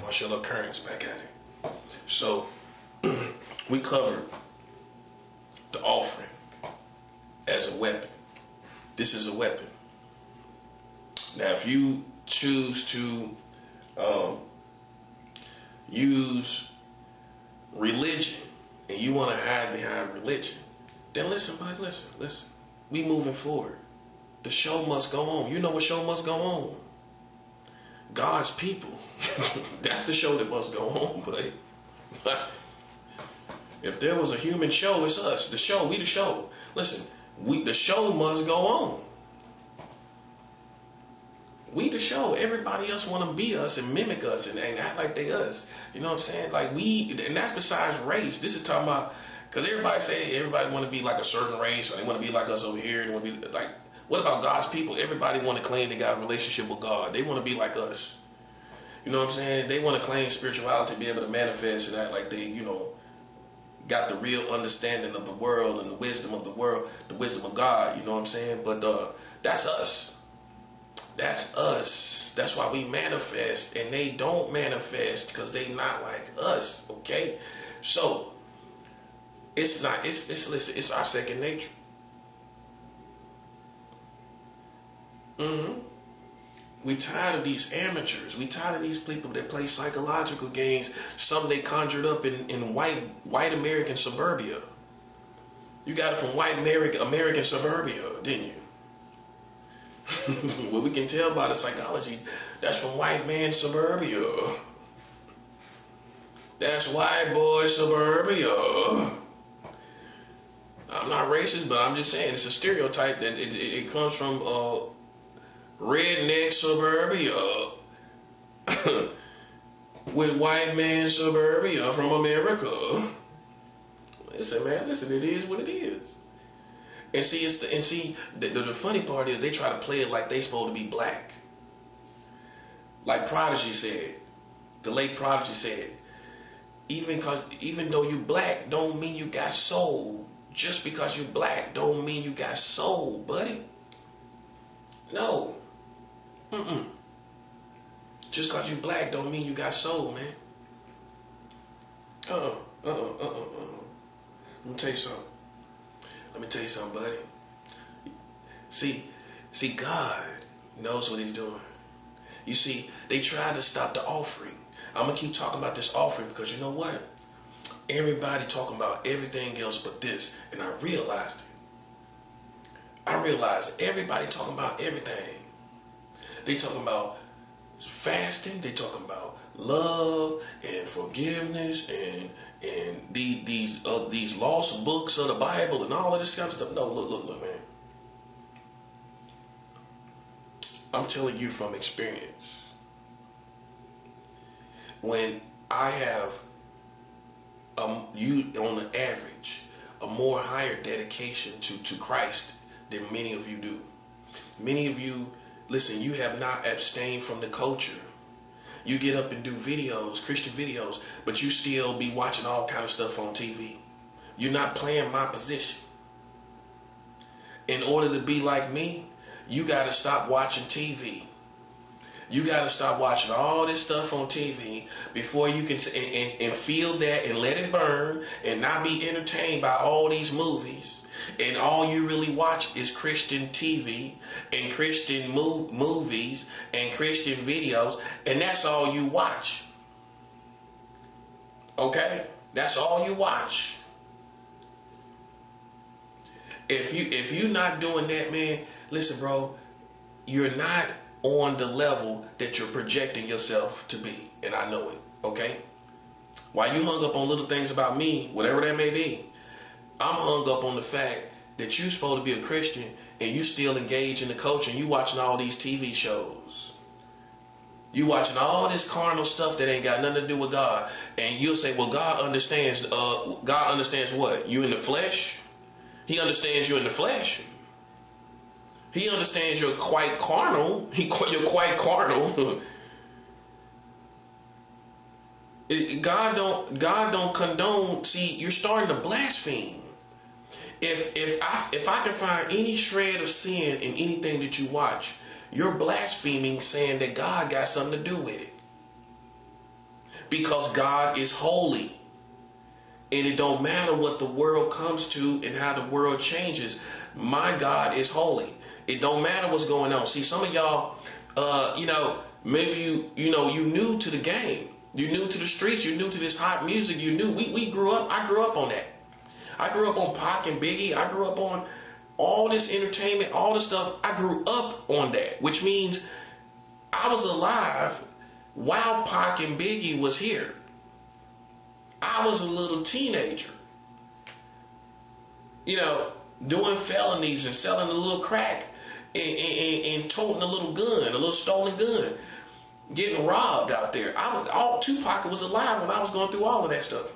Watch your little currents back at it. So we covered the offering as a weapon. This is a weapon. Now, if you choose to use religion and you want to hide behind religion, then listen, bud, listen. We moving forward. The show must go on. You know what show must go on? God's people. That's the show that must go on, buddy. If there was a human show, it's us. The show, we the show. Listen, the show must go on. We the show. Everybody else want to be us and mimic us and act like they us. You know what I'm saying? Like and that's besides race. This is talking about, because everybody want to be like a certain race, or they want to be like us over here. They want to be like, what about God's people? Everybody want to claim they got a relationship with God. They want to be like us. You know what I'm saying? They want to claim spirituality, be able to manifest and act like they, got the real understanding of the world and the wisdom of the world, the wisdom of God. You know what I'm saying? But that's us. That's us. That's why we manifest, and they don't manifest because they not like us. Okay, so listen, it's our second nature. We tired of these amateurs. We tired of these people that play psychological games. Some they conjured up in white American suburbia. You got it from white American suburbia, didn't you? Well, we can tell by the psychology, that's from white man suburbia. That's white boy suburbia. I'm not racist, but I'm just saying it's a stereotype that it comes from redneck suburbia with white man suburbia from America. Listen, man, it is what it is. And see, the funny part is they try to play it like they supposed to be black. Like Prodigy said, the late Prodigy said, even though you black, don't mean you got soul. Just because you black, don't mean you got soul, buddy. No. Just because you black, don't mean you got soul, man. Let me tell you something, buddy. See, God knows what he's doing. You see, they tried to stop the offering. I'm going to keep talking about this offering because you know what? Everybody talking about everything else but this. And I realized everybody talking about everything. They talking about fasting. They talking about love and forgiveness and these lost books of the Bible and all of this kind of stuff. No, look, man. I'm telling you from experience. When I have you on the average a more higher dedication to Christ than many of you do. Many of you, listen, you have not abstained from the culture. You get up and do videos, Christian videos, but you still be watching all kind of stuff on TV. You're not playing my position. In order to be like me, you got to stop watching TV. You got to stop watching all this stuff on TV before you can and feel that and let it burn and not be entertained by all these movies. And all you really watch is Christian TV and Christian movies and Christian videos, and that's all you watch. Okay? That's all you watch. If you're not doing that, man, listen, bro, you're not on the level that you're projecting yourself to be, and I know it. Okay? While you hung up on little things about me, whatever that may be, I'm hung up on the fact that you're supposed to be a Christian and you still engage in the culture and you watching all these TV shows. You watching all this carnal stuff that ain't got nothing to do with God. And you'll say, well, God understands what? You in the flesh? He understands you in the flesh. He understands you're quite carnal. You're quite carnal. God don't condone. See, you're starting to blaspheme. If I can find any shred of sin in anything that you watch, you're blaspheming, saying that God got something to do with it. because God is holy. And it don't matter what the world comes to and how the world changes. My God is holy. It don't matter what's going on. See, some of y'all, maybe you new to the game. You new to the streets. You new to this hot music. You knew we grew up. I grew up on that. I grew up on Pac and Biggie. I grew up on all this entertainment, all this stuff. I grew up on that, which means I was alive while Pac and Biggie was here. I was a little teenager, doing felonies and selling a little crack and toting a little gun, a little stolen gun, getting robbed out there. Tupac was alive when I was going through all of that stuff.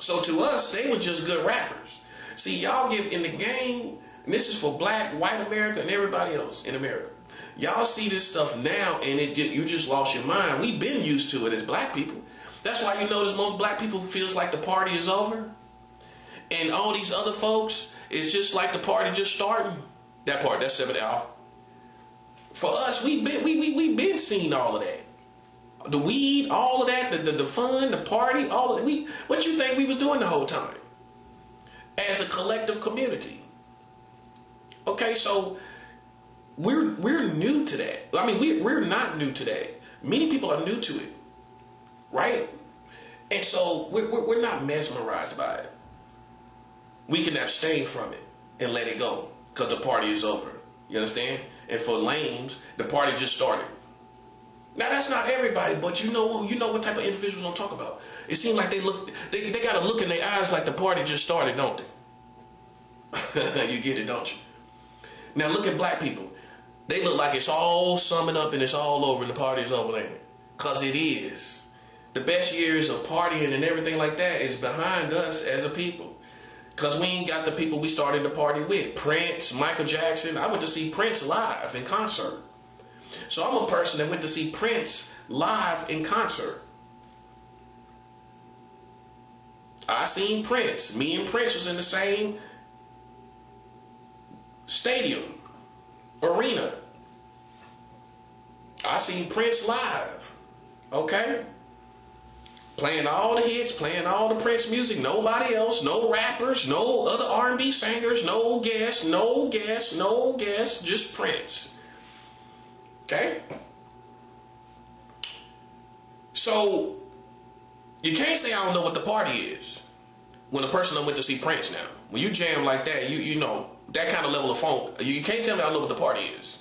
So to us, they were just good rappers. See, y'all get in the game, and this is for black, white America, and everybody else in America. Y'all see this stuff now, and you just lost your mind. We've been used to it as black people. That's why you notice most black people feels like the party is over. And all these other folks, it's just like the party just starting. That part, that's 7 out. For us, we've been seeing all of that. The weed, all of that, the fun, the party, all of it. What you think we was doing the whole time? As a collective community. Okay, so we're new to that. I mean, we're not new to that. Many people are new to it. Right? And so we're not mesmerized by it. We can abstain from it and let it go because the party is over. You understand? And for lames, the party just started. Now that's not everybody, but you know what type of individuals I'm talking about. It seems like they got a look in their eyes like the party just started, don't they? You get it, don't you? Now look at black people. They look like it's all summing up and it's all over and the party is over, ain't it? Because it is. The best years of partying and everything like that is behind us as a people. Because we ain't got the people we started the party with. Prince, Michael Jackson. I went to see Prince live in concert. So I'm a person that went to see Prince live in concert. I seen Prince. Me and Prince was in the same stadium, arena. I seen Prince live. Okay? Playing all the hits, playing all the Prince music, nobody else, no rappers, no other R&B singers, no guests, just Prince. Okay? So, you can't say I don't know what the party is when a person done went to see Prince now. When you jam like that, you know, that kind of level of funk, you can't tell me I know what the party is.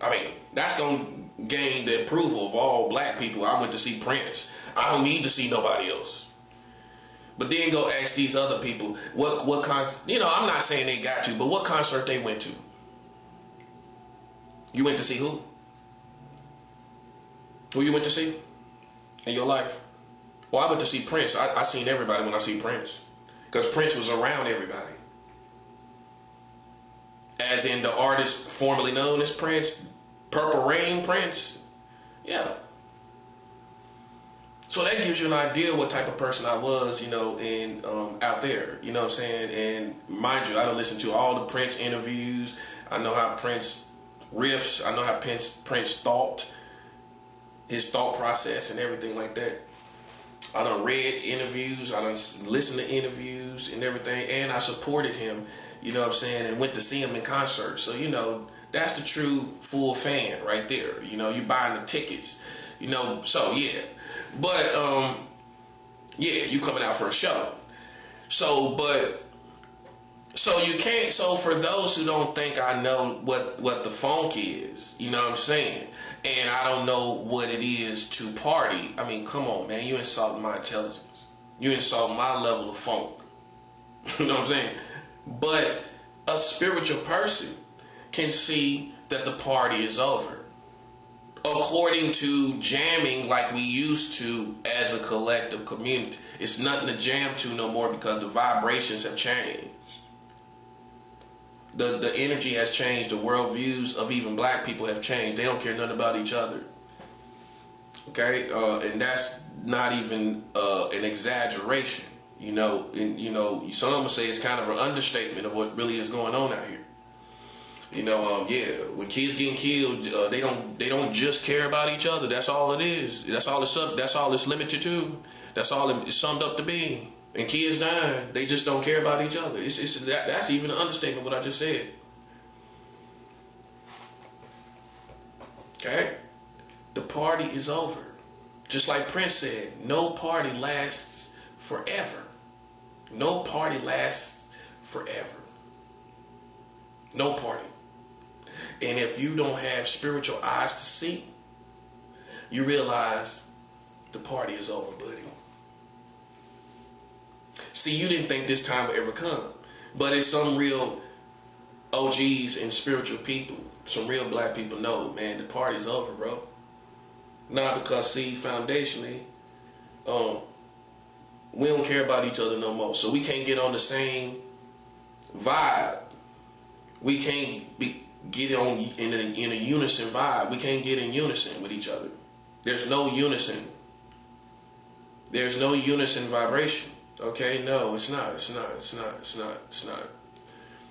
I mean, that's going to gain the approval of all black people. I went to see Prince. I don't need to see nobody else. But then go ask these other people what concert. I'm not saying they got to, but what concert they went to. You went to see who? Who you went to see in your life? Well, I went to see Prince. I seen everybody when I see Prince. Because Prince was around everybody. As in the artist formerly known as Prince, Purple Rain Prince. Yeah. So that gives you an idea what type of person I was, and out there, you know what I'm saying? And mind you, I don't listen to all the Prince interviews. I know how Prince riffs. I know how Prince thought, his thought process and everything like that. I done read interviews. I done listened to interviews and everything. And I supported him, you know what I'm saying, and went to see him in concert. So, that's the true full fan right there. You buying the tickets, so yeah. But, you coming out for a show. So you can't, so for those who don't think I know what the funk is, you know what I'm saying? And I don't know what it is to party. I mean, come on, man, you insulting my intelligence. You insulting my level of funk. You know what I'm saying? But a spiritual person can see that the party is over. According to jamming like we used to as a collective community. It's nothing to jam to no more because the vibrations have changed. The energy has changed. The worldviews of even black people have changed. They don't care nothing about each other. Okay? And that's not even an exaggeration. Some of them say it's kind of an understatement of what really is going on out here. Yeah, when kids getting killed, they don't just care about each other. That's all it is. That's all it's limited to. That's all it's summed up to be. And kids dying, they just don't care about each other. That's even an understatement what I just said. Okay, the party is over. Just like Prince said, no party lasts forever. No party lasts forever. No party. And if you don't have spiritual eyes to see, you realize the party is over, buddy. See, you didn't think this time would ever come. But it's some real OGs and spiritual people, some real black people know, man, the party's over, bro. Not because, see, foundationally, we don't care about each other no more. So we can't get on the same vibe. We can't get on in a unison vibe. We can't get in unison with each other. There's no unison. There's no unison vibration. Okay, no, it's not.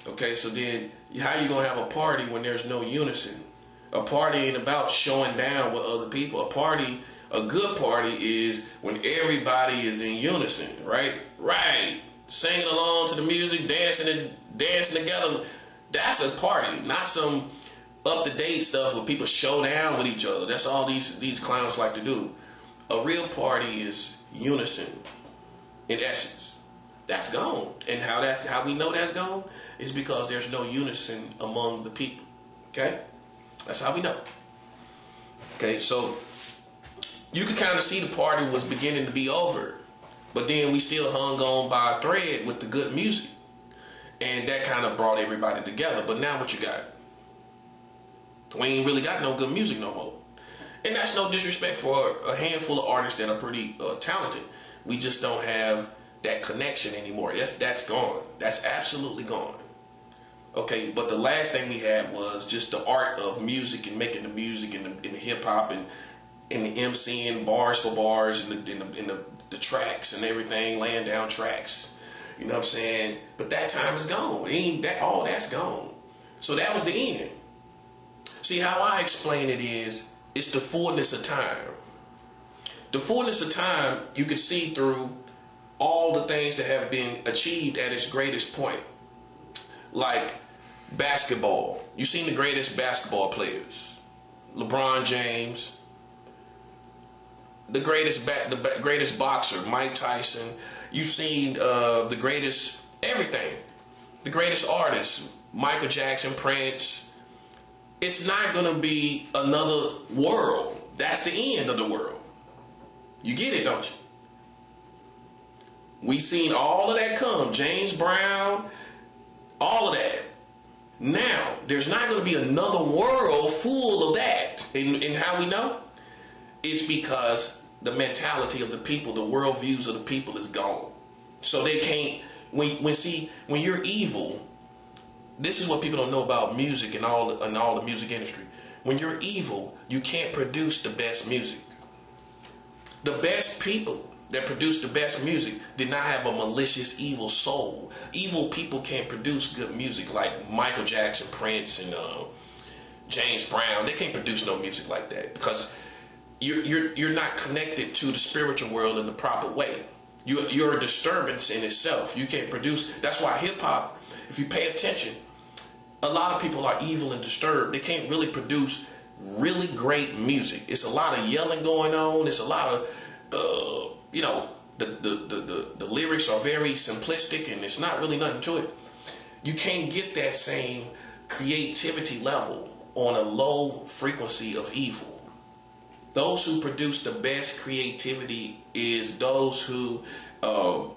Okay, so then how you gonna have a party when there's no unison? A party ain't about showing down with other people. A good party is when everybody is in unison, right? Right. Singing along to the music, dancing together. That's a party, not some up-to-date stuff where people show down with each other. That's all these clowns like to do. A real party is unison, in essence. That's gone. And how we know that's gone is because there's no unison among the people. Okay? That's how we know. Okay, so you can kind of see the party was beginning to be over, but then we still hung on by a thread with the good music. And that kind of brought everybody together. But now what you got? We ain't really got no good music no more. And that's no disrespect for a handful of artists that are pretty talented. We just don't have that connection anymore. That's gone. That's absolutely gone. Okay, but the last thing we had was just the art of music and making the music and the hip hop and the MCing bars for bars and the tracks and everything, laying down tracks. You know what I'm saying? But that time is gone. All that's gone. So that was the end. See, how I explain it is, it's the fullness of time. The fullness of time you can see through all the things that have been achieved at its greatest point. Like basketball. You've seen the greatest basketball players. LeBron James. The greatest boxer, Mike Tyson. You've seen the greatest everything. The greatest artists, Michael Jackson, Prince. It's not going to be another world. That's the end of the world. You get it, don't you? We've seen all of that come. James Brown, all of that. Now, there's not going to be another world full of that. And how we know? It's because the mentality of the people, the worldviews of the people is gone. So they can't, when you're evil, this is what people don't know about music and all the music industry. When you're evil, you can't produce the best music. The best people that produced the best music did not have a malicious, evil soul. Evil people can't produce good music like Michael Jackson, Prince, and James Brown. They can't produce no music like that because you're not connected to the spiritual world in the proper way. You're a disturbance in itself. You can't produce. That's why hip hop, if you pay attention, a lot of people are evil and disturbed. They can't really produce really great music. It's a lot of yelling going on. It's a lot of the lyrics are very simplistic and it's not really nothing to it. You can't get that same creativity level on a low frequency of evil. Those who produce the best creativity is those who are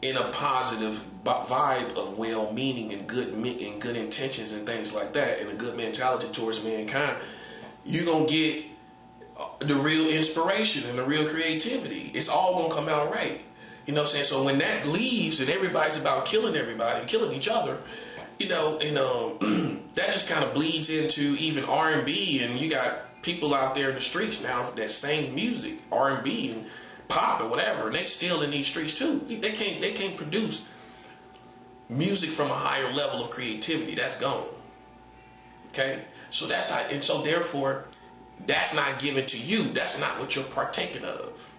in a positive vibe of well-meaning and good intentions and things like that, and a good mentality towards mankind. You're gonna get the real inspiration and the real creativity. It's all gonna come out right. You know what I'm saying? So when that leaves and everybody's about killing everybody and killing each other, that just kind of bleeds into even R&B, and you got people out there in the streets now that sing music, R&B and pop or whatever, and they still in these streets too. They can't produce music from a higher level of creativity. That's gone. Okay? So that's how, and so therefore, that's not given to you. That's not what you're partaking of.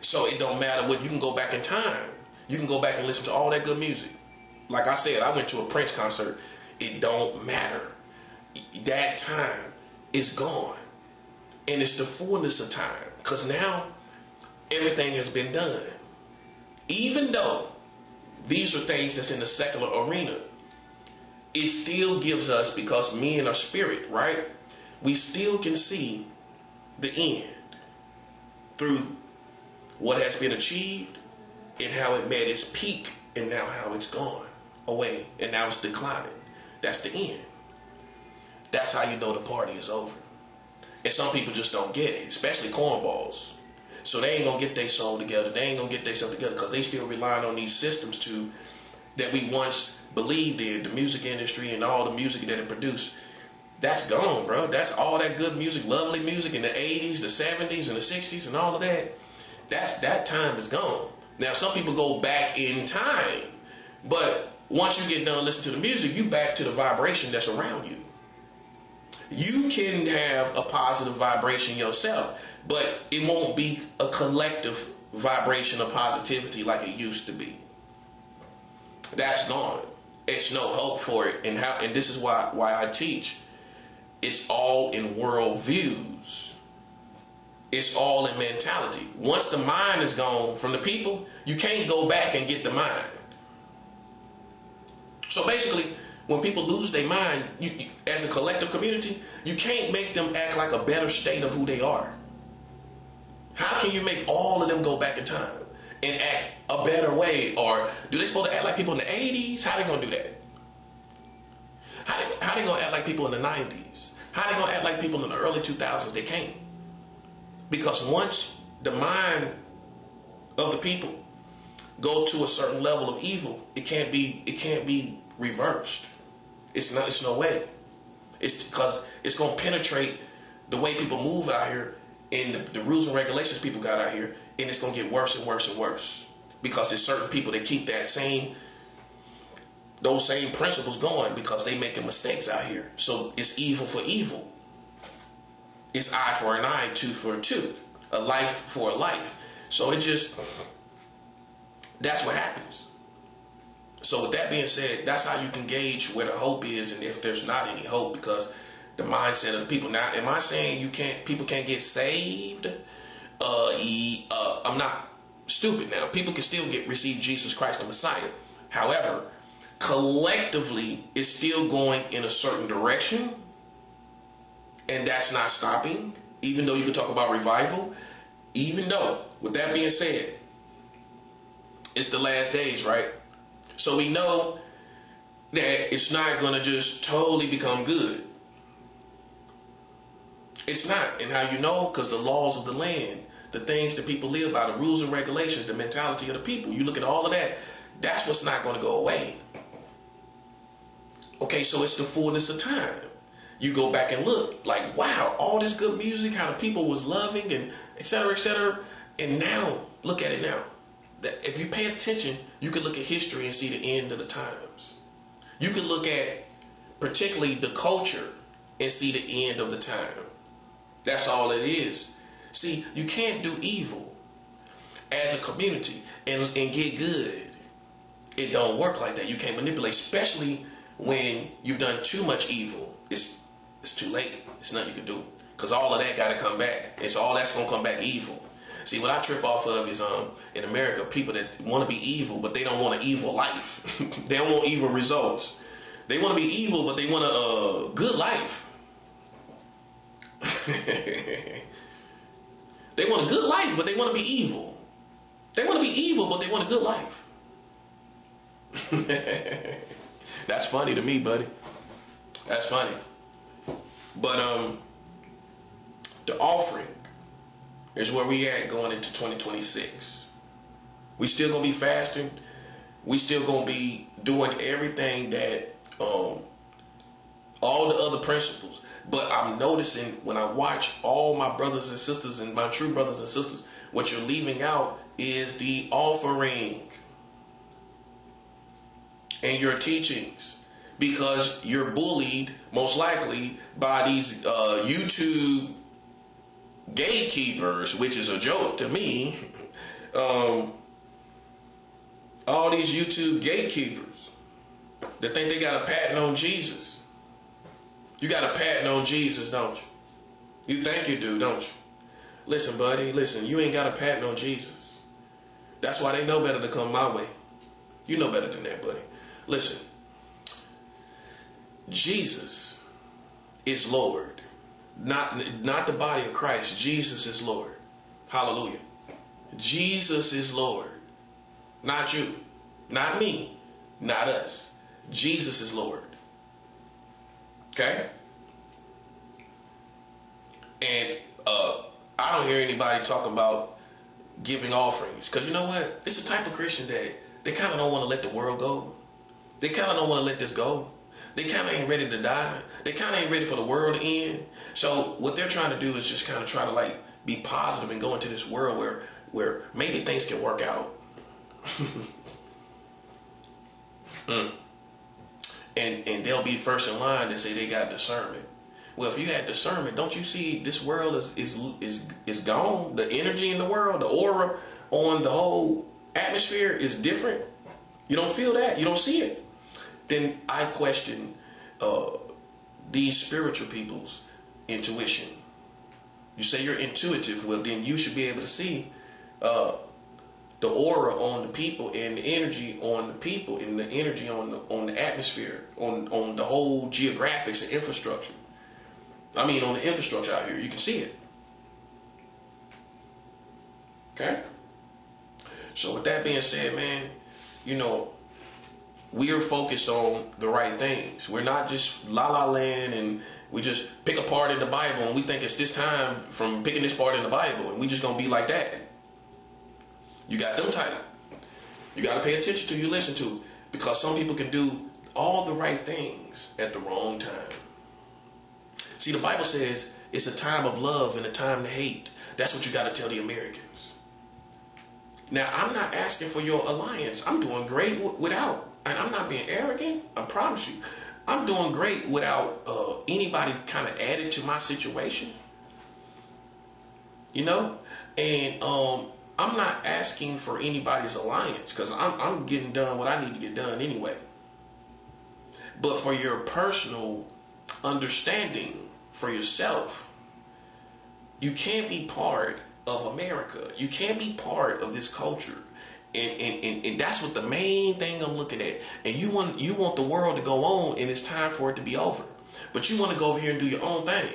So it don't matter what, you can go back in time. You can go back and listen to all that good music. Like I said, I went to a Prince concert. It don't matter. That time is gone. And it's the fullness of time. Because now everything has been done. Even though these are things that's in the secular arena, it still gives us, because men are spirit, right? We still can see the end through what has been achieved and how it met its peak and now how it's gone away and now it's declining. That's the end. That's how you know the party is over. And some people just don't get it, especially cornballs. So they ain't gonna get their soul together. They ain't gonna get themselves together because they still relying on these systems that we once believed in, the music industry and all the music that it produced. That's gone, bro. That's all that good music, lovely music in the 80s, the 70s, and the 60s, and all of that. That time is gone. Now, some people go back in time, but once you get done listening to the music, you back to the vibration that's around you. You can have a positive vibration yourself, but it won't be a collective vibration of positivity like it used to be. That's gone. It's no hope for it. And this is why I teach. It's all in world views. It's all in mentality. Once the mind is gone from the people, you can't go back and get the mind. So basically, when people lose their mind, you, as a collective community, you can't make them act like a better state of who they are. How can you make all of them go back in time and act a better way? Or do they supposed to act like people in the 80s? How they going to do that? How they going to act like people in the 90s? How they going to act like people in the early 2000s? They can't. Because once the mind of the people go to a certain level of evil, it can't be reversed. It's no way. It's because it's going to penetrate the way people move out here and the rules and regulations people got out here, and it's going to get worse and worse and worse because there's certain people that keep those same principles going because they making mistakes out here. So it's evil for evil. It's eye for an eye, tooth for a tooth, a life for a life. So that's what happens. So with that being said, that's how you can gauge where the hope is and if there's not any hope, because the mindset of the people. Now, am I saying people can't get saved? I'm not stupid now. People can still receive Jesus Christ the Messiah. However, collectively, it's still going in a certain direction. And that's not stopping, even though you can talk about revival. Even though, with that being said, it's the last days, right? So we know that it's not going to just totally become good. It's not. And how you know? Because the laws of the land, the things that people live by, the rules and regulations, the mentality of the people, you look at all of that, that's what's not going to go away. Okay, so it's the fullness of time. You go back and look, like, wow, all this good music, how the people was loving, and et cetera, et cetera. And now, look at it now. That if you pay attention, you can look at history and see the end of the times. You can look at particularly the culture and see the end of the time. That's all it is. See, you can't do evil as a community and get good. It don't work like that. You can't manipulate, especially when you've done too much evil. It's too late. It's nothing you can do, because all of that got to come back. It's all that's going to come back evil. See, what I trip off of is in America, people that want to be evil, but they don't want an evil life. They don't want evil results. They want to be evil, but they want a good life. They want a good life, but they want to be evil. They want to be evil, but they want a good life. That's funny to me, buddy. That's funny. But the offering is where we at going into 2026. We still gonna be fasting. We still gonna be doing everything that all the other principles. But I'm noticing when I watch all my brothers and sisters and my true brothers and sisters, what you're leaving out is the offering. and your teachings, because you're bullied most likely by these YouTube gatekeepers, which is a joke to me. All these YouTube gatekeepers that think they got a patent on Jesus. You got a patent on Jesus, don't you? You think you do, don't you? Listen, buddy, listen, you ain't got a patent on Jesus. That's why they know better to come my way. You know better than that, buddy. Listen, Jesus is Lord. Not the body of Christ. Jesus is Lord. Hallelujah. Jesus is Lord. Not you. Not me. Not us. Jesus is Lord. Okay? And I don't hear anybody talking about giving offerings. Because you know what? It's the type of Christian that they kind of don't want to let the world go. They kind of don't want to let this go. They kind of ain't ready to die. They kind of ain't ready for the world to end. So what they're trying to do is just kind of try to like be positive and go into this world where maybe things can work out. And they'll be first in line to say they got discernment. Well, if you had discernment, don't you see this world is gone? The energy in the world, the aura on the whole atmosphere is different. You don't feel that. You don't see it. Then I question these spiritual people's intuition. You say you're intuitive, well then you should be able to see the aura on the people and the energy on the people and the energy on the atmosphere, on the whole geographics and infrastructure. I mean on the infrastructure out here, you can see it. Okay? So with that being said, man, you know, we are focused on the right things. We're not just la land and we just pick a part in the Bible and we think it's this time from picking this part in the Bible and we just gonna be like that. You got them tight. You got to pay attention to who you listen to, because some people can do all the right things at the wrong time. See, the Bible says it's a time of love and a time to hate. That's what you got to tell the Americans. Now, I'm not asking for your alliance. I'm doing great without, and I'm not being arrogant. I promise you. I'm doing great without anybody kind of added to my situation. You know? And I'm not asking for anybody's alliance, because I'm getting done what I need to get done anyway. But for your personal understanding for yourself, you can't be part of America. You can't be part of this culture. And that's what the main thing I'm looking at. And you want the world to go on and it's time for it to be over. But you want to go over here and do your own thing.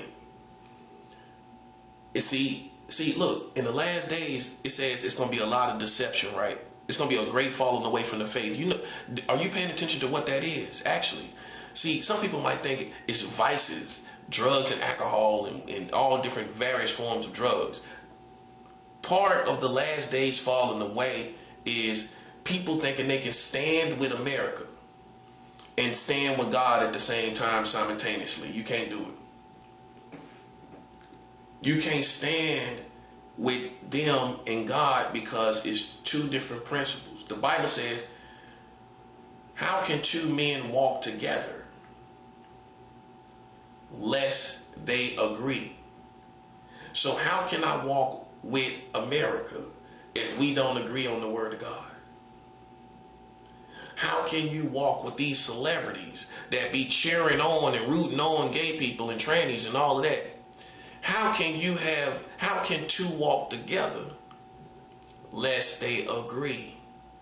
And see, look, in the last days, it says it's going to be a lot of deception, right? It's going to be a great falling away from the faith. You know, are you paying attention to what that is, actually? See, some people might think it's vices, drugs and alcohol and all different various forms of drugs. Part of the last days falling away is people thinking they can stand with America and stand with God at the same time simultaneously. You can't do it. You can't stand with them and God because it's two different principles. The Bible says, how can two men walk together lest they agree? So how can I walk with America if we don't agree on the word of God? How can you walk with these celebrities that be cheering on and rooting on gay people and trannies and all of that? How can two walk together lest they agree?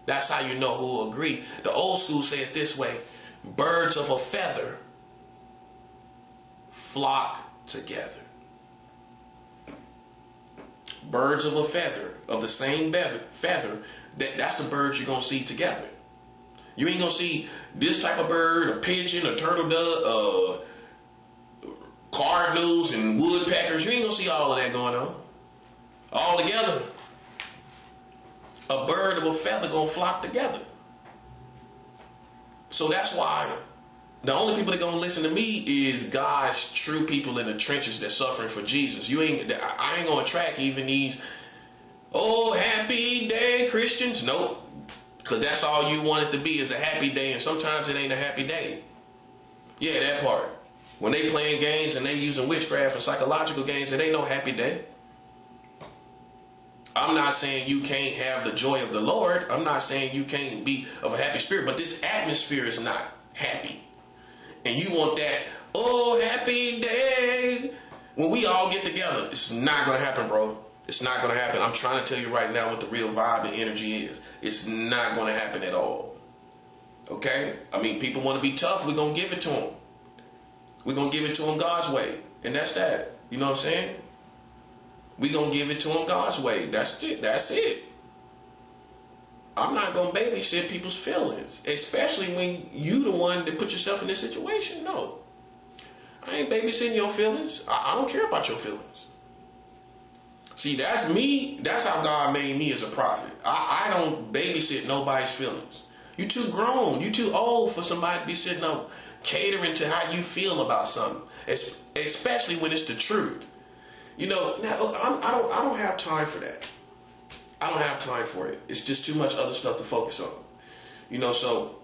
That's how you know who agree. The old school say it this way: birds of a feather flock together. Birds of a feather, of the same feather, that's the birds you're going to see together. You ain't going to see this type of bird, a pigeon, a turtle dove, cardinals and woodpeckers. You ain't going to see all of that going on. All together. A bird of a feather going to flock together. So that's why the only people that going to listen to me is God's true people in the trenches that's suffering for Jesus. I ain't going to track even these, oh, happy day Christians. Nope. Because that's all you want it to be, is a happy day, and sometimes it ain't a happy day. Yeah, that part. When they playing games and they using witchcraft and psychological games, it ain't no happy day. I'm not saying you can't have the joy of the Lord. I'm not saying you can't be of a happy spirit, but this atmosphere is not happy. And you want that, oh, happy days. When we all get together, it's not going to happen, bro. It's not going to happen. I'm trying to tell you right now what the real vibe and energy is. It's not going to happen at all. Okay? I mean, people want to be tough. We're going to give it to them. We're going to give it to them God's way. And that's that. You know what I'm saying? We're going to give it to them God's way. That's it. That's it. I'm not going to babysit people's feelings, especially when you the one that put yourself in this situation. No. I ain't babysitting your feelings. I don't care about your feelings. See, that's me. That's how God made me as a prophet. I don't babysit nobody's feelings. You too grown. You too old for somebody to be sitting up catering to how you feel about something, especially when it's the truth. You know, now I don't have time for that. I don't have time for it. It's just too much other stuff to focus on. You know, so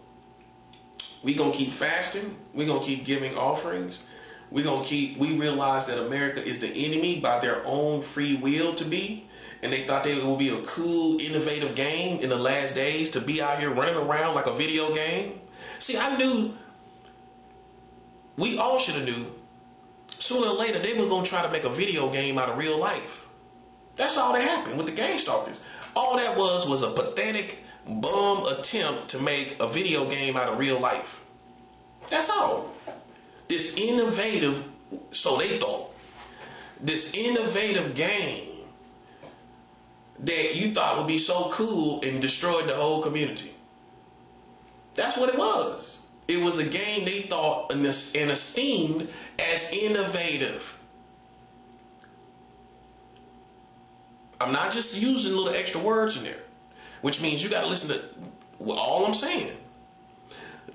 we gonna keep fasting. We gonna keep giving offerings. We realize that America is the enemy by their own free will to be. And they thought it would be a cool, innovative game in the last days to be out here running around like a video game. See, I knew, we all should have knew, sooner or later they were going to try to make a video game out of real life. That's all that happened with the Game Stalkers. All that was a pathetic, bum attempt to make a video game out of real life. That's all. This innovative, so they thought, this innovative game that you thought would be so cool and destroyed the whole community. That's what it was. It was a game they thought and esteemed as innovative. I'm not just using little extra words in there, which means you got to listen to all I'm saying.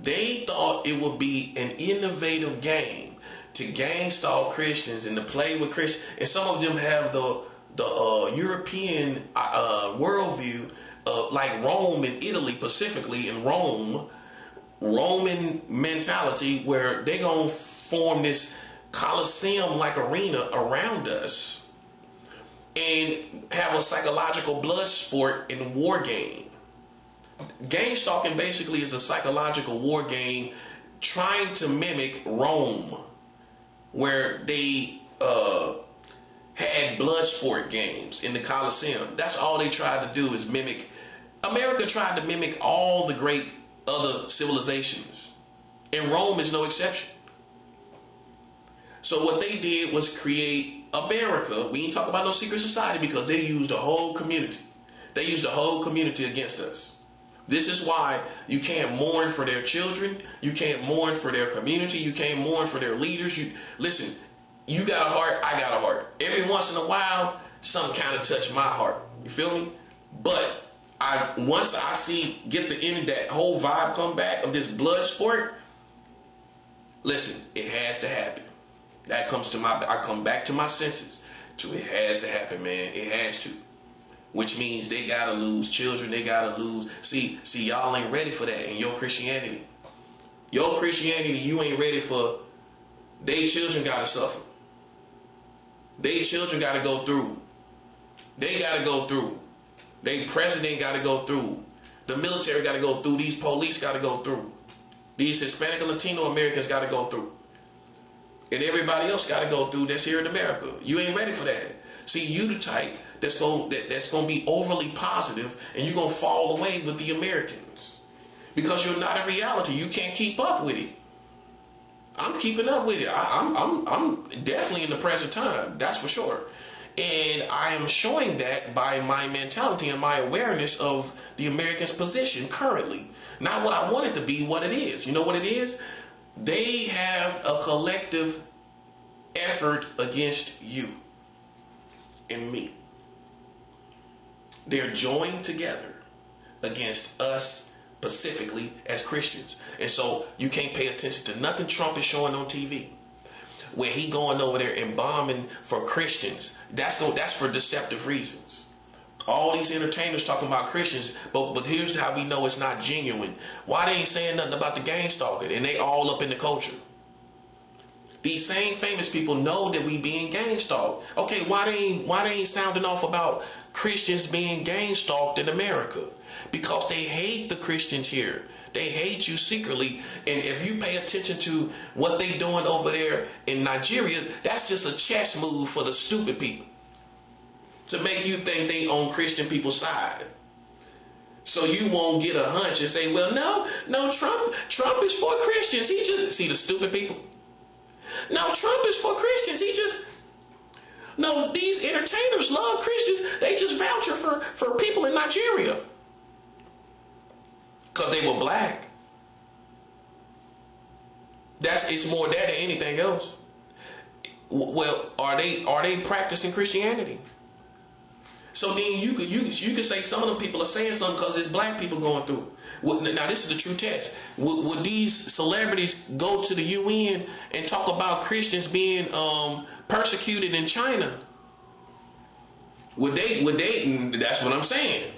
They thought it would be an innovative game to gang stalk Christians and to play with Christians. And some of them have the European worldview, like Rome and Italy, specifically in Rome, Roman mentality, where they gonna form this Colosseum-like arena around us and have a psychological blood sport and war game. Gang stalking basically is a psychological war game trying to mimic Rome, where they had blood sport games in the Colosseum. That's all they tried to do, is mimic. America tried to mimic all the great other civilizations, and Rome is no exception. So what they did was create America. We ain't talk about no secret society, because they used the whole community. They used the whole community against us. This is why you can't mourn for their children. You can't mourn for their community. You can't mourn for their leaders. Listen, you got a heart, I got a heart. Every once in a while, something kind of touched my heart. You feel me? But once I get the end of that whole vibe come back of this blood sport, listen, it has to happen. That comes to I come back to my senses. It has to happen, man. It has to. Which means they gotta lose children. They gotta lose. See, y'all ain't ready for that in your Christianity. Your Christianity, you ain't ready for. They children gotta suffer. They children gotta go through. They gotta go through. They president gotta go through. The military gotta go through. These police gotta go through. These Hispanic and Latino Americans gotta go through. And everybody else gotta go through that's here in America. You ain't ready for that. See, you the type that's gonna be overly positive, and you're gonna fall away with the Americans because you're not a reality. You can't keep up with it. I'm keeping up with it. I'm definitely in the present time. That's for sure. And I am showing that by my mentality and my awareness of the Americans' position currently. Not what I want it to be, what it is. You know what it is? They have a collective effort against you and me. They're joined together against us specifically as Christians. And so you can't pay attention to nothing Trump is showing on TV, where he going over there and bombing for Christians. That's for deceptive reasons. All these entertainers talking about Christians, but here's how we know it's not genuine. Why they ain't saying nothing about the gang stalking, and they all up in the culture? These same famous people know that we being gang stalked. Okay, why they ain't sounding off about Christians being gang stalked in America? Because they hate the Christians here. They hate you secretly. And if you pay attention to what they doing over there in Nigeria, that's just a chess move for the stupid people, to make you think they on Christian people's side. So you won't get a hunch and say, well, no, Trump is for Christians. He just, see the stupid people? No, Trump is for Christians. No, these entertainers love Christians. They just voucher for people in Nigeria because they were black. It's more that than anything else. Well, are they practicing Christianity? So then you could say some of them people are saying something because it's black people going through it. Now this is the true test. Would these celebrities go to the UN and talk about Christians being persecuted in China? Would they? That's what I'm saying.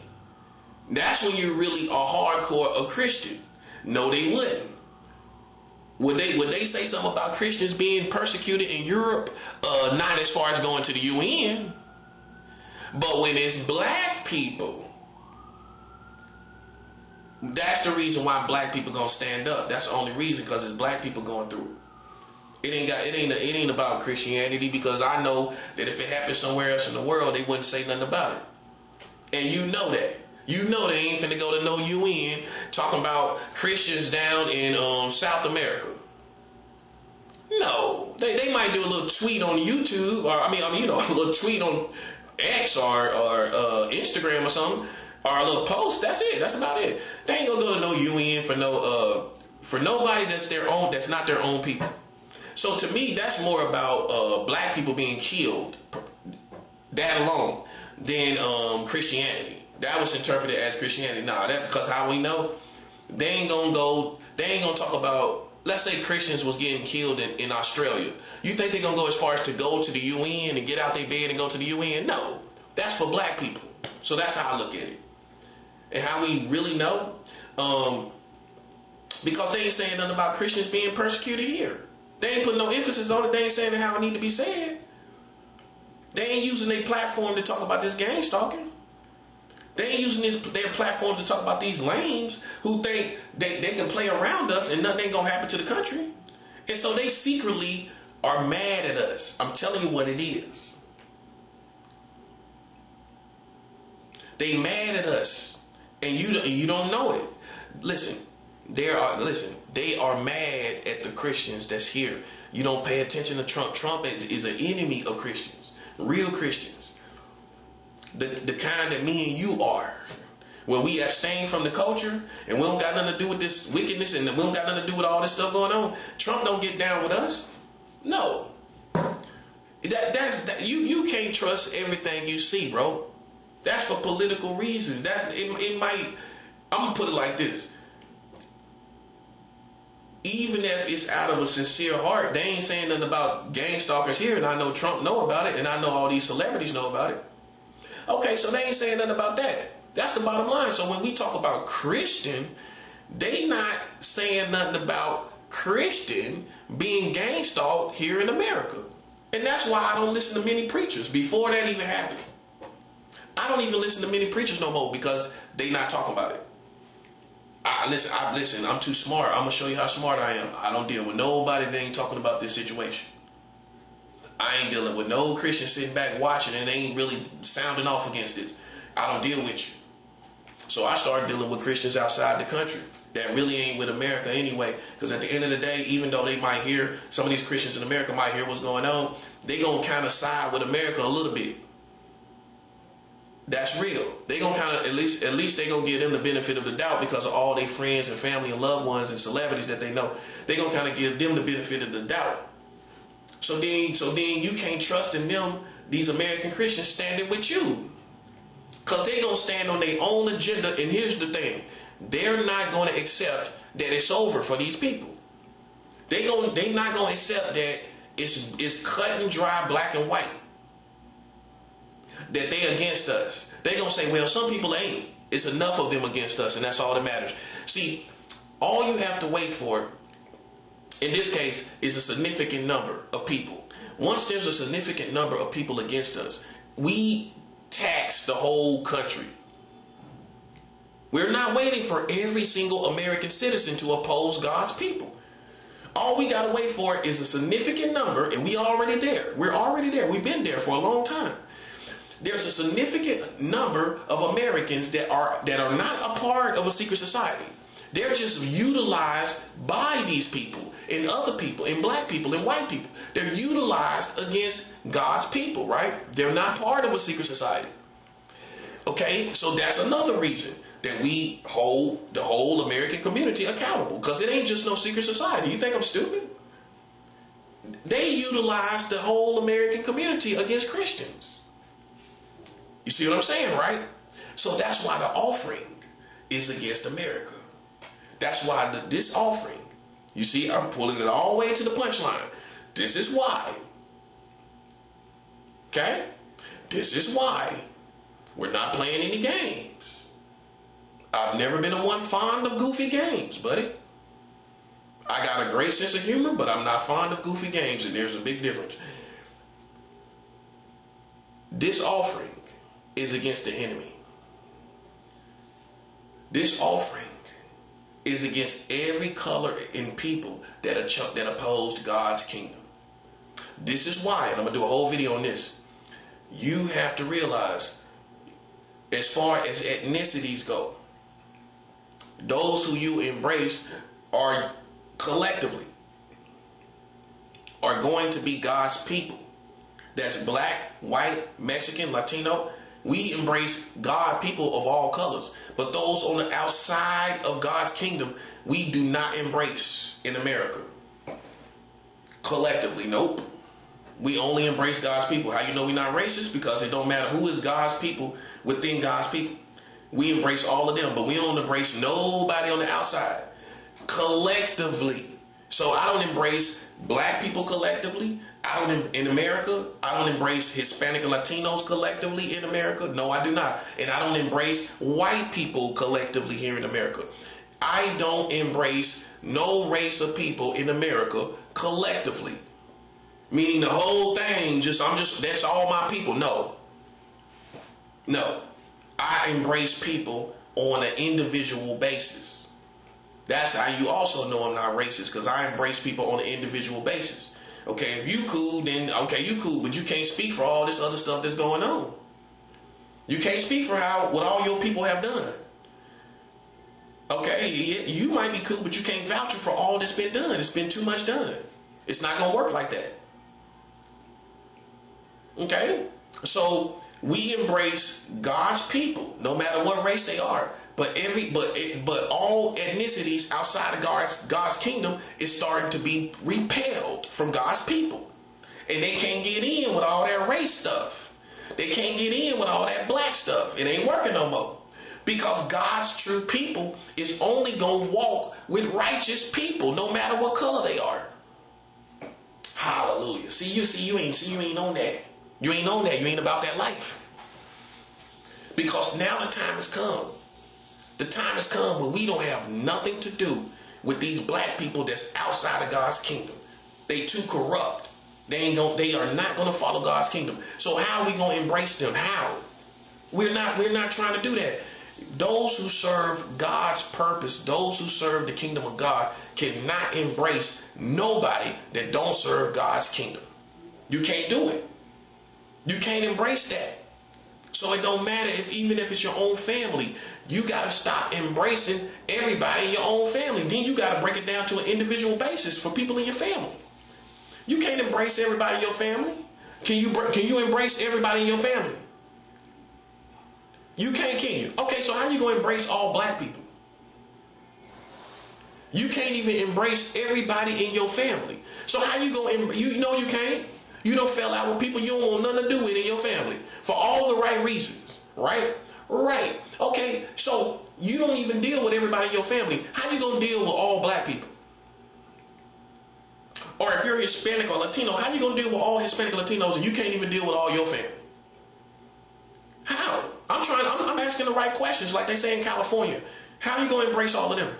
That's when you really are hardcore a Christian. No, they wouldn't. Would they say something about Christians being persecuted in Europe? Not as far as going to the UN. But when it's black people, that's the reason why black people gonna stand up. That's the only reason, because it's black people going through it. It ain't about Christianity, because I know that if it happened somewhere else in the world, they wouldn't say nothing about it. And you know that. You know they ain't finna go to no UN talking about Christians down in South America. No, they might do a little tweet on YouTube, or a little tweet on X or Instagram or something, or a little post. That's it. That's about it. They ain't gonna go to no UN for nobody that's not their own people. So to me, that's more about black people being killed, that alone, than Christianity. That was interpreted as Christianity. Nah, that because how we know, they ain't gonna talk about. Let's say Christians was getting killed in Australia. You think they're going to go as far as to go to the UN and get out their bed and go to the UN? No. That's for black people. So that's how I look at it. And how we really know? Because they ain't saying nothing about Christians being persecuted here. They ain't putting no emphasis on it. They ain't saying how it need to be said. They ain't using their platform to talk about this gang stalking. They ain't using their platforms to talk about these lames who think they can play around us and nothing ain't gonna happen to the country. And so they secretly are mad at us. I'm telling you what it is. They mad at us, and you don't know it. Listen, they are mad at the Christians that's here. You don't pay attention to Trump. Trump is an enemy of Christians, real Christians. The kind that me and you are, where we abstain from the culture and we don't got nothing to do with this wickedness, and we don't got nothing to do with all this stuff going on. Trump don't get down with us. No, you can't trust everything you see, bro. That's for political reasons. It might. I'm gonna put it like this. Even if it's out of a sincere heart, they ain't saying nothing about gang stalkers here, and I know Trump know about it, and I know all these celebrities know about it. Okay, so they ain't saying nothing about that. That's the bottom line. So when we talk about Christian, they not saying nothing about Christian being gang stalked here in America. And that's why I don't listen to many preachers before that even happened. I don't even listen to many preachers no more because they not talking about it. Listen, I'm too smart. I'm going to show you how smart I am. I don't deal with nobody that ain't talking about this situation. I ain't dealing with no Christian sitting back watching and they ain't really sounding off against it. I don't deal with you. So I started dealing with Christians outside the country that really ain't with America anyway. Because at the end of the day, even though they might hear, some of these Christians in America might hear what's going on, they gonna kind of side with America a little bit. That's real. They gonna kind of, at least they gonna give them the benefit of the doubt because of all their friends and family and loved ones and celebrities that they know. They gonna kind of give them the benefit of the doubt. So then you can't trust in them, these American Christians standing with you. Because they're going to stand on their own agenda. And here's the thing. They're not going to accept that it's over for these people. They're not going to accept that it's cut and dry, black and white. that they against us. They're going to say, well, some people ain't. It's enough of them against us, and that's all that matters. See, all you have to wait for, in this case, is a significant number of people. Once there's a significant number of people against us, we tax the whole country. We're not waiting for every single American citizen to oppose God's people. All we got to wait for is a significant number, and we already there. We're already there. We've been there for a long time. There's a significant number of Americans that are not a part of a secret society. They're just utilized by these people and other people and black people and white people. They're utilized against God's people, right? They're not part of a secret society. Okay, so that's another reason that we hold the whole American community accountable, because it ain't just no secret society. You think I'm stupid? They utilize the whole American community against Christians. You see what I'm saying, right? So that's why the offering is against America. That's why this offering, you see, I'm pulling it all the way to the punchline. This is why. Okay? This is why we're not playing any games. I've never been a one fond of goofy games, buddy. I got a great sense of humor, but I'm not fond of goofy games, and there's a big difference. This offering is against the enemy. This offering is against every color in people that opposed God's kingdom. This is why, and I'm going to do a whole video on this. You have to realize, as far as ethnicities go, those who you embrace are collectively are going to be God's people. That's black, white, Mexican, Latino. We embrace God, people of all colors. But those on the outside of God's kingdom, we do not embrace in America. Collectively, nope. We only embrace God's people. How you know we're not racist? Because it don't matter who is God's people within God's people. We embrace all of them, but we don't embrace nobody on the outside. Collectively. So I don't embrace black people collectively. In America, I don't embrace Hispanic and Latinos collectively in America. No, I do not. And I don't embrace white people collectively here in America. I don't embrace no race of people in America collectively. Meaning the whole thing, that's all my people. No. I embrace people on an individual basis. That's how you also know I'm not racist, because I embrace people on an individual basis. Okay, if you cool, then okay, you cool, but you can't speak for all this other stuff that's going on. You can't speak for what all your people have done. Okay, you might be cool, but you can't vouch for all that's been done. It's been too much done. It's not going to work like that. Okay, so we embrace God's people, no matter what race they are. But all ethnicities outside of God's kingdom is starting to be repelled from God's people. And they can't get in with all that race stuff. They can't get in with all that black stuff. It ain't working no more. Because God's true people is only going to walk with righteous people, no matter what color they are. Hallelujah. You ain't on that. You ain't on that. You ain't about that life. Because now the time has come. The time has come where we don't have nothing to do with these black people that's outside of God's kingdom. They too corrupt. They are not going to follow God's kingdom. So how are we going to embrace them? How? We're not trying to do that. Those who serve God's purpose, those who serve the kingdom of God, cannot embrace nobody that don't serve God's kingdom. You can't do it. You can't embrace that. So it don't matter even if it's your own family. You got to stop embracing everybody in your own family. Then you got to break it down to an individual basis for people in your family. You can't embrace everybody in your family. Can you embrace everybody in your family? You can't, can you? Okay, so how are you going to embrace all black people? You can't even embrace everybody in your family. So how you going to, you know you can't? You don't fell out with people you don't want nothing to do with in your family for all the right reasons, right? Right. Okay, so you don't even deal with everybody in your family. How you going to deal with all black people? Or if you're Hispanic or Latino, how you going to deal with all Hispanic or Latinos and you can't even deal with all your family? the right questions. Like they say in California, how are you going to embrace all of them?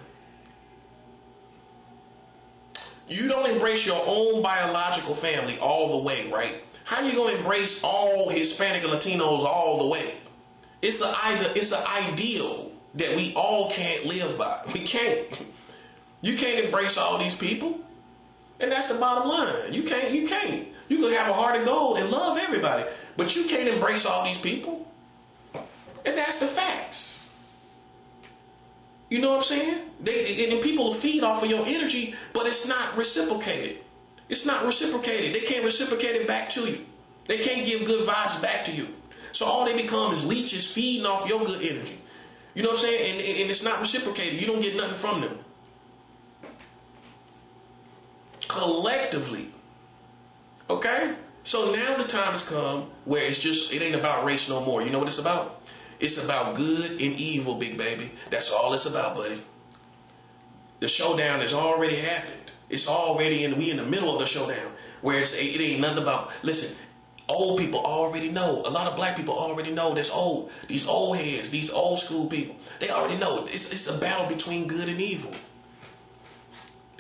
You don't embrace your own biological family all the way, right? How are you going to embrace all Hispanic and Latinos all the way? It's an ideal that we all can't live by. We can't. You can't embrace all these people. And that's the bottom line. You can't. You can have a heart of gold and love everybody, but you can't embrace all these people. And that's the facts. You know what I'm saying? And people will feed off of your energy, but it's not reciprocated. It's not reciprocated. They can't reciprocate it back to you. They can't give good vibes back to you. So all they become is leeches feeding off your good energy. You know what I'm saying? And it's not reciprocated. You don't get nothing from them. Collectively. Okay? So now the time has come where it ain't about race no more. You know what it's about? It's about good and evil, big baby. That's all it's about, buddy. The showdown has already happened. It's already we in the middle of the showdown. Where it ain't nothing about, listen, old people already know. A lot of black people already know these old heads, these old school people. They already know. It's a battle between good and evil.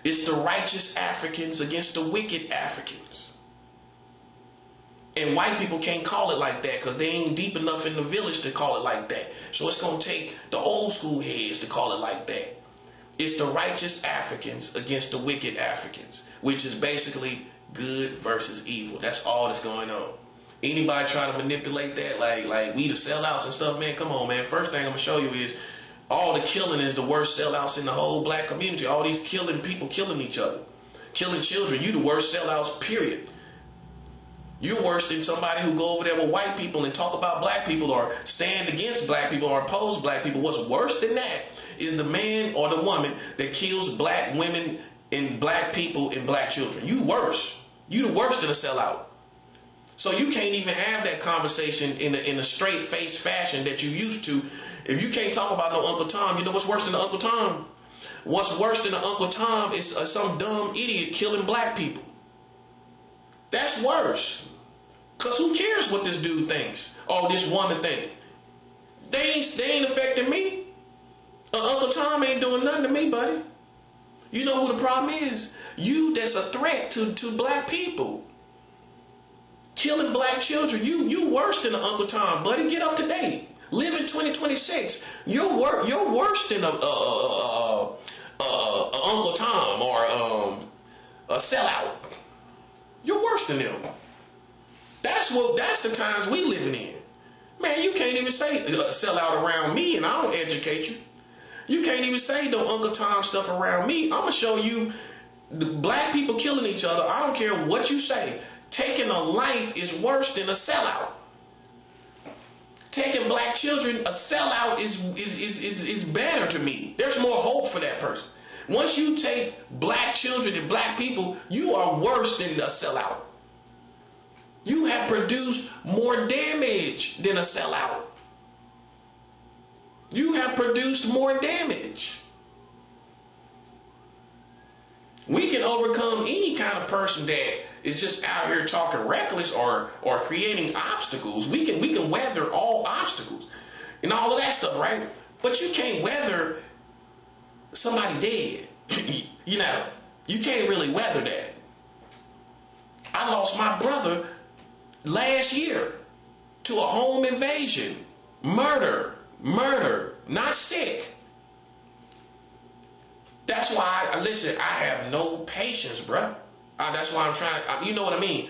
It's the righteous Africans against the wicked Africans. And white people can't call it like that because they ain't deep enough in the village to call it like that. So it's going to take the old school heads to call it like that. It's the righteous Africans against the wicked Africans, which is basically good versus evil. That's all that's going on. Anybody trying to manipulate that, like we the sellouts and stuff, man, come on, man. First thing I'm going to show you is all the killing is the worst sellouts in the whole black community. All these killing people, killing each other, killing children. You the worst sellouts, period. You're worse than somebody who go over there with white people and talk about black people or stand against black people or oppose black people. What's worse than that is the man or the woman that kills black women and black people and black children. You worse. You the worst than a sellout. So you can't even have that conversation in a straight face fashion that you used to. If you can't talk about no Uncle Tom, you know what's worse than Uncle Tom? What's worse than an Uncle Tom is some dumb idiot killing black people. That's worse. Because who cares what this dude thinks or this woman thinks? They ain't affecting me. Uncle Tom ain't doing nothing to me, buddy. You know who the problem is? You that's a threat to black people. Killing black children. You worse than an Uncle Tom, buddy. Get up to date. Live in 2026. You're worse than a Uncle Tom or a sellout. You're worse than them. That's the times we living in. Man, you can't even say sell out around me and I don't educate you. You can't even say no Uncle Tom stuff around me. I'm going to show you the black people killing each other. I don't care what you say. Taking a life is worse than a sellout. Taking black children, a sellout is better to me. There's more hope for that person. Once you take black children and black people, you are worse than a sellout. You have produced more damage than a sellout. You have produced more damage. We can overcome any kind of person that is just out here talking reckless or creating obstacles. We can weather all obstacles and all of that stuff, right? But you can't weather somebody dead. You know, you can't really weather that. I lost my brother last year to a home invasion, murder, not sick. That's why, listen, I have no patience, bruh. That's why I'm trying, you know what I mean?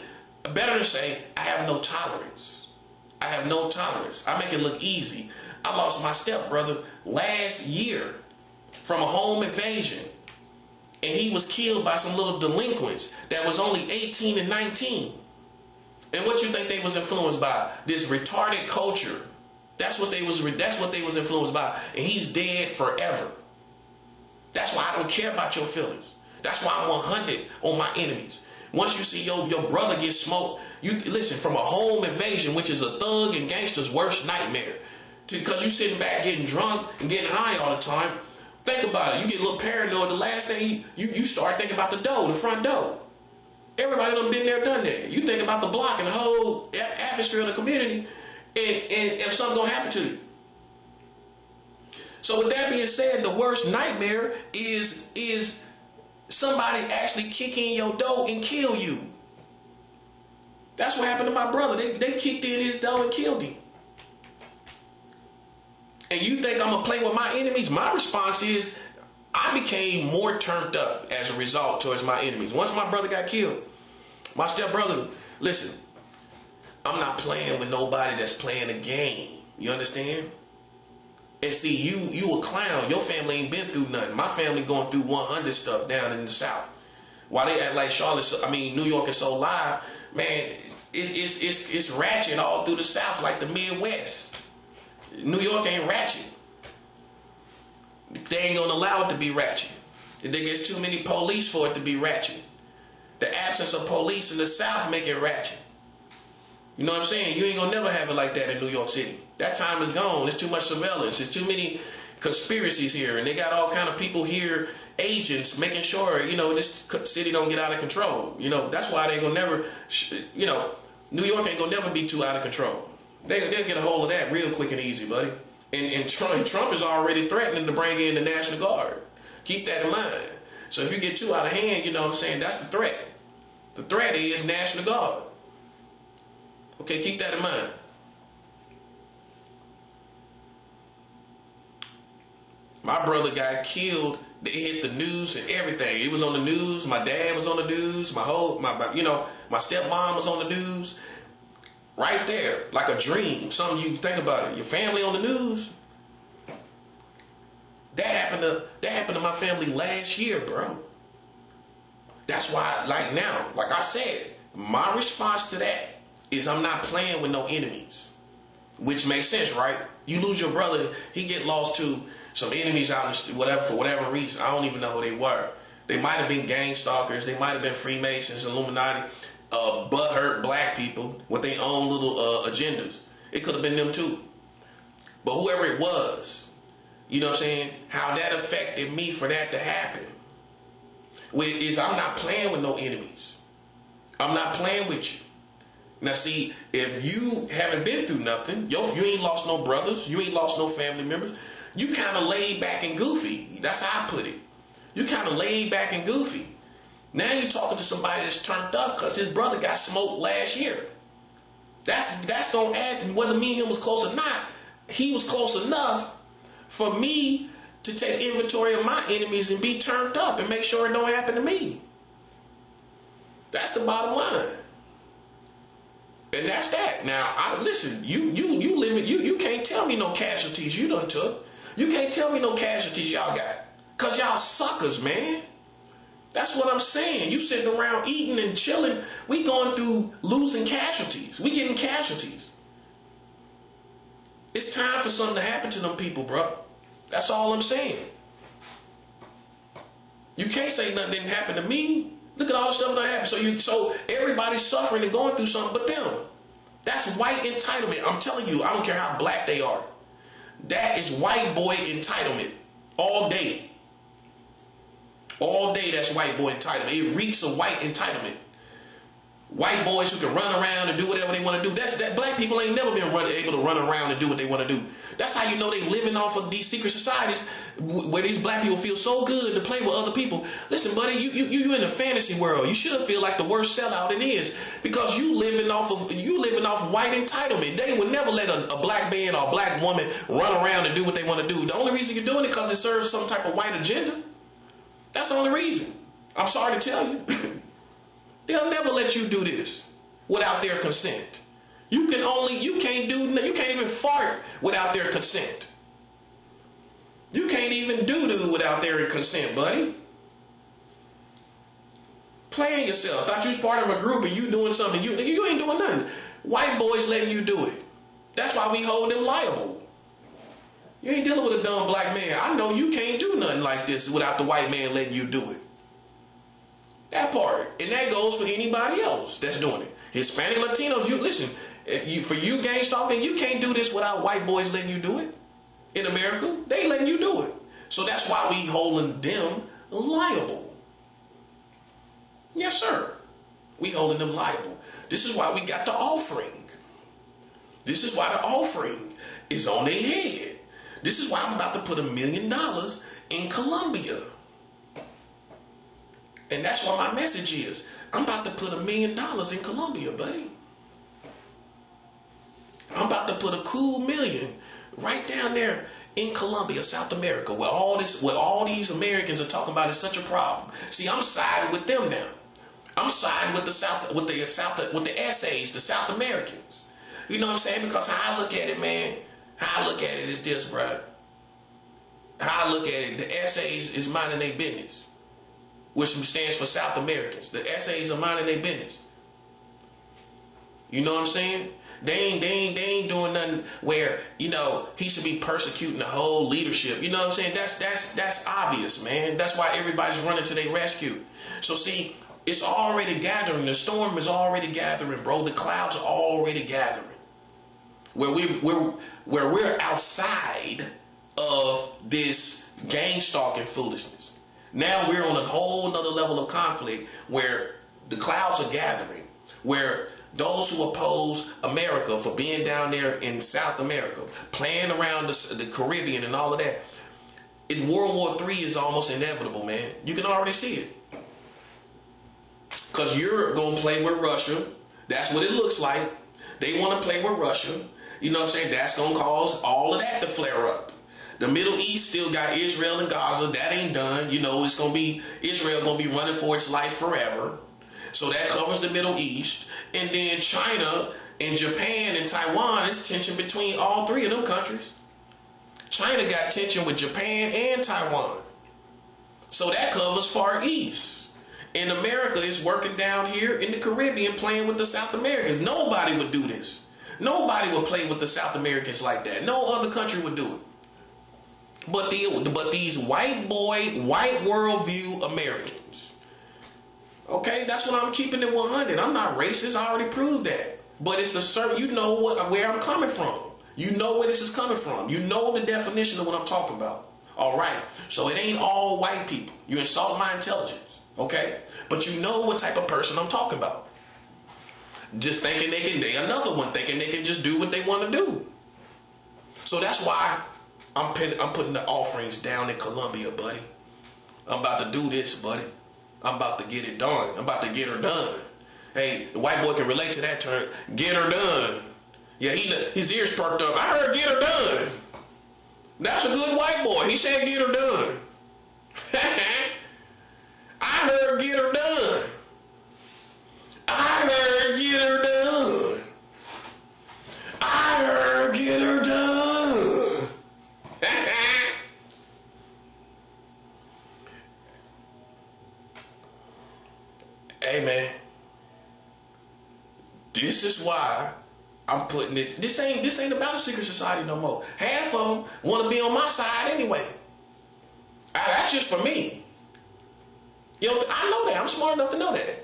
Better to say, I have no tolerance. I have no tolerance. I make it look easy. I lost my stepbrother last year from a home invasion. And he was killed by some little delinquents that was only 18 and 19. And what you think they was influenced by? This retarded culture. That's what they was influenced by. And he's dead forever. That's why I don't care about your feelings. That's why I'm 100 on my enemies. Once you see your brother get smoked, you listen, from a home invasion, which is a thug and gangster's worst nightmare, because you sitting back getting drunk and getting high all the time. Think about it. You get a little paranoid. The last thing you start thinking about the front door. Everybody done been there, done that. You think about the block and the whole atmosphere of the community, and if something gonna happen to you. So with that being said, the worst nightmare is somebody actually kick in your door and kill you. That's what happened to my brother. They kicked in his door and killed him. And you think I'm going to play with my enemies? My response is I became more turned up as a result towards my enemies. Once my brother got killed, my stepbrother, listen, I'm not playing with nobody that's playing a game. You understand? And see, you a clown. Your family ain't been through nothing. My family going through 100 stuff down in the South. While they act like New York is so live, man, it's ratchet all through the South like the Midwest. New York ain't ratchet. They ain't gonna allow it to be ratchet. There's too many police for it to be ratchet. The absence of police in the South make it ratchet. You know what I'm saying? You ain't gonna never have it like that in New York City. That time is gone. There's too much surveillance. There's too many conspiracies here, and they got all kind of people here, agents, making sure, this city don't get out of control. That's why they gonna never, New York ain't gonna never be too out of control. They'll get a hold of that real quick and easy, buddy. And Trump is already threatening to bring in the National Guard. Keep that in mind. So if you get too out of hand, you know what I'm saying, that's the threat. The threat is National Guard. Okay, keep that in mind. My brother got killed. They hit the news and everything. It was on the news. My dad was on the news. My stepmom was on the news. Right there, like a dream. Something you think about it. Your family on the news. That happened to my family last year, bro. That's why, like I said, my response to that is I'm not playing with no enemies. Which makes sense, right? You lose your brother, he get lost to some enemies out in whatever, for whatever reason. I don't even know who they were. They might have been gang stalkers. They might have been Freemasons, Illuminati, butthurt black people with their own little agendas. It could have been them too. But whoever it was, you know what I'm saying, how that affected me for that to happen is I'm not playing with no enemies. I'm not playing with you. Now see, if you haven't been through nothing, you ain't lost no brothers, you ain't lost no family members, you kind of laid back and goofy. That's how I put it. You kind of laid back and goofy. Now you're talking to somebody that's turned up because his brother got smoked last year. That's going to add to whether me and him was close or not. He was close enough for me to take inventory of my enemies and be turned up and make sure it don't happen to me. That's the bottom line. And that's that. Now, listen, you can't tell me no casualties you done took. You can't tell me no casualties y'all got. Because y'all suckers, man. That's what I'm saying. You sitting around eating and chilling. We going through losing casualties. We getting casualties. It's time for something to happen to them people, bro. That's all I'm saying. You can't say nothing didn't happen to me. Look at all the stuff that happened. So everybody's suffering and going through something but them. That's white entitlement. I'm telling you, I don't care how black they are. That is white boy entitlement. All day. All day that's white boy entitlement. It reeks of white entitlement. White boys who can run around and do whatever they want to do. That black people ain't never been able to run around and do what they want to do. That's how you know they living off of these secret societies where these black people feel so good to play with other people. Listen, buddy, you in a fantasy world. You should feel like the worst sellout it is because you living off white entitlement. They would never let a black man or a black woman run around and do what they want to do. The only reason you're doing it because it serves some type of white agenda. That's the only reason. I'm sorry to tell you. They'll never let you do this without their consent. You can't even fart without their consent. You can't even do without their consent, buddy. Playing yourself. Thought you was part of a group and you doing something. You ain't doing nothing. White boys letting you do it. That's why we hold them liable. You ain't dealing with a dumb black man. I know you can't do nothing like this without the white man letting you do it. That part. And that goes for anybody else that's doing it. Hispanic, Latinos, for you gang stalking, you can't do this without white boys letting you do it. In America, they letting you do it. So that's why we holding them liable. Yes, sir. We holding them liable. This is why we got the offering. This is why the offering is on their head. This is why I'm about to put $1 million in Colombia. And that's what my message is. I'm about to put $1 million in Colombia, buddy. I'm about to put a cool million right down there in Colombia, South America, where all these Americans are talking about is such a problem. See, I'm siding with them now. I'm siding with the essays, the South Americans. You know what I'm saying? Because how I look at it, man, how I look at it is this, bruh. How I look at it, the essays is minding their business, which stands for South Americans. The essays are minding their business. You know what I'm saying? They ain't doing nothing where, you know, he should be persecuting the whole leadership. You know what I'm saying? That's obvious, man. That's why everybody's running to their rescue. So see, it's already gathering. The storm is already gathering, bro. The clouds are already gathering. Where we're outside of this gang stalking foolishness. Now we're on a whole nother level of conflict where the clouds are gathering, where those who oppose America for being down there in South America, playing around the Caribbean and all of that, World War III is almost inevitable, man. You can already see it. Because Europe going to play with Russia. That's what it looks like. They want to play with Russia. You know what I'm saying? That's going to cause all of that to flare up. The Middle East still got Israel and Gaza. That ain't done. You know, Israel going to be running for its life forever. So that covers the Middle East. And then China and Japan and Taiwan, is tension between all three of them countries. China got tension with Japan and Taiwan. So that covers Far East. And America is working down here in the Caribbean playing with the South Americans. Nobody would do this. Nobody would play with the South Americans like that. No other country would do it. But these white worldview Americans. Okay, that's what I'm keeping it 100. I'm not racist. I already proved that. But it's a certain, you know where I'm coming from. You know where this is coming from. You know the definition of what I'm talking about. All right. So it ain't all white people. You insult my intelligence. Okay. But you know what type of person I'm talking about. Just thinking they another one thinking they can just do what they want to do. So that's why I'm putting the offerings down in Colombia, buddy. I'm about to do this, buddy. I'm about to get it done. I'm about to get her done. Hey, the white boy can relate to that term. Get her done. Yeah, his ears perked up. I heard get her done. That's a good white boy. He said get her done. I heard get her done. I heard get her done. I heard get her done. Hey man, this is why I'm putting this. This ain't about a secret society no more. Half of them want to be on my side anyway. That's just for me. You know, I know that. I'm smart enough to know that.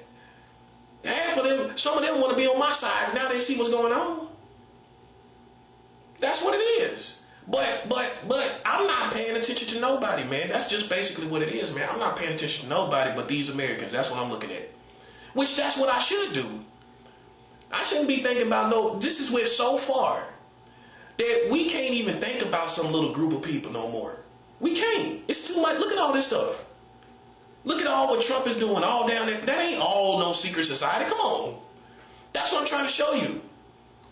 Half of them, some of them want to be on my side. Now they see what's going on. That's what it is. But I'm not paying attention to nobody, man. That's just basically what it is, man. I'm not paying attention to nobody but these Americans. That's what I'm looking at. Which that's what I should do. I shouldn't be thinking about this is where so far that we can't even think about some little group of people no more. We can't. It's too much. Look at all this stuff. Look at all what Trump is doing all down there. That ain't all no secret society. Come on. That's what I'm trying to show you.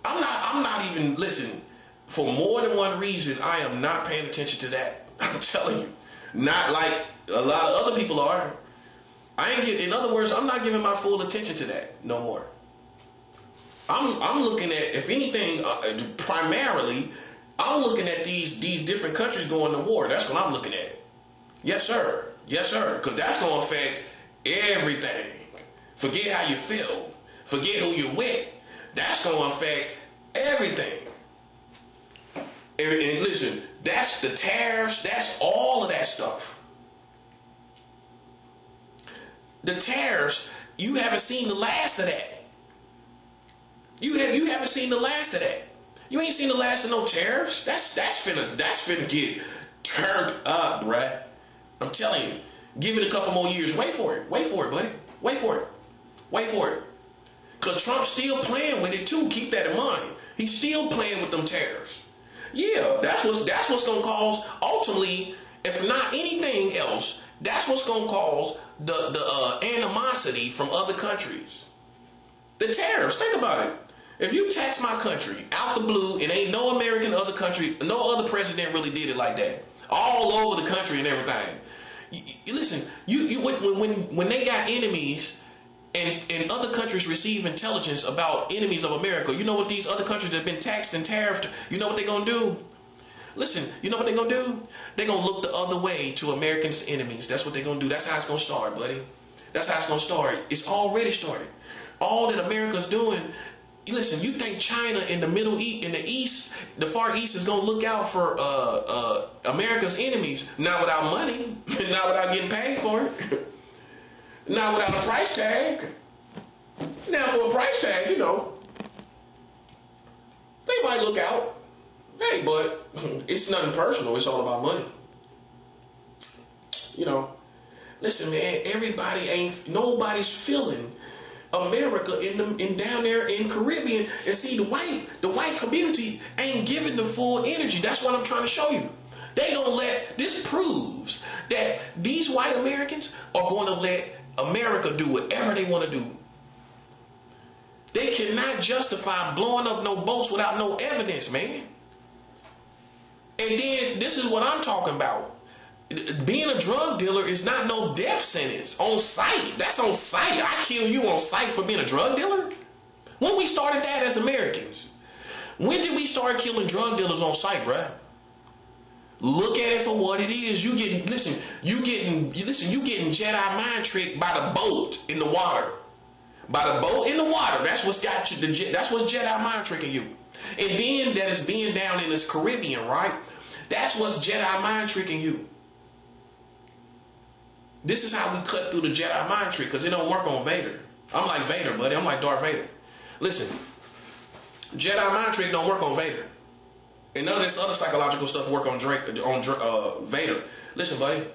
I'm not even, listen, for more than one reason, I am not paying attention to that. I'm telling you. Not like a lot of other people are. In other words, I'm not giving my full attention to that no more. I'm looking at, if anything, primarily, I'm looking at these different countries going to war. That's what I'm looking at. Yes, sir. Yes, sir. Because that's going to affect everything. Forget how you feel. Forget who you're with. That's going to affect everything. And listen, that's the tariffs. That's all of that stuff. The tariffs, you haven't seen the last of that. You haven't seen the last of that. You ain't seen the last of no tariffs. That's finna get turned up, bruh. I'm telling you. Give it a couple more years. Wait for it. Wait for it, buddy. Wait for it. Wait for it. Because Trump's still playing with it, too. Keep that in mind. He's still playing with them tariffs. Yeah, that's what's gonna cause ultimately, if not anything else, that's what's gonna cause the animosity from other countries. The tariffs. Think about it. If you tax my country out the blue, and ain't no American other country, no other president really did it like that, all over the country and everything. Listen, when they got enemies. And other countries receive intelligence about enemies of America. You know what these other countries that have been taxed and tariffed, you know what they're going to do? Listen, you know what they're going to do? They're going to look the other way to Americans' enemies. That's what they're going to do. That's how it's going to start, buddy. That's how it's going to start. It's already started. All that America's doing, listen, you think China in the Middle East, in the East, the Far East is going to look out for America's enemies? Not without money. Not without getting paid for it. Not without a price tag. Now for a price tag, you know, they might look out. Hey, but it's nothing personal. It's all about money. You know, listen, man. Nobody's feeling America in down there in Caribbean. And see, the white community ain't giving the full energy. That's what I'm trying to show you. This proves that these white Americans are going to let America do whatever they want to do. They cannot justify blowing up no boats without no evidence, man. And then this is what I'm talking about. Being a drug dealer is not no death sentence on sight. That's on sight. I kill you on sight for being a drug dealer. When we started that as Americans? When did we start killing drug dealers on sight, bruh? Look at it for what it is. You getting Jedi mind tricked by the boat in the water. By the boat in the water. That's what's got you. That's what's Jedi mind tricking you. And then that is being down in this Caribbean, right? That's what's Jedi mind tricking you. This is how we cut through the Jedi mind trick, because it don't work on Vader. I'm like Vader, buddy. I'm like Darth Vader. Listen, Jedi mind trick don't work on Vader. And none of this other psychological stuff work on Vader. Listen, buddy.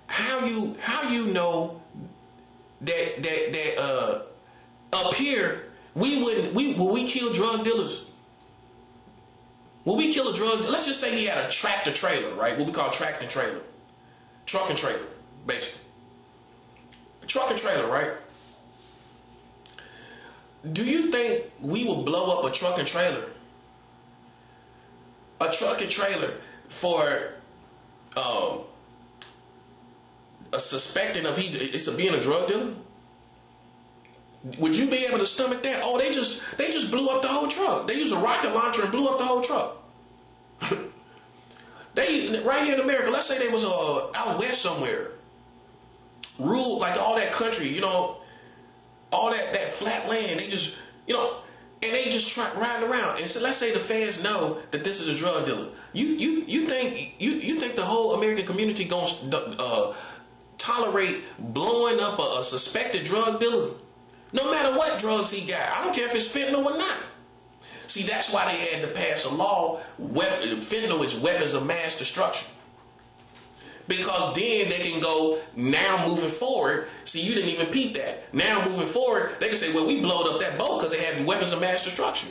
How you know that up here will we kill drug dealers? Will we kill a drug? Let's just say he had a tractor trailer, right? What we call tractor trailer, truck and trailer, basically. A truck and trailer, right? Do you think we will blow up a truck and trailer? A truck and trailer for a suspecting of being a drug dealer? Would you be able to stomach that? Oh, they just blew up the whole truck. They used a rocket launcher and blew up the whole truck. They right here in America. Let's say they was out west somewhere, ruled like all that country, you know, all that flat land. They just, you know. And they just riding around. And so let's say the fans know that this is a drug dealer. You think the whole American community gonna tolerate blowing up a suspected drug dealer? No matter what drugs he got. I don't care if it's fentanyl or not. See, that's why they had to pass a law. Fentanyl is weapons of mass destruction. Because then they can go, now moving forward, see, you didn't even peep that. Now moving forward, they can say, well, we blowed up that boat because they had weapons of mass destruction.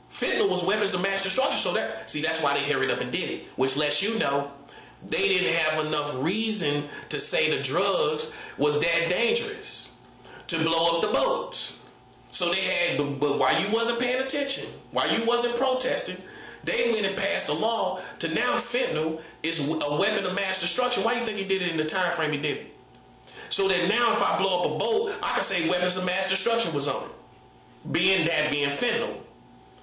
Fentanyl was weapons of mass destruction. So that's why they hurried up and did it. Which lets you know they didn't have enough reason to say the drugs was that dangerous to blow up the boats. So they had, but while you wasn't paying attention, while you wasn't protesting, they went and passed a law to now fentanyl is a weapon of mass destruction. Why do you think he did it in the time frame he did it? So that now if I blow up a boat, I can say weapons of mass destruction was on it. Being fentanyl.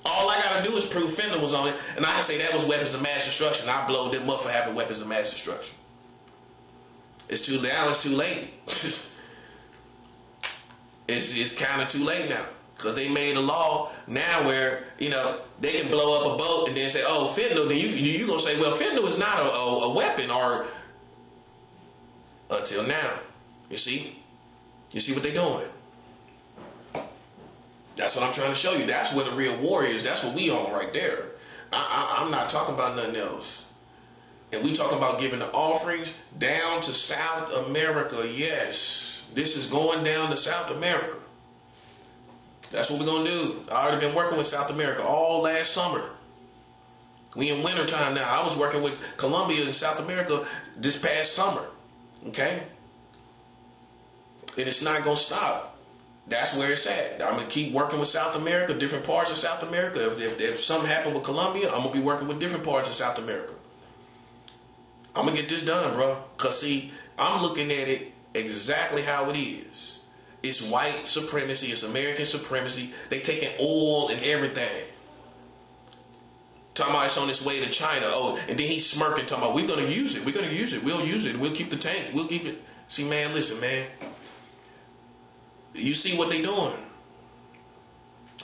All I got to do is prove fentanyl was on it, and I can say that was weapons of mass destruction. I blowed them up for having weapons of mass destruction. It's too late. It's kind of too late now. Because they made a law now where, you know, they can blow up a boat and then say, oh, fentanyl. Then you going to say, well, fentanyl is not a weapon, or until now. You see? You see what they're doing? That's what I'm trying to show you. That's where the real war is. That's what we on right there. I'm not talking about nothing else. And we talking about giving the offerings down to South America. Yes, this is going down to South America. That's what we're going to do. I already been working with South America all last summer. We in winter time now. I was working with Colombia and South America this past summer. Okay? And it's not going to stop. That's where it's at. I'm going to keep working with South America, different parts of South America. If something happened with Colombia, I'm going to be working with different parts of South America. I'm going to get this done, bro. Because, see, I'm looking at it exactly how it is. It's white supremacy. It's American supremacy. They taking oil and everything. Talking about it's on its way to China. Oh, and then he's smirking, talking about we're going to use it. We're going to use it. We'll use it. We'll keep the tank. We'll keep it. See, man, listen, man. You see what they doing?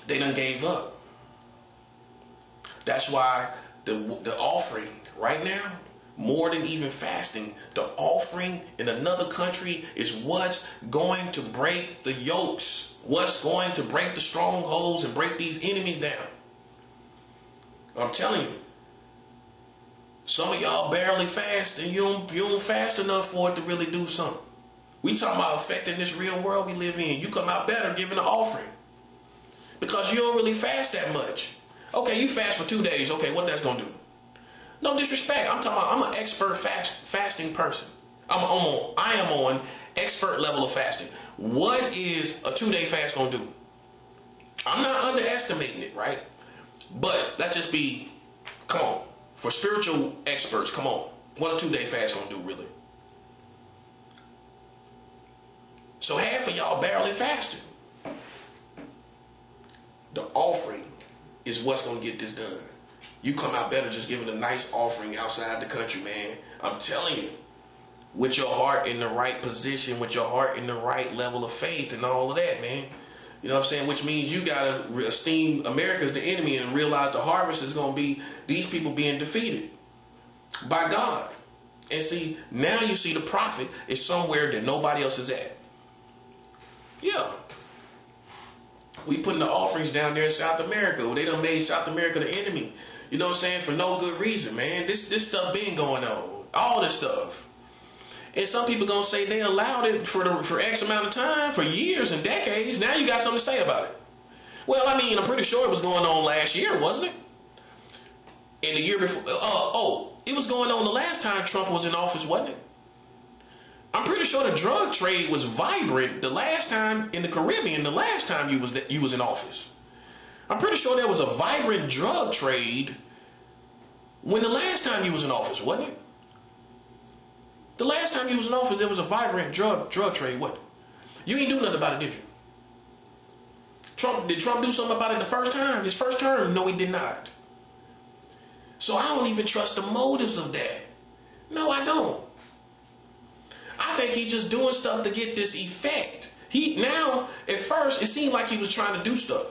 They done gave up. That's why the offering right now, more than even fasting, the offering in another country is what's going to break the yokes. What's going to break the strongholds and break these enemies down. I'm telling you. Some of y'all barely fast and you don't fast enough for it to really do something. We talking about affecting this real world we live in. You come out better giving an offering. Because you don't really fast that much. Okay, you fast for 2 days. Okay, what that's going to do? No disrespect. I'm talking about I'm an expert fasting person. I am on expert level of fasting. What is a 2-day fast going to do? I'm not underestimating it, right? But let's just be, come on. For spiritual experts, come on. What a 2-day fast going to do, really? So half of y'all barely fasted. The offering is what's going to get this done. You come out better just giving a nice offering outside the country, man. I'm telling you. With your heart in the right position, with your heart in the right level of faith and all of that, man. You know what I'm saying? Which means you got to esteem America as the enemy and realize the harvest is going to be these people being defeated by God. And see, now you see the prophet is somewhere that nobody else is at. Yeah. We putting the offerings down there in South America. They done made South America the enemy. You know what I'm saying? For no good reason, man. This stuff been going on. All this stuff. And some people gonna say they allowed it for X amount of time, for years and decades. Now you got something to say about it. Well, I mean, I'm pretty sure it was going on last year, wasn't it? And the year before. It was going on the last time Trump was in office, wasn't it? I'm pretty sure the drug trade was vibrant the last time in the Caribbean. The last time you was in office. I'm pretty sure there was a vibrant drug trade when the last time you was in office, wasn't it? The last time you was in office, there was a vibrant drug trade, wasn't it? You ain't do nothing about it, did you? Did Trump do something about it the first time? His first term? No, he did not. So I don't even trust the motives of that. No, I don't. I think he's just doing stuff to get this effect. Now, at first, it seemed like he was trying to do stuff.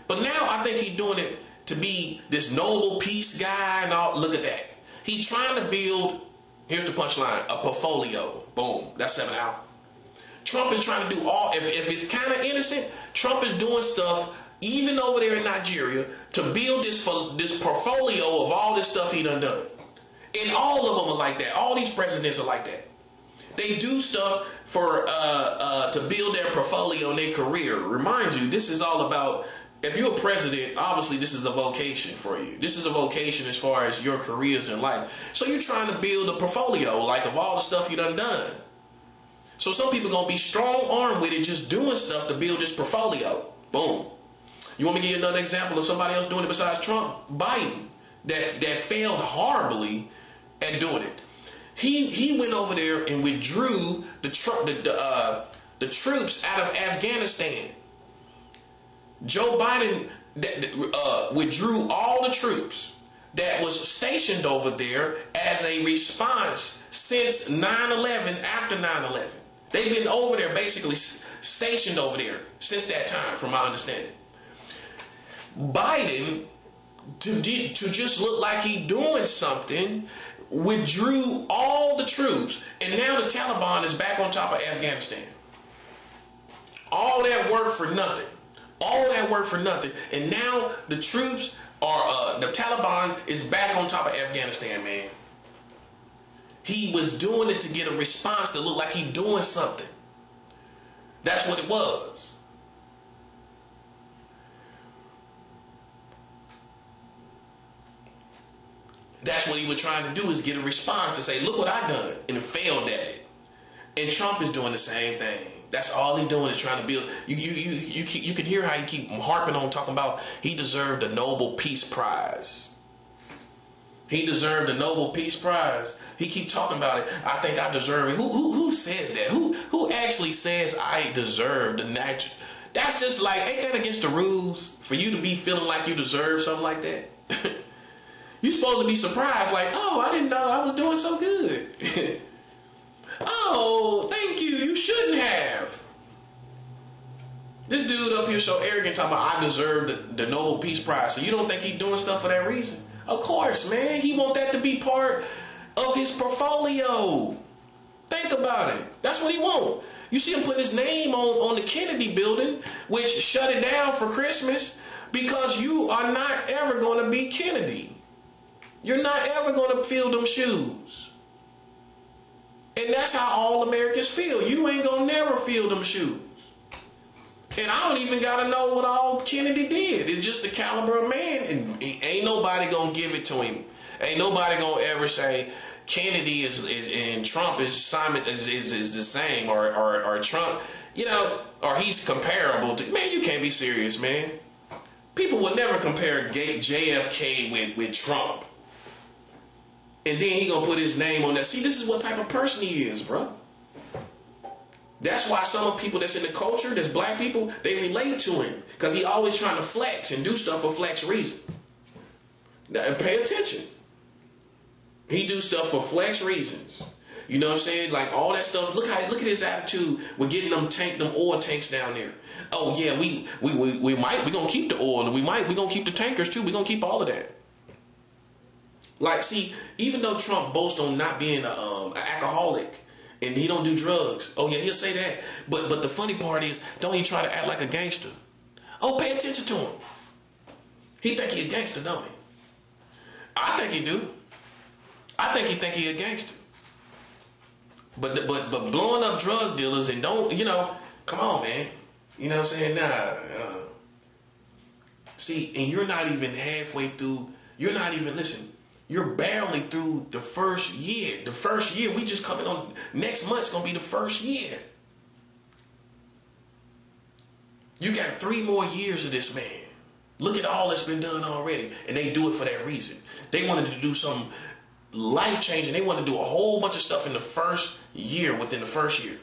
But now I think he's doing it to be this noble peace guy and all. Look at that. He's trying to build, here's the punchline, a portfolio. Boom. That's 7 out. Trump is trying to do all, if it's kind of innocent, Trump is doing stuff, even over there in Nigeria, to build this portfolio of all this stuff he done. And all of them are like that. All these presidents are like that. They do stuff for to build their portfolio and their career. Remind you, this is all about, if you're a president, obviously this is a vocation for you. This is a vocation as far as your careers in life. So you're trying to build a portfolio, like of all the stuff you done. So some people going to be strong-armed with it, just doing stuff to build this portfolio. Boom. You want me to give you another example of somebody else doing it besides Trump? Biden, that failed horribly at doing it. He went over there and withdrew the troops out of Afghanistan. Joe Biden withdrew all the troops that was stationed over there as a response since 9/11, after 9/11. They've been over there, basically stationed over there since that time, from my understanding. Biden, to just look like he doing something, withdrew all the troops, and now the Taliban is back on top of Afghanistan. All that work for nothing. All that work for nothing. And now the troops are, the Taliban is back on top of Afghanistan, man. He was doing it to get a response to look like he doing something. That's what it was. That's what he was trying to do, is get a response to say, look what I done, and it failed at it. And Trump is doing the same thing. That's all he's doing, is trying to build. You can hear how he keep harping on talking about he deserved a Nobel Peace Prize. He deserved a Nobel Peace Prize. He keep talking about it. I think I deserve it. Who says that? Who actually says I deserve the natural? That's just like, ain't that against the rules for you to be feeling like you deserve something like that? You're supposed to be surprised, like, oh, I didn't know I was doing so good. Oh, thank you. You shouldn't have. This dude up here so arrogant talking about I deserve the Nobel Peace Prize. So you don't think he's doing stuff for that reason? Of course, man. He want that to be part of his portfolio. Think about it. That's what he want. You see him put his name on the Kennedy building, which shut it down for Christmas, because you are not ever going to be Kennedy. You're not ever going to fill them shoes. And that's how all Americans feel. You ain't going to never fill them shoes. And I don't even got to know what all Kennedy did. It's just the caliber of man. And ain't nobody going to give it to him. Ain't nobody going to ever say Kennedy is and Trump is Simon is the same, or Trump, or he's comparable to. Man, you can't be serious, man. People will never compare JFK with Trump. And then he gonna put his name on that. See, this is what type of person he is, bro. That's why some of people that's in the culture, that's black people, they relate to him, because he always trying to flex and do stuff for flex reason. Now, pay attention. He do stuff for flex reasons. You know what I'm saying? Like all that stuff. Look at his attitude with getting them oil tanks down there. Oh yeah, we gonna keep the oil, and we gonna keep the tankers too. We gonna keep all of that. Like, see, even though Trump boasts on not being an alcoholic and he don't do drugs, oh yeah, he'll say that. But the funny part is, don't he try to act like a gangster? Oh, pay attention to him. He think he a gangster, don't he? I think he do. I think he a gangster. But blowing up drug dealers and don't, come on, man. You know what I'm saying? Nah. See, and you're not even halfway through. You're not even, listen, you're barely through the first year. The first year, we just coming on, next month's going to be the first year. You got 3 more years of this man. Look at all that's been done already. And they do it for that reason. They wanted to do something life-changing. They wanted to do a whole bunch of stuff in the first year, within the first year.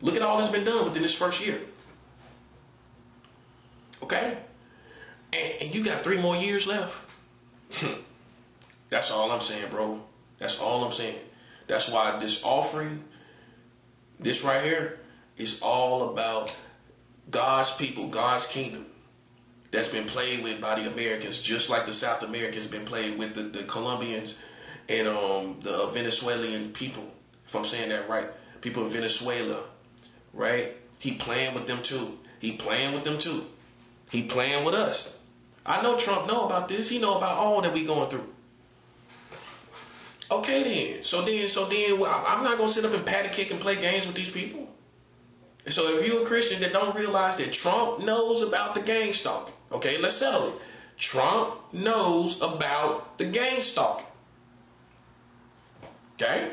Look at all that's been done within this first year. Okay? And you got 3 more years left. That's all I'm saying, bro. That's all I'm saying. That's why this offering, this right here, is all about God's people, God's kingdom, that's been played with by the Americans, just like the South Americans been played with the Colombians and the Venezuelan people, if I'm saying that right. People in Venezuela, right? He playing with them too. He playing with them too. He playing with us. I know Trump know about this. He know about all that we going through. Okay then. So then I'm not going to sit up and pat a kick and play games with these people. And so if you're a Christian that don't realize that Trump knows about the gang stalking, okay, let's settle it. Trump knows about the gang stalking. Okay?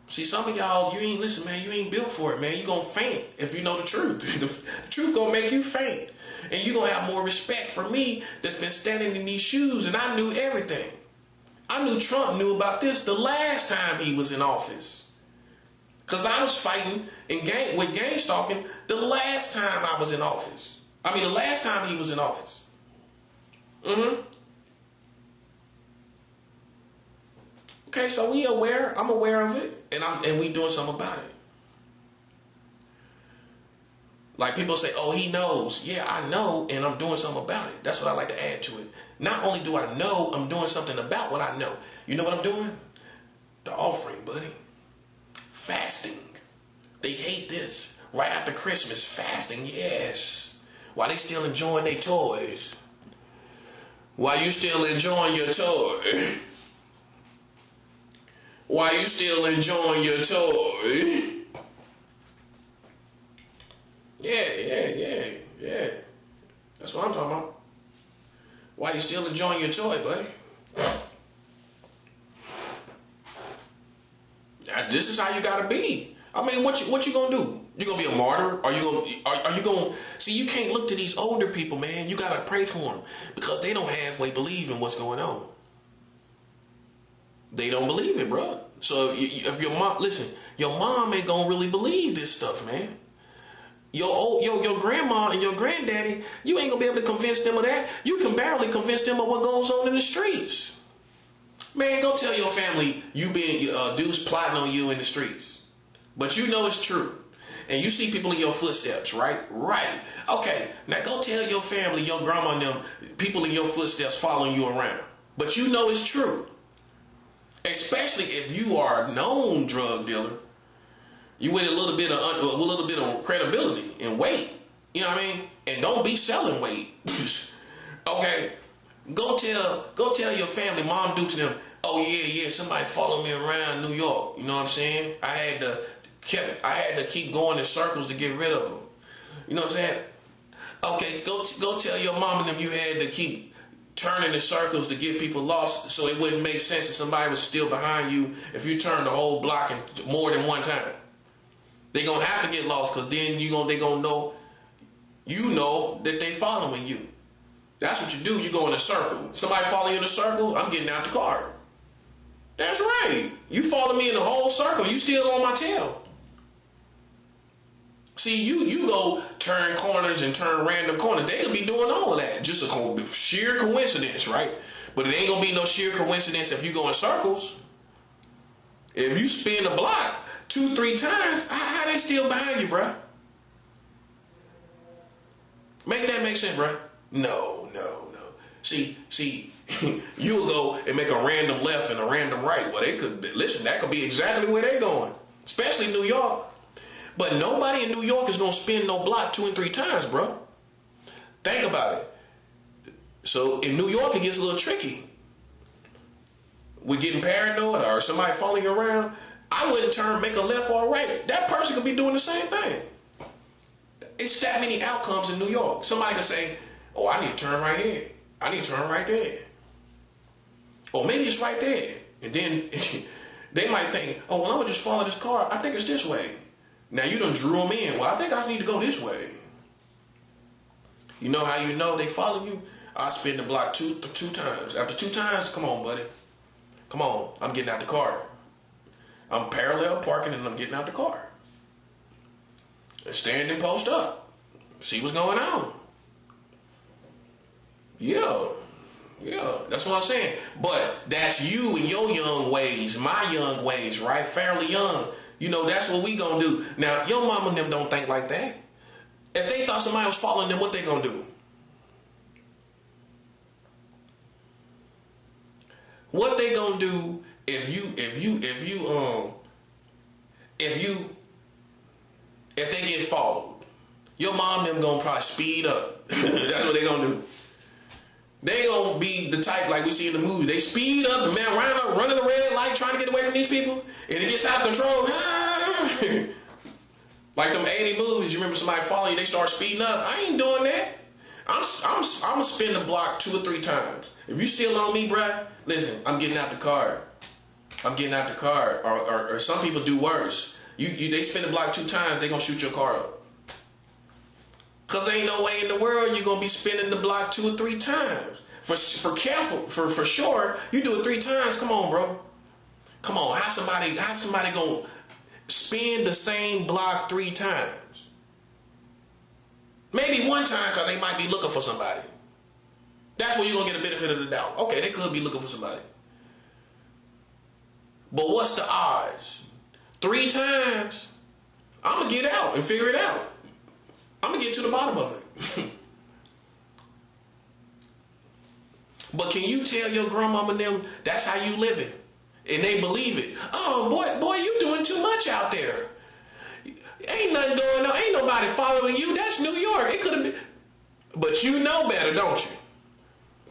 See, some of y'all, you ain't built for it, man. You gonna faint if you know the truth. The truth gonna make you faint. And you gonna have more respect for me that's been standing in these shoes, and I knew everything. I knew Trump knew about this the last time he was in office. Because I was fighting with gang stalking the last time I was in office. I mean, the last time he was in office. Okay, so we aware. I'm aware of it, and we doing something about it. Like people say, oh, he knows. Yeah, I know, and I'm doing something about it. That's what I like to add to it. Not only do I know, I'm doing something about what I know. You know what I'm doing? The offering, buddy. Fasting. They hate this. Right after Christmas, fasting, yes. While they still enjoying their toys. While you still enjoying your toy. While you still enjoying your toy. Yeah. That's what I'm talking about. Why you still enjoying your toy, buddy? This is how you gotta be. I mean, what you gonna do? You gonna be a martyr? Are you gonna see? You can't look to these older people, man. You gotta pray for them because they don't halfway believe in what's going on. They don't believe it, bro. So if your mom, listen, your mom ain't gonna really believe this stuff, man. Your grandma and your granddaddy, you ain't gonna be able to convince them of that. You can barely convince them of what goes on in the streets. Man, go tell your family you being dudes plotting on you in the streets, but you know it's true, and you see people in your footsteps, right? Right. Okay. Now go tell your family, your grandma and them, people in your footsteps following you around, but you know it's true. Especially if you are a known drug dealer. You with a little bit of credibility and weight. You know what I mean? And don't be selling weight. Okay? Go tell your family, Mom Dukes and them, oh yeah, somebody followed me around New York. You know what I'm saying? I had to keep going in circles to get rid of them. You know what I'm saying? Okay, go tell your mom and them you had to keep turning in circles to get people lost, so it wouldn't make sense if somebody was still behind you if you turned the whole block in more than one time. They're going to have to get lost because then they're going to know, that they following you. That's what you do. You go in a circle. Somebody follow you in a circle, I'm getting out the car. That's right. You follow me in the whole circle, you still on my tail. See, you go turn corners and turn random corners. They could be doing all of that. Just a sheer coincidence, right? But it ain't going to be no sheer coincidence if you go in circles. If you spin a block 2-3 times, how they still behind you, bruh? Make that make sense, bruh? No. See, you'll go and make a random left and a random right. Well, that could be exactly where they're going, especially New York. But nobody in New York is going to spin no block 2 and 3 times, bro. Think about it. So in New York, it gets a little tricky. We're getting paranoid or somebody following you around. I wouldn't make a left or a right. That person could be doing the same thing. It's that many outcomes in New York. Somebody could say, oh, I need to turn right here. I need to turn right there. Or maybe it's right there. And then they might think, oh, well, I'm going to just follow this car. I think it's this way. Now you done drew them in. Well, I think I need to go this way. You know how you know they follow you? I spin the block two times. After 2 times, come on, buddy. Come on, I'm getting out the car. I'm parallel parking and I'm getting out the car. And stand and post up. See what's going on. Yeah, that's what I'm saying. But that's you in your young ways, my young ways, right? Fairly young. That's what we gonna do. Now, your mama and them don't think like that. If they thought somebody was following them, what they gonna do? What they gonna do if they get followed? Your mom and them gonna probably speed up. That's what they gonna do. They gonna be the type like we see in the movie. They speed up, man, running the red light, trying to get away from these people, and it gets out of control. Like them 80 movies. You remember somebody follow you, they start speeding up. I ain't doing that. I'm gonna spin the block 2 or 3 times. If you still on me, bruh, listen, I'm getting out the car. Or some people do worse. They spin the block 2 times, they gonna shoot your car up. Cause there ain't no way in the world you're gonna be spinning the block 2 or 3 times. For sure, you do it 3 times. Come on, bro. Come on. How somebody gonna spin the same block 3 times? Maybe 1 time because they might be looking for somebody. That's where you're gonna get a benefit of the doubt. Okay, they could be looking for somebody. But what's the odds? 3 times, I'm gonna get out and figure it out. I'm going to get to the bottom of it. But can you tell your grandmama and them that's how you living? And they believe it. Oh, boy, you doing too much out there. Ain't nothing going on. Ain't nobody following you. That's New York. It could have been. But you know better, don't you?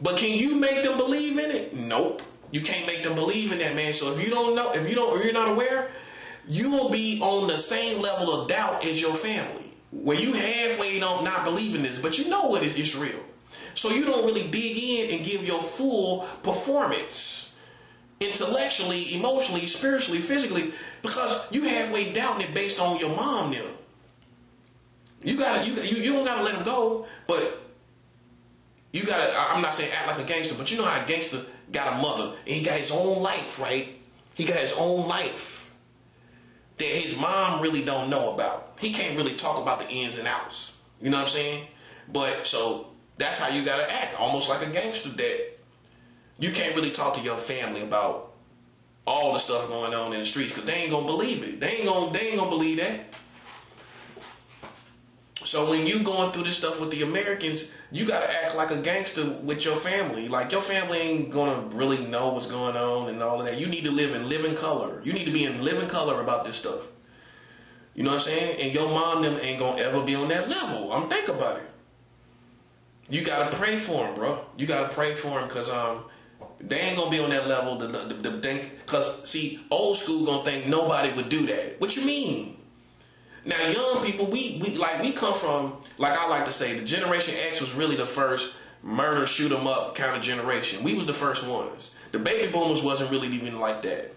But can you make them believe in it? Nope. You can't make them believe in that, man. So if you don't know, if you're not aware, you will be on the same level of doubt as your family. Where you halfway don't not believe in this, but you know what is real. So you don't really dig in and give your full performance. intellectually, emotionally, spiritually, physically, because you halfway doubting it based on your mom now. You don't gotta let him go, but you gotta, I'm not saying act like a gangster, but you know how a gangster got a mother and he got his own life, right? He got his own life that his mom really don't know about. He can't really talk about the ins and outs. You know what I'm saying? But so that's how you gotta act, almost like a gangster, that you can't really talk to your family about all the stuff going on in the streets because they ain't gonna believe it. They ain't gonna believe that. So when you going through this stuff with the Americans, you gotta act like a gangster with your family. Like your family ain't gonna really know what's going on and all of that. You need to live in living color. You need to be in living color about this stuff. You know what I'm saying? And your mom them ain't gonna ever be on that level. I'm think about it. You gotta pray for them, bro. You gotta pray for them because they ain't gonna be on that level. Because see, old school gonna think nobody would do that. What you mean? Now, young people, we come from, like I like to say, the Generation X was really the first murder, shoot 'em up kind of generation. We was the first ones. The baby boomers wasn't really even like that.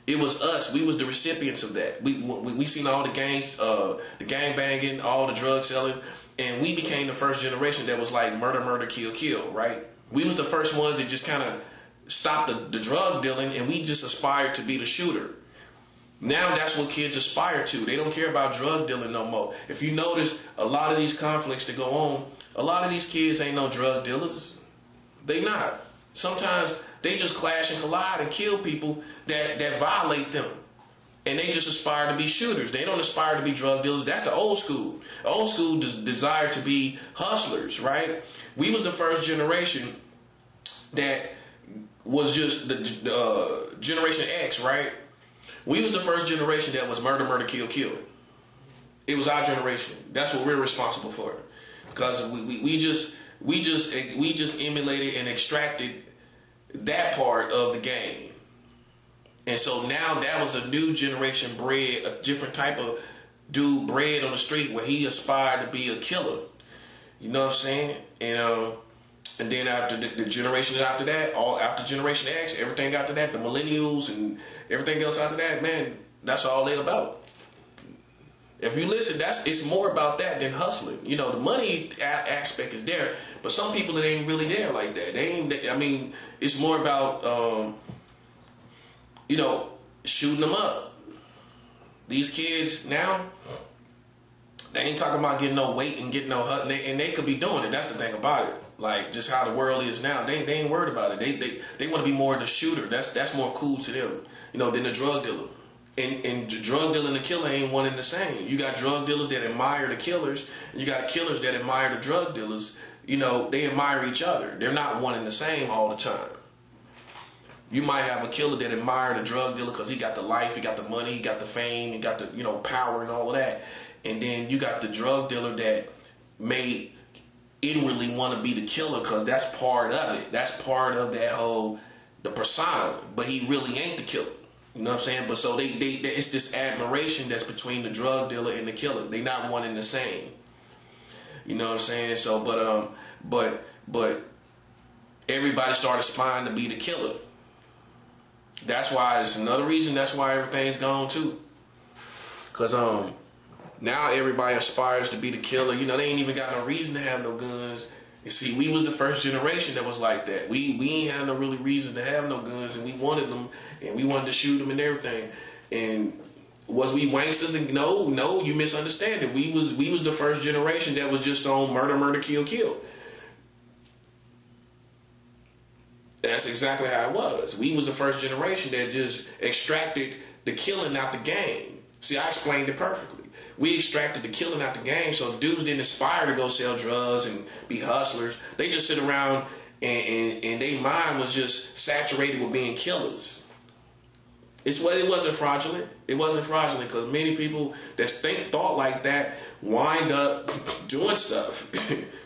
It was us. We was the recipients of that. We seen all the gangs, the gang banging, all the drug selling, and we became the first generation that was like murder, murder, kill, kill, right? We was the first ones that just kind of stopped the drug dealing, and we just aspired to be the shooter. Now that's what kids aspire to. They don't care about drug dealing no more. If you notice, a lot of these conflicts that go on, a lot of these kids ain't no drug dealers. They not. Sometimes they just clash and collide and kill people that violate them. And they just aspire to be shooters. They don't aspire to be drug dealers. That's the old school. Old school desire to be hustlers, right? We was the first generation that was just the Generation X, right? We was the first generation that was murder, murder, kill, kill. It was our generation. That's what we're responsible for, because we just emulated and extracted that part of the game, and so now that was a new generation bred, a different type of dude bred on the street where he aspired to be a killer. You know what I'm saying? And then after the generation after that, all after Generation X, everything after that, the millennials and everything else after that, man, that's all they about. If you listen, it's more about that than hustling. You know, the money aspect is there, but some people it ain't really there like that. I mean, it's more about shooting them up. These kids now, they ain't talking about getting no weight and getting no hut, and they could be doing it. That's the thing about it. Like just how the world is now, they ain't worried about it. They want to be more the shooter. That's more cool to them, than the drug dealer. And the drug dealer and the killer ain't one and the same. You got drug dealers that admire the killers, and you got killers that admire the drug dealers. They admire each other. They're not one and the same all the time. You might have a killer that admire the drug dealer because he got the life, he got the money, he got the fame, he got the power and all of that. And then you got the drug dealer that may inwardly want to be the killer because that's part of it. That's part of that whole the persona. But he really ain't the killer. You know what I'm saying? But so they it's this admiration that's between the drug dealer and the killer. They not one and the same. You know what I'm saying? So but everybody started aspiring to be the killer. That's why it's another reason. That's why everything's gone too. Cause now everybody aspires to be the killer. They ain't even got no reason to have no guns. You see, we was the first generation that was like that. We ain't had no really reason to have no guns, and we wanted them, and we wanted to shoot them and everything. And was we wanksters? And no, you misunderstand it. We was the first generation that was just on murder, murder, kill, kill. That's exactly how it was. We was the first generation that just extracted the killing out the game. See, I explained it perfectly. We extracted the killing out the game, so dudes didn't aspire to go sell drugs and be hustlers. They just sit around and their mind was just saturated with being killers. It wasn't fraudulent. It wasn't fraudulent because many people that thought like that wind up doing stuff.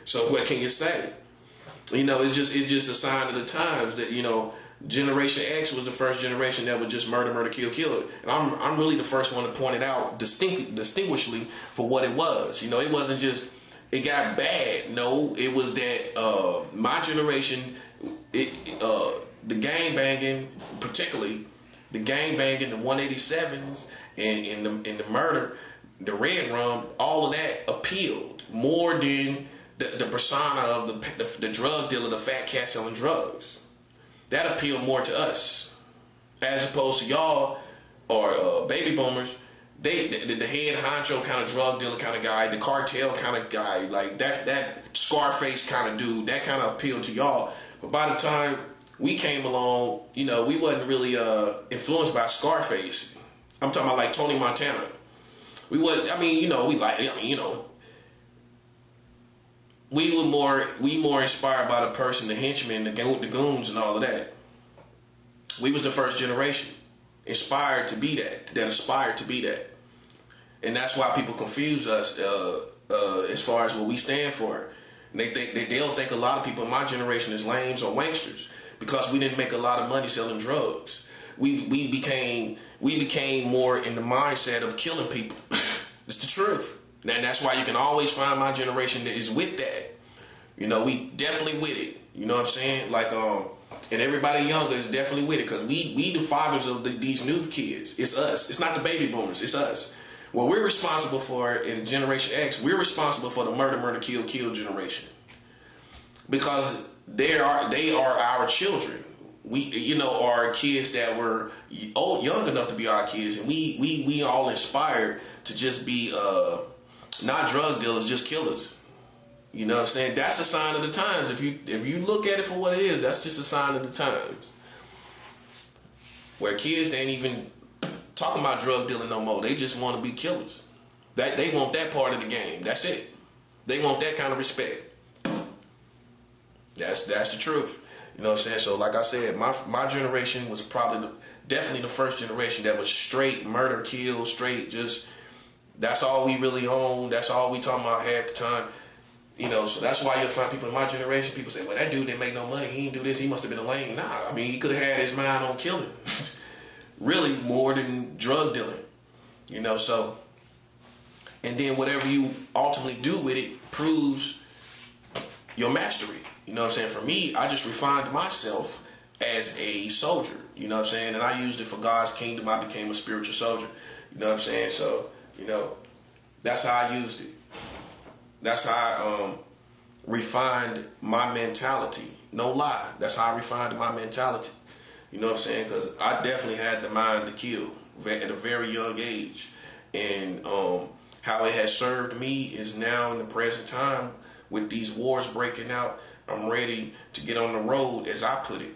So what can you say? It's just a sign of the times that Generation X was the first generation that would just murder, murder, kill, kill. And I'm really the first one to point it out distinguishedly for what it was. It wasn't just it got bad. No, it was that my generation, the gang banging, particularly the gang banging, the 187s, and in the murder, the red rum, all of that appealed more than the persona of the drug dealer, the fat cat selling drugs. That appealed more to us, as opposed to y'all or baby boomers. The head honcho kind of drug dealer kind of guy, the cartel kind of guy, like that Scarface kind of dude, that kind of appealed to y'all. But by the time we came along, you know, we wasn't really influenced by Scarface. I'm talking about like Tony Montana. We was, I mean, you know, we more inspired by the person, the henchmen, the goons, and all of that. We was the first generation inspired to be that aspired to be that, and that's why people confuse us as far as what we stand for. And they don't think a lot of people in my generation is lames or wanksters because we didn't make a lot of money selling drugs. We became more in the mindset of killing people. It's the truth. And that's why you can always find my generation that is with that. You know, we definitely with it. You know what I'm saying? Like, and everybody younger is definitely with it because we the fathers of these new kids. It's us. It's not the baby boomers. It's us. What we're responsible for in Generation X, we're responsible for the murder, kill generation because they are our children. We, you know, are kids that were young enough to be our kids, and we all inspired to just be not drug dealers, just killers. You know what I'm saying? That's a sign of the times. If you look at it for what it is, that's just a sign of the times. Where kids ain't even talking about drug dealing no more. They just want to be killers. That they want that part of the game. That's it. They want that kind of respect. That's the truth. You know what I'm saying? So like I said, my generation was probably definitely the first generation that was straight murder, kill, straight just, that's all we really owned. That's all we talking about half the time. You know, so that's why you'll find people in my generation, people say, well, that dude didn't make no money. He didn't do this. He must have been a lame. Nah, I mean, he could have had his mind on killing. Really more than drug dealing. You know, so, and then whatever you ultimately do with it proves your mastery. You know what I'm saying? For me, I just refined myself as a soldier. You know what I'm saying? And I used it for God's kingdom. I became a spiritual soldier. You know what I'm saying? So, you know, that's how I used it. That's how I refined my mentality. No lie. That's how I refined my mentality. You know what I'm saying? Because I definitely had the mind to kill at a very young age. And how it has served me is now in the present time with these wars breaking out, I'm ready to get on the road, as I put it,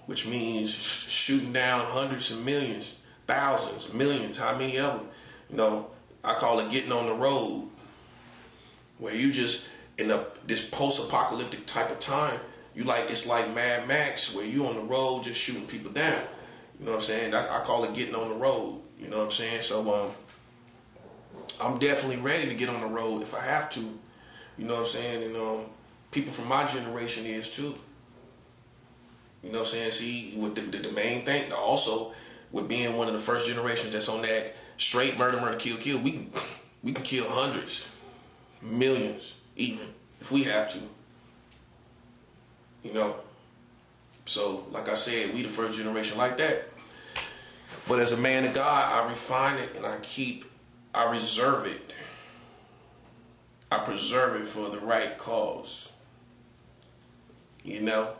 which means shooting down hundreds of millions, thousands, millions, how many of them? You know, I call it getting on the road, where you just in this post-apocalyptic type of time, it's like Mad Max, where you on the road just shooting people down. You know what I'm saying? I call it getting on the road. You know what I'm saying? So I'm definitely ready to get on the road if I have to. You know what I'm saying? And people from my generation is too. You know what I'm saying? See, with the main thing, also with being one of the first generations that's on that straight murder, kill, we can kill hundreds, millions, even if we have to. You know, so like I said, we the first generation like that. But as a man of God, I refine it and I reserve it. I preserve it for the right cause. You know?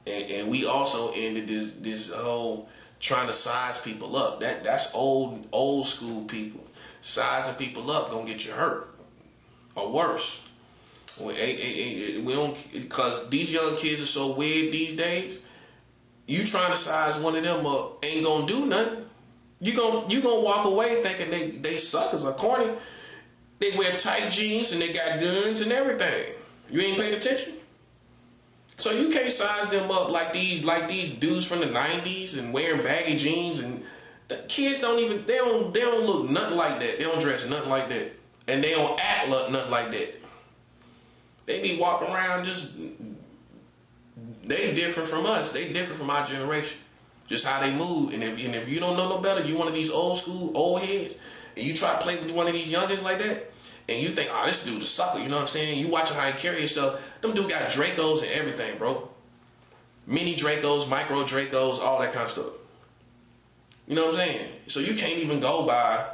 And we also ended this whole trying to size people up. That's old school people. Sizing people up gonna get you hurt. Or worse. We don't, because these young kids are so weird these days. You trying to size one of them up ain't gonna do nothing. You gonna walk away thinking they suckers or corny. They wear tight jeans and they got guns and everything. You ain't paying attention. So you can't size them up like these dudes from the 90s and wearing baggy jeans, and the kids they don't look nothing like that. They don't dress nothing like that. And they don't act nothing like that. They be walking around they different from us. They different from our generation. Just how they move. And if you don't know no better, you one of these old school, old heads, and you try to play with one of these youngins like that, and you think, oh, this dude a sucker, you know what I'm saying? You watching how he carry himself. Them dude got Dracos and everything, bro. Mini Dracos, micro Dracos, all that kind of stuff. You know what I'm saying? So you can't even go by.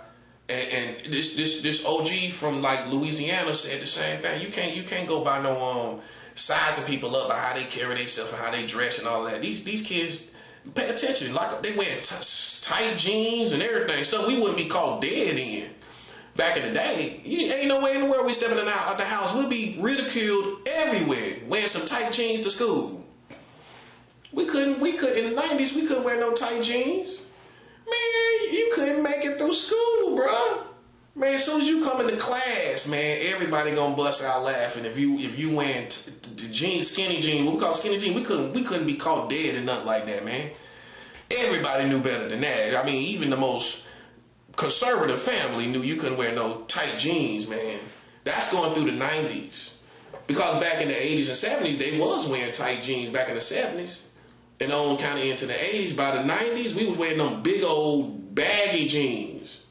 And this OG from like Louisiana said the same thing. You can't go by no sizing people up by how they carry themselves and how they dress and all that. These kids pay attention. Like they wear tight jeans and everything, stuff we wouldn't be called dead in. Back in the day, ain't no way in the world we stepping out the house. We'd be ridiculed everywhere, wearing some tight jeans to school. We couldn't in the 90s. We couldn't wear no tight jeans. Man, you couldn't make it through school, bro. Man, as soon as you come into class, man, everybody gonna bust out laughing. If you wearing jeans, skinny jeans, what we call skinny jeans, we couldn't be caught dead and nothing like that, man. Everybody knew better than that. I mean, even the most conservative family knew you couldn't wear no tight jeans, man. That's going through the 90s. Because back in the 80s and 70s, they was wearing tight jeans back in the 70s. And on kind of into the 80s, by the 90s, we was wearing them big old baggy jeans.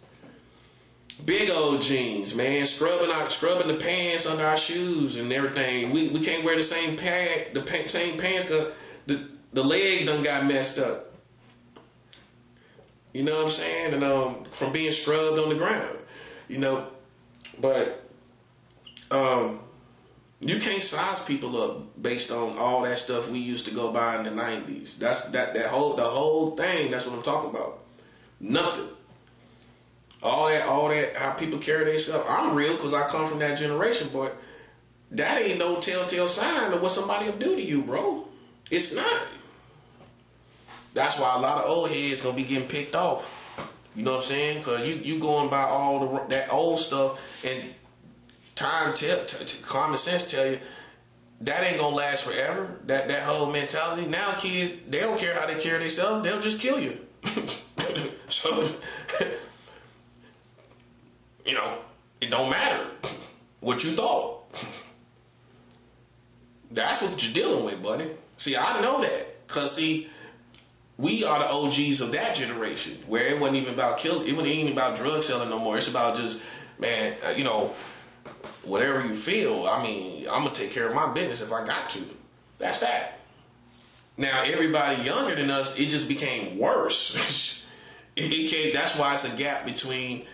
Big old jeans, man. Scrubbing the pants under our shoes and everything. We can't wear the same pants because the leg done got messed up. You know what I'm saying? And from being scrubbed on the ground, you know. But you can't size people up based on all that stuff we used to go by in the 90s. The whole thing. That's what I'm talking about. Nothing. All that how people carry themselves. I'm real because I come from that generation, but that ain't no telltale sign of what somebody will do to you, bro. It's not. That's why a lot of old heads gonna be getting picked off. You know what I'm saying? Because you going by all that old stuff, and common sense tell you that ain't gonna last forever. That whole mentality. Now kids, they don't care how they carry themselves. They'll just kill you. So, you know, it don't matter what you thought. That's what you're dealing with, buddy. See, I know that. Because, see, we are the OGs of that generation where it wasn't even about killing. It wasn't even about drug selling no more. It's about just, man, you know, whatever you feel. I mean, I'm going to take care of my business if I got to. That's that. Now, everybody younger than us, it just became worse. That's why it's a gap between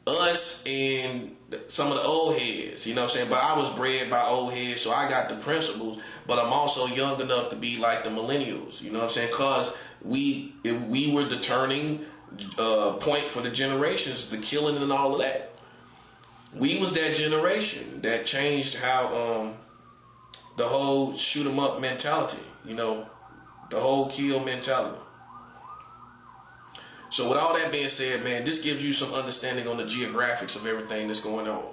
us and some of the old heads, you know what I'm saying? But I was bred by old heads, so I got the principles, but I'm also young enough to be like the millennials, you know what I'm saying? Because we were the turning point for the generations, the killing and all of that. We was that generation that changed how the whole shoot 'em up mentality, you know, the whole kill mentality. So with all that being said, man, this gives you some understanding on the geographics of everything that's going on.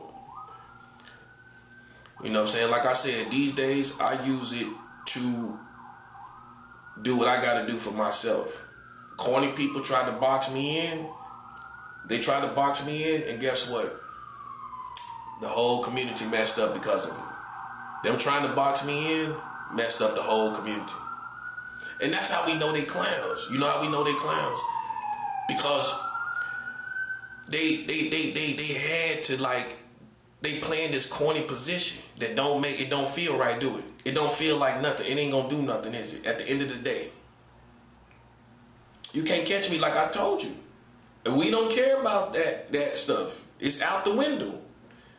You know what I'm saying? Like I said, these days I use it to do what I got to do for myself. Corny people tried to box me in. They tried to box me in, and guess what? The whole community messed up because of it. Them trying to box me in messed up the whole community. And that's how we know they clowns. You know how we know they clowns? Because they had to, like, they playing this corny position that don't feel right, do it? It don't feel like nothing. It ain't gonna do nothing, is it? At the end of the day, you can't catch me, like I told you. And we don't care about that stuff. It's out the window.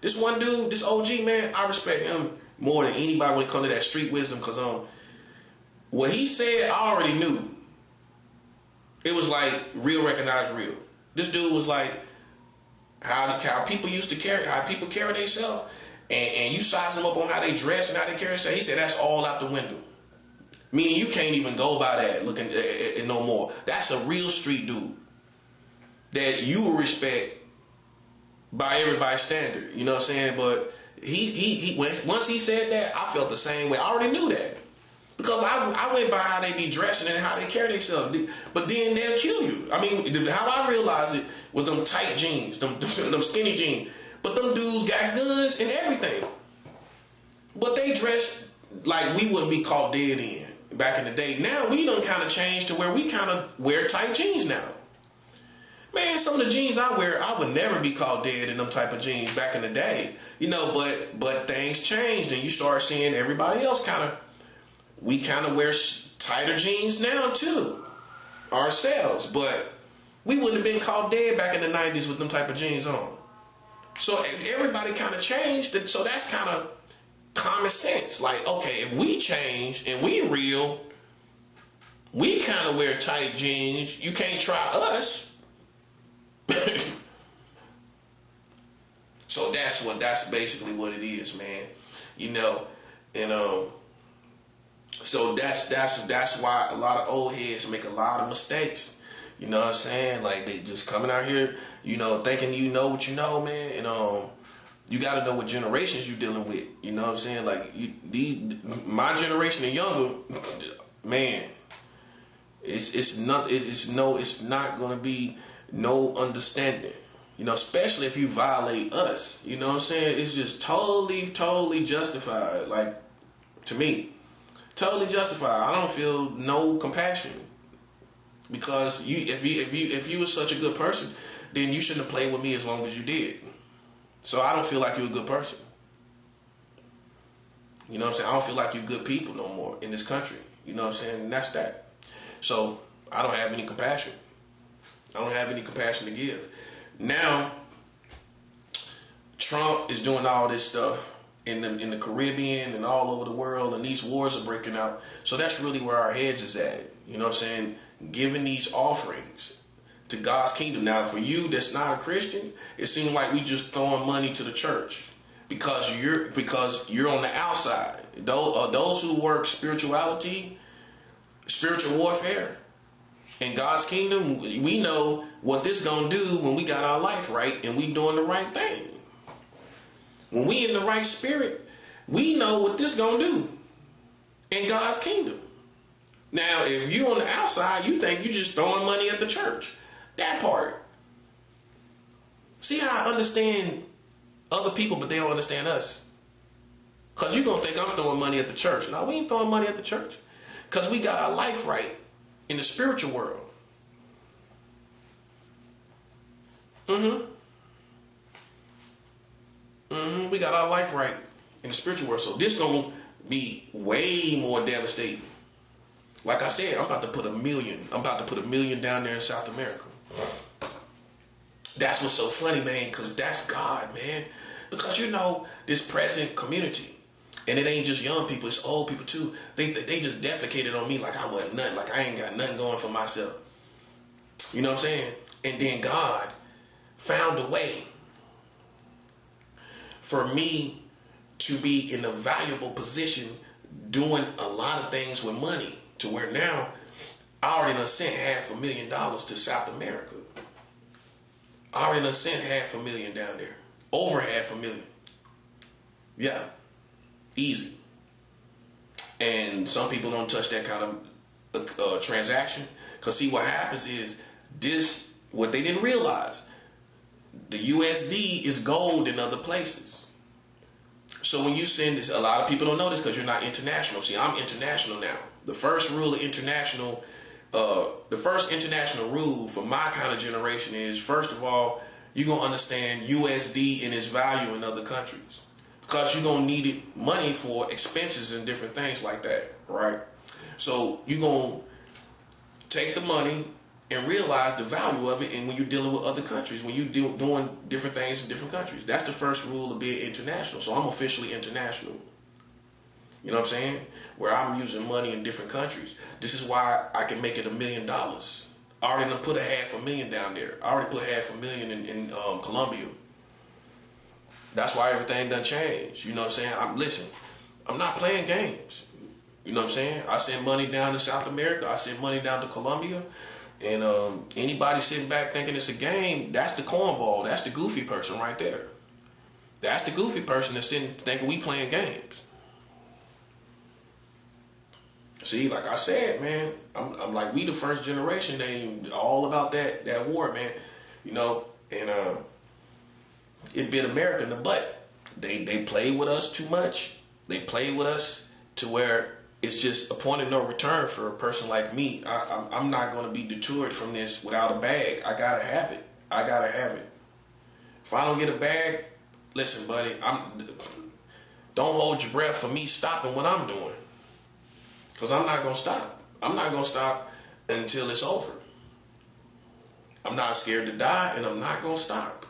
This one dude, this OG, man, I respect him more than anybody when it comes to that street wisdom, because what he said, I already knew. It was like real recognize real. This dude was like how people used to carry, how people carry themselves, and you size them up on how they dress and how they carry themselves. He said that's all out the window. Meaning you can't even go by that looking no more. That's a real street dude that you will respect by everybody's standard. You know what I'm saying? But he once he said that, I felt the same way. I already knew that. Because I went by how they be dressing and how they carry themselves. But then they'll kill you. I mean, how I realized it was them tight jeans, them skinny jeans. But them dudes got guns and everything. But they dress like we wouldn't be caught dead in back in the day. Now we done kind of changed to where we kind of wear tight jeans now. Man, some of the jeans I wear, I would never be caught dead in them type of jeans back in the day. You know, but things changed and you start seeing everybody else we kind of wear tighter jeans now too, ourselves, but we wouldn't have been caught dead back in the 90s with them type of jeans on. So everybody kind of changed, so that's kind of common sense. Like, okay, if we change and we real, we kind of wear tight jeans. You can't try us. So that's basically what it is, man. You know, and so that's why a lot of old heads make a lot of mistakes. You know what I'm saying? Like, they just coming out here, you know, thinking you know what you know, man. And you got to know what generations you dealing with. You know what I'm saying? Like, my generation and younger, man, it's not gonna be no understanding. You know, especially if you violate us. You know what I'm saying? It's just totally justified. Like, to me, totally justified. I don't feel no compassion. Because if you were such a good person, then you shouldn't have played with me as long as you did. So I don't feel like you're a good person. You know what I'm saying? I don't feel like you're good people no more in this country. You know what I'm saying? And that's that. So I don't have any compassion. I don't have any compassion to give. Now, Trump is doing all this stuff in the Caribbean and all over the world, and these wars are breaking out. So that's really where our heads is at. You know what I'm saying? Giving these offerings to God's kingdom. Now, for you that's not a Christian, it seems like we just throwing money to the church because you're on the outside. Those who work spirituality, spiritual warfare, in God's kingdom, we know what this gonna do when we got our life right and we doing the right thing. When we in the right spirit, we know what this gonna do in God's kingdom. Now, if you on the outside, you think you just throwing money at the church. That part. See how I understand other people, but they don't understand us. Because you're going to think I'm throwing money at the church. No, we ain't throwing money at the church. Because we got our life right in the spiritual world. We got our life right in the spiritual world. So this going to be way more devastating. Like I said, I'm about to put $1 million. I'm about to put $1 million down there in South America. That's what's so funny, man, because that's God, man. Because, you know, this present community, and it ain't just young people, it's old people too. They just defecated on me like I wasn't nothing, like I ain't got nothing going for myself. You know what I'm saying? And then God found a way for me to be in a valuable position doing a lot of things with money, to where now I already done sent $500,000 to South America. I already done sent $500,000 down there. Over $500,000. Yeah. Easy. And some people don't touch that kind of transaction. Because see, what happens is this, what they didn't realize, the USD is gold in other places. So when you send this, a lot of people don't know this because you're not international. See, I'm international now. The first rule of international, the first international rule for my kind of generation is, first of all, you're going to understand USD and its value in other countries. Because you're going to need money for expenses and different things like that, right? So you're going to take the money and realize the value of it, and when you're dealing with other countries, when you're doing different things in different countries. That's the first rule of being international. So I'm officially international. You know what I'm saying? Where I'm using money in different countries. This is why I can make it $1 million. I already done put $500,000 down there. I already put $500,000 in Colombia. That's why everything done changed. You know what I'm saying? I'm not playing games. You know what I'm saying? I send money down to South America. I send money down to Colombia. And anybody sitting back thinking it's a game, that's the cornball. That's the goofy person right there. That's the goofy person that's sitting thinking we playing games. See, like I said, man, I'm like, we the first generation. They ain't all about that war, man. You know, and it bit America in the butt. They played with us too much. They played with us to where it's just a point of no return for a person like me. I'm not going to be deterred from this without a bag. I gotta have it. I gotta have it. If I don't get a bag, listen, buddy, don't hold your breath for me stopping what I'm doing. Because I'm not going to stop. I'm not going to stop until it's over. I'm not scared to die, and I'm not going to stop.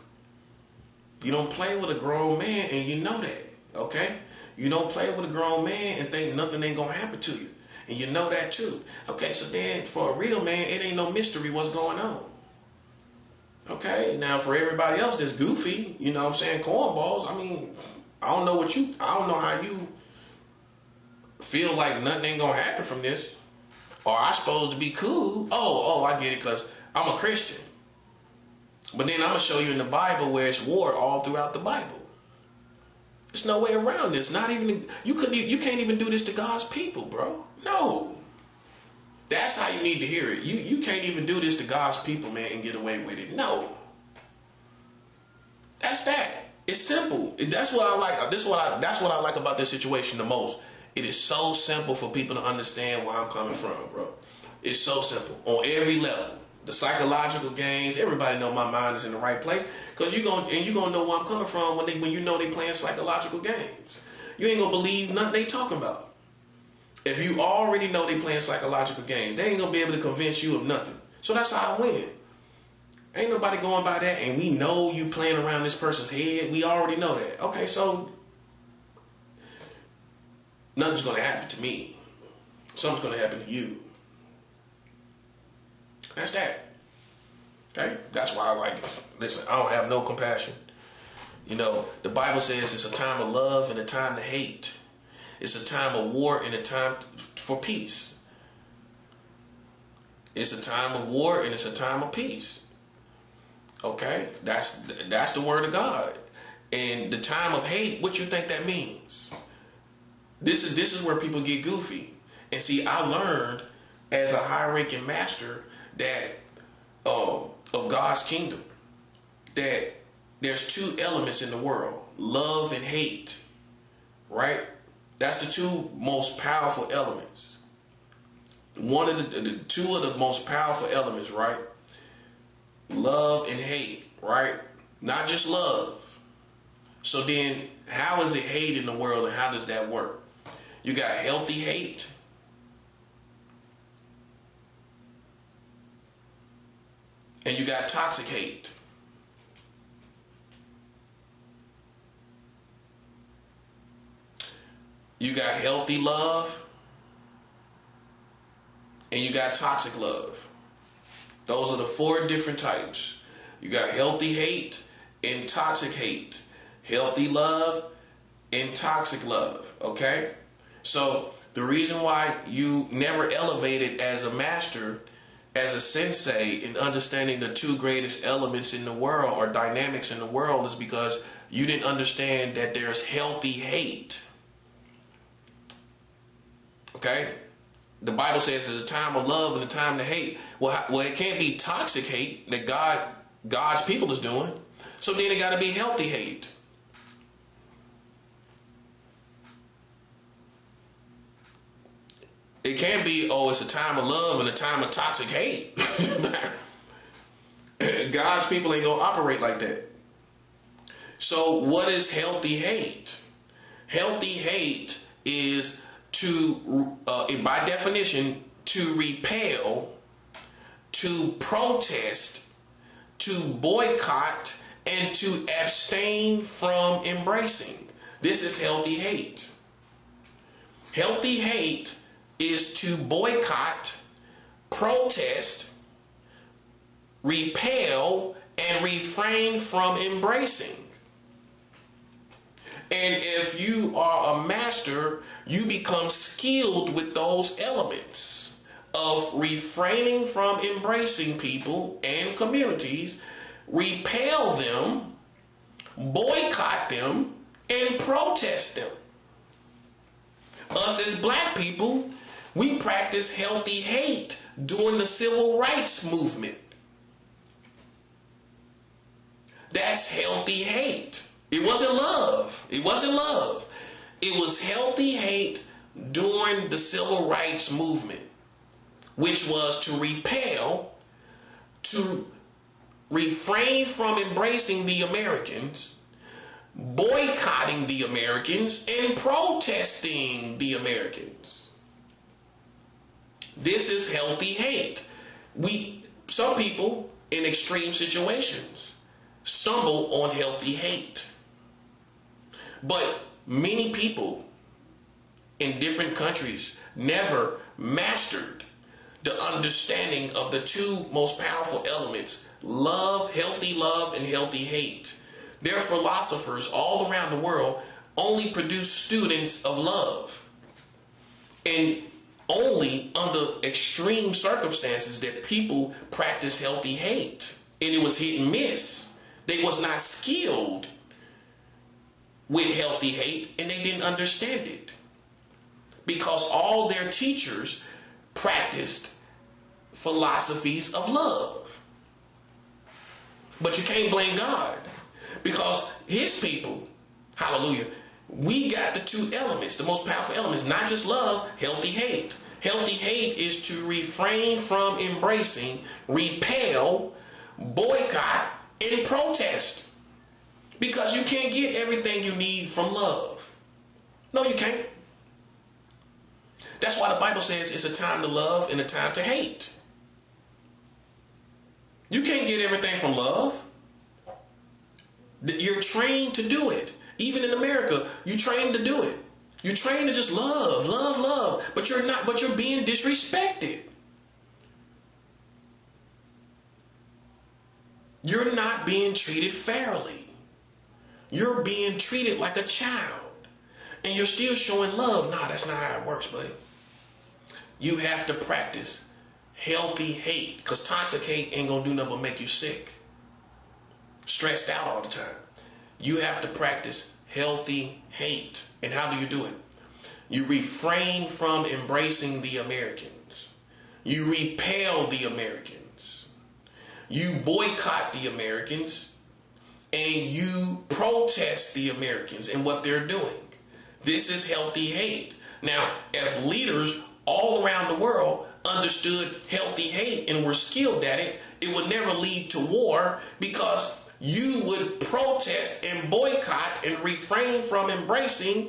You don't play with a grown man, and you know that, okay? You don't play with a grown man and think nothing ain't going to happen to you. And you know that too. Okay, so then for a real man, it ain't no mystery what's going on. Okay, now for everybody else that's goofy, you know what I'm saying, cornballs, I mean, I don't know how you feel like nothing ain't going to happen from this. Or I supposed to be cool. Oh, I get it, because I'm a Christian. But then I'm going to show you in the Bible where it's war all throughout the Bible. There's no way around this. Not even, you can't even do this to God's people, bro. No. That's how you need to hear it. You can't even do this to God's people, man, and get away with it. No. That's that. It's simple. That's what I like. That's what I like about this situation the most. It is so simple for people to understand where I'm coming from, bro. It's so simple on every level. The psychological games, everybody know my mind is in the right place, because you're gonna know where I'm coming from when you know they playing psychological games. You ain't gonna believe nothing they talking about. If you already know they playing psychological games, they ain't gonna be able to convince you of nothing. So that's how I win. Ain't nobody going by that, and we know you playing around this person's head. We already know that. Okay, so nothing's gonna happen to me. Something's gonna happen to you. That's that. Okay? That's why I like it. Listen, I don't have no compassion. You know, the Bible says it's a time of love and a time to hate. It's a time of war and a time for peace. It's a time of war and it's a time of peace. Okay? That's the word of God. And the time of hate, what you think that means? This is where people get goofy. And see, I learned as a high-ranking master that of God's kingdom, that there's two elements in the world, love and hate, right? That's the two most powerful elements. One of the two of the most powerful elements, right? Love and hate, right? Not just love. So then how is it hate in the world, and how does that work? You got healthy hate, and you got toxic hate. You got healthy love, and you got toxic love. Those are the four different types. You got healthy hate and toxic hate. Healthy love and toxic love. Okay? So the reason why you never elevated as a master, as a sensei, in understanding the two greatest elements in the world or dynamics in the world is because you didn't understand that there's healthy hate. Okay? The Bible says there's a time of love and a time to hate. Well, it can't be toxic hate that God's people is doing. So then it got to be healthy hate. It can't be, it's a time of love and a time of toxic hate. God's people ain't going to operate like that. So what is healthy hate? Healthy hate is to, by definition, to repel, to protest, to boycott, and to abstain from embracing. This is healthy hate. Healthy hate is to boycott, protest, repel, and refrain from embracing. And if you are a master, you become skilled with those elements of refraining from embracing people and communities, repel them, boycott them, and protest them. Us as black people, we practice healthy hate during the civil rights movement. That's healthy hate. It wasn't love. It wasn't love. It was healthy hate during the civil rights movement, which was to repel, to refrain from embracing the Americans, boycotting the Americans, and protesting the Americans. This is healthy hate. Some people in extreme situations stumble on healthy hate. But many people in different countries never mastered the understanding of the two most powerful elements, healthy love and healthy hate. Their philosophers all around the world only produce students of love. And only under extreme circumstances that people practice healthy hate. And it was hit and miss. They was not skilled with healthy hate, and they didn't understand it. Because all their teachers practiced philosophies of love. But you can't blame God, because his people, hallelujah, we got the two elements, the most powerful elements, not just love, healthy hate. Healthy hate is to refrain from embracing, repel, boycott, and protest. Because you can't get everything you need from love. No, you can't. That's why the Bible says it's a time to love and a time to hate. You can't get everything from love. You're trained to do it. Even in America, you're trained to do it. You're trained to just love, but you're being disrespected. You're not being treated fairly. You're being treated like a child. And you're still showing love. Nah, that's not how it works, buddy. You have to practice healthy hate, because toxic hate ain't gonna do nothing but make you sick. Stressed out all the time. You have to practice healthy hate. And how do you do it? You refrain from embracing the Americans. You repel the Americans. You boycott the Americans. And you protest the Americans and what they're doing. This is healthy hate. Now, if leaders all around the world understood healthy hate and were skilled at it, it would never lead to war, because you would protest and boycott and refrain from embracing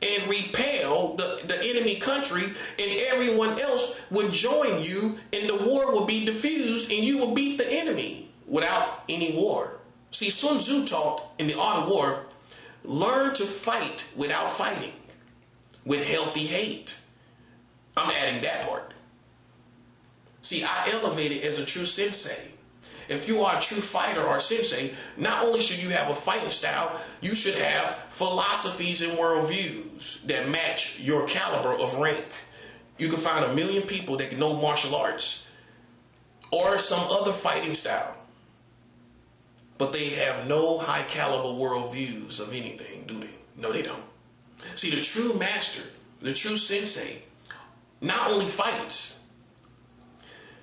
and repel the enemy country, and everyone else would join you, and the war will be diffused, and you will beat the enemy without any war. See, Sun Tzu taught in The Art of War, learn to fight without fighting, with healthy hate. I'm adding that part. See, I elevate it as a true sensei. If you are a true fighter or sensei, not only should you have a fighting style, you should have philosophies and worldviews that match your caliber of rank. You can find 1 million people that can know martial arts or some other fighting style, but they have no high caliber worldviews of anything, do they? No, they don't. See, the true master, the true sensei, not only fights,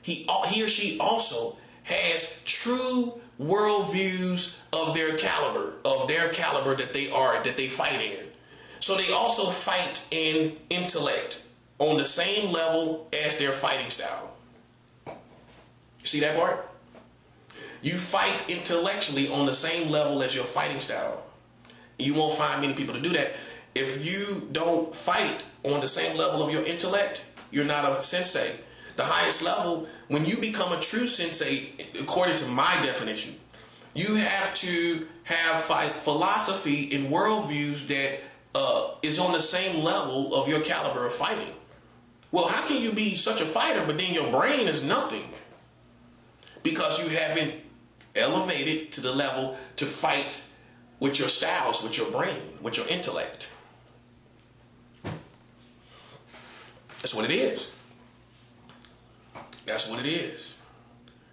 he or she also has true worldviews of their caliber that they fight in. So they also fight in intellect on the same level as their fighting style. You see that part? You fight intellectually on the same level as your fighting style. You won't find many people to do that. If you don't fight on the same level of your intellect, you're not a sensei. The highest level, when you become a true sensei, according to my definition, you have to have philosophy and worldviews that is on the same level of your caliber of fighting. Well, how can you be such a fighter, but then your brain is nothing? Because you haven't elevated to the level to fight with your styles, with your brain, with your intellect. That's what it is. That's what it is.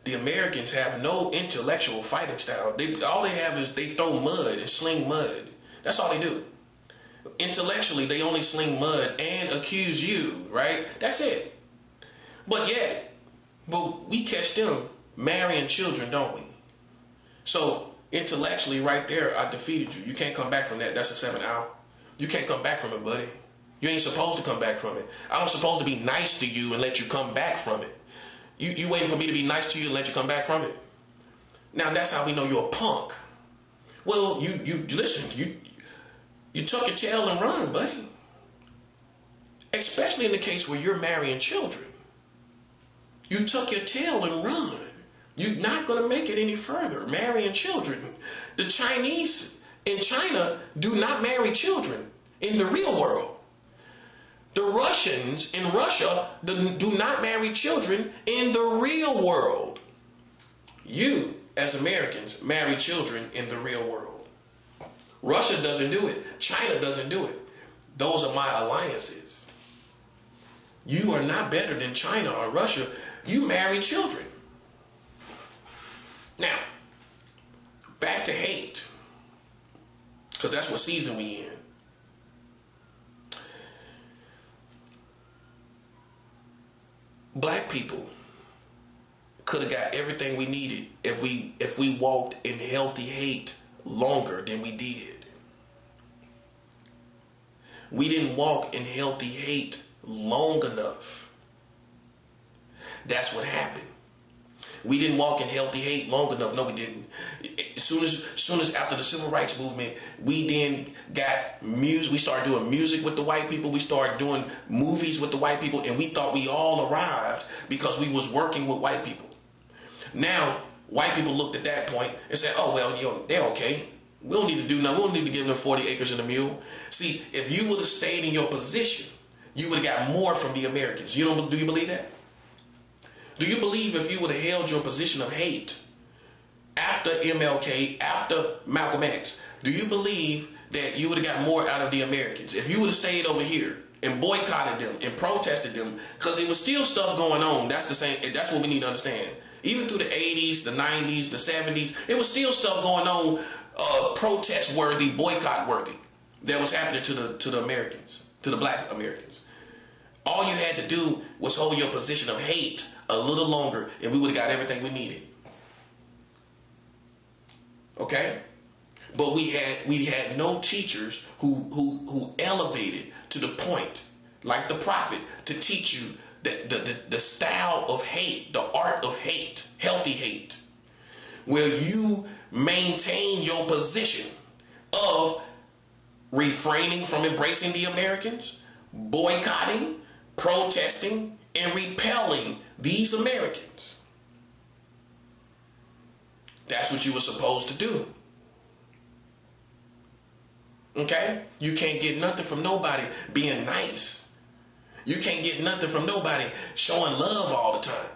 The Americans have no intellectual fighting style. All they have is they throw mud and sling mud. That's all they do. Intellectually, they only sling mud and accuse you, right? That's it. But we catch them marrying children, don't we? So intellectually, right there, I defeated you. You can't come back from that. That's a 7 out. You can't come back from it, buddy. You ain't supposed to come back from it. I'm supposed to be nice to you and let you come back from it. You waiting for me to be nice to you and let you come back from it? Now that's how we know you're a punk. Well, you listen, you tuck your tail and run, buddy. Especially in the case where you're marrying children. You tuck your tail and run. You're not going to make it any further. Marrying children. The Chinese in China do not marry children in the real world. The Russians in Russia do not marry children in the real world. You, as Americans, marry children in the real world. Russia doesn't do it. China doesn't do it. Those are my alliances. You are not better than China or Russia. You marry children. Now, back to hate, because that's what season we in. Black people could have got everything we needed if we walked in healthy hate longer than we did. We didn't walk in healthy hate long enough. That's what happened. We didn't walk in healthy hate long enough. No, we didn't. As soon as after the civil rights movement, we then got music. We started doing music with the white people. We started doing movies with the white people, and we thought we all arrived because we was working with white people. Now, white people looked at that point and said, "Oh well, they're okay. We don't need to do nothing. We don't need to give them 40 acres and a mule." See, if you would have stayed in your position, you would have got more from the Americans. Do you believe that? Do you believe if you would have held your position of hate after MLK, after Malcolm X, do you believe that you would have got more out of the Americans if you would have stayed over here and boycotted them and protested them? Because there was still stuff going on. That's what we need to understand. Even through the 80s, the 90s, the 70s, it was still stuff going on, protest worthy, boycott worthy, that was happening to the Americans, to the black Americans. All you had to do was hold your position of hate a little longer, and we would have got everything we needed. Okay? But we had no teachers who elevated to the point, like the prophet, to teach you the style of hate, the art of hate, healthy hate, where you maintain your position of refraining from embracing the Americans, boycotting, protesting, and repelling these Americans. That's what you were supposed to do. Okay? You can't get nothing from nobody being nice. You can't get nothing from nobody showing love all the time.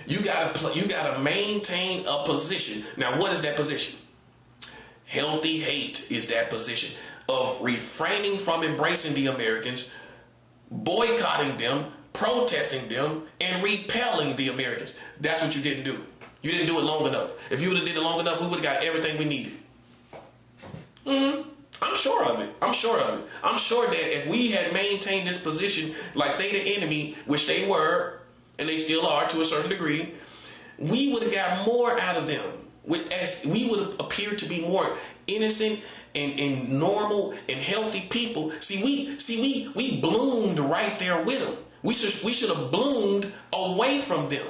You gotta maintain a position. Now, what is that position? Healthy hate is that position of refraining from embracing the Americans, boycotting them, protesting them, and repelling the Americans. That's what you didn't do. You didn't do it long enough. If you would have did it long enough, we would have got everything we needed. I'm sure of it. I'm sure that if we had maintained this position like they the enemy, which they were, and they still are to a certain degree, we would have got more out of them. As we would have appeared to be more innocent and normal and healthy people. We bloomed right there with them. We should have bloomed away from them.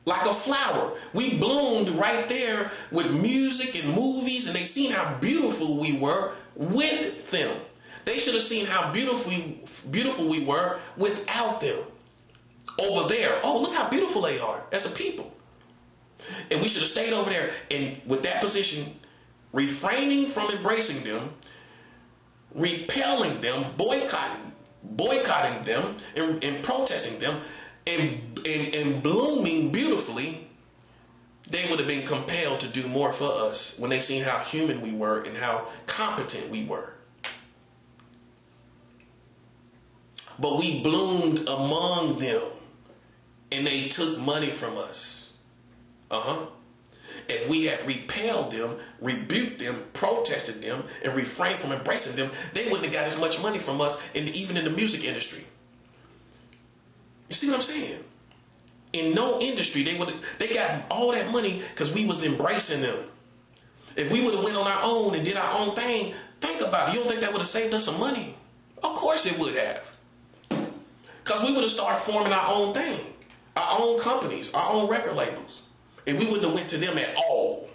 Like a flower. We bloomed right there with music and movies, and they seen how beautiful we were with them. They should have seen how beautiful we were without them. Over there, oh, look how beautiful they are as a people. And we should have stayed over there, and with that position, refraining from embracing them, repelling them, boycotting them, and protesting them, and blooming beautifully, they would have been compelled to do more for us when they seen how human we were and how competent we were. But we bloomed among them, and they took money from us. If we had repelled them, rebuked them, protested them, and refrained from embracing them, they wouldn't have got as much money from us, even in the music industry. You see what I'm saying? In no industry, they got all that money because we was embracing them. If we would have went on our own and did our own thing, think about it. You don't think that would have saved us some money? Of course it would have. Because we would have started forming our own thing, our own companies, our own record labels. And we wouldn't have went to them at all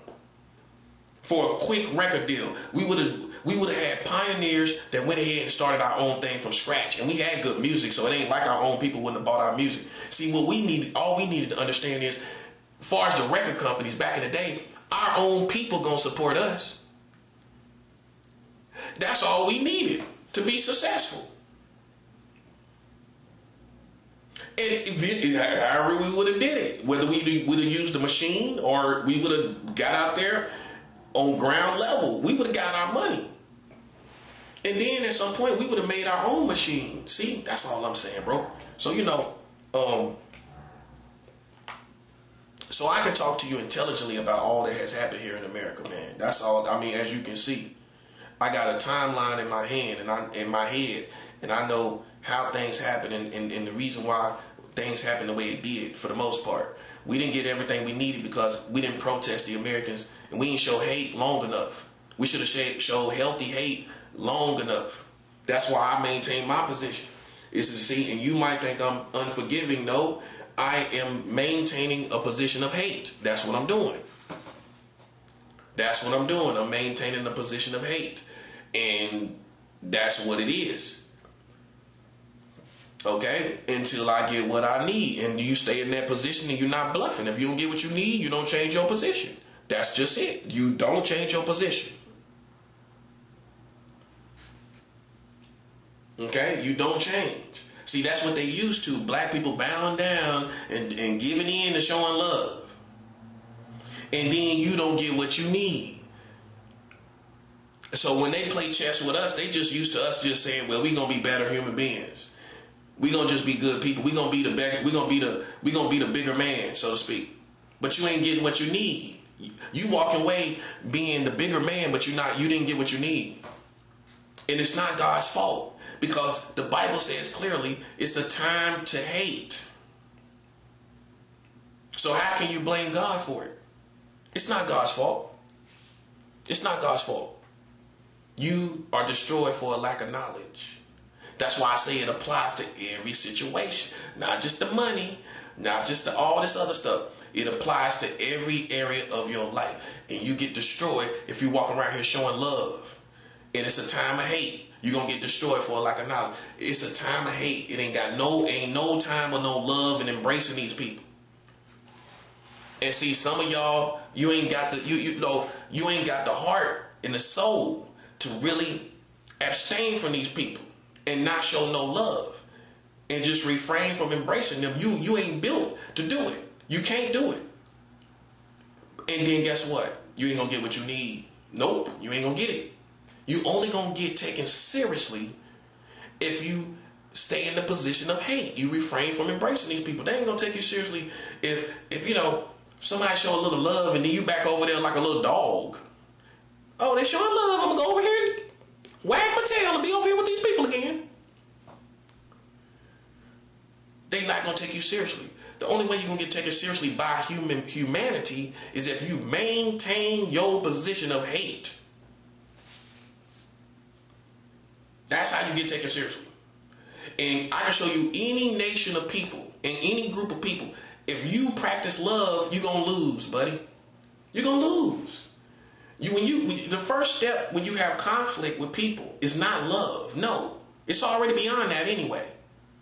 for a quick record deal. We would We would have had pioneers that went ahead and started our own thing from scratch. And we had good music, so it ain't like our own people wouldn't have bought our music. See, what we needed, all we needed to understand is, as far as the record companies back in the day, our own people gonna support us. That's all we needed to be successful. And however we would have did it, whether we would have used the machine or we would have got out there on ground level, we would have got our money. And then at some point we would have made our own machine. See, that's all I'm saying, bro. So, you know, so I can talk to you intelligently about all that has happened here in America, man. That's all. I mean, as you can see, I got a timeline in my hand and in my head, and I know how things happen and the reason why things happen the way it did. For the most part, we didn't get everything we needed because we didn't protest the Americans, and we didn't show hate long enough. We should have showed healthy hate long enough. That's why I maintain my position. Is to see, and you might think I'm unforgiving. No, I am maintaining a position of hate. That's what I'm doing. That's what I'm doing. I'm maintaining a position of hate. And that's what it is. Okay? Until I get what I need. And you stay in that position and you're not bluffing. If you don't get what you need, you don't change your position. That's just it. You don't change your position. Okay? You don't change. See, that's what they used to. Black people bowing down and giving in and showing love. And then you don't get what you need. So when they play chess with us, they just used to us just saying, well, we're gonna be better human beings. We're gonna just be good people. We're gonna be the bigger man, so to speak. But you ain't getting what you need. You walk away being the bigger man, but you didn't get what you need. And it's not God's fault, because the Bible says clearly it's a time to hate. So how can you blame God for it? It's not God's fault. It's not God's fault. You are destroyed for a lack of knowledge. That's why I say it applies to every situation. Not just the money, not just all this other stuff. It applies to every area of your life. And you get destroyed if you walk around here showing love. And it's a time of hate. You're going to get destroyed for a lack of knowledge. It's a time of hate. It ain't no time of no love and embracing these people. And see, some of y'all, you ain't got the heart and the soul to really abstain from these people and not show no love and just refrain from embracing them. You ain't built to do it. You can't do it. And then guess what? You ain't gonna get what you need. Nope, you ain't gonna get it. You only gonna get taken seriously if you stay in the position of hate. You refrain from embracing these people. They ain't gonna take you seriously if you know, somebody show a little love and then you back over there like a little dog. Oh, they showing love. I'm going to go over here and wag my tail and be over here with these people again. They're not going to take you seriously. The only way you're going to get taken seriously by humanity is if you maintain your position of hate. That's how you get taken seriously. And I can show you any nation of people and any group of people. If you practice love, you're going to lose, buddy. You're going to lose. The first step when you have conflict with people is not love. No, it's already beyond that anyway.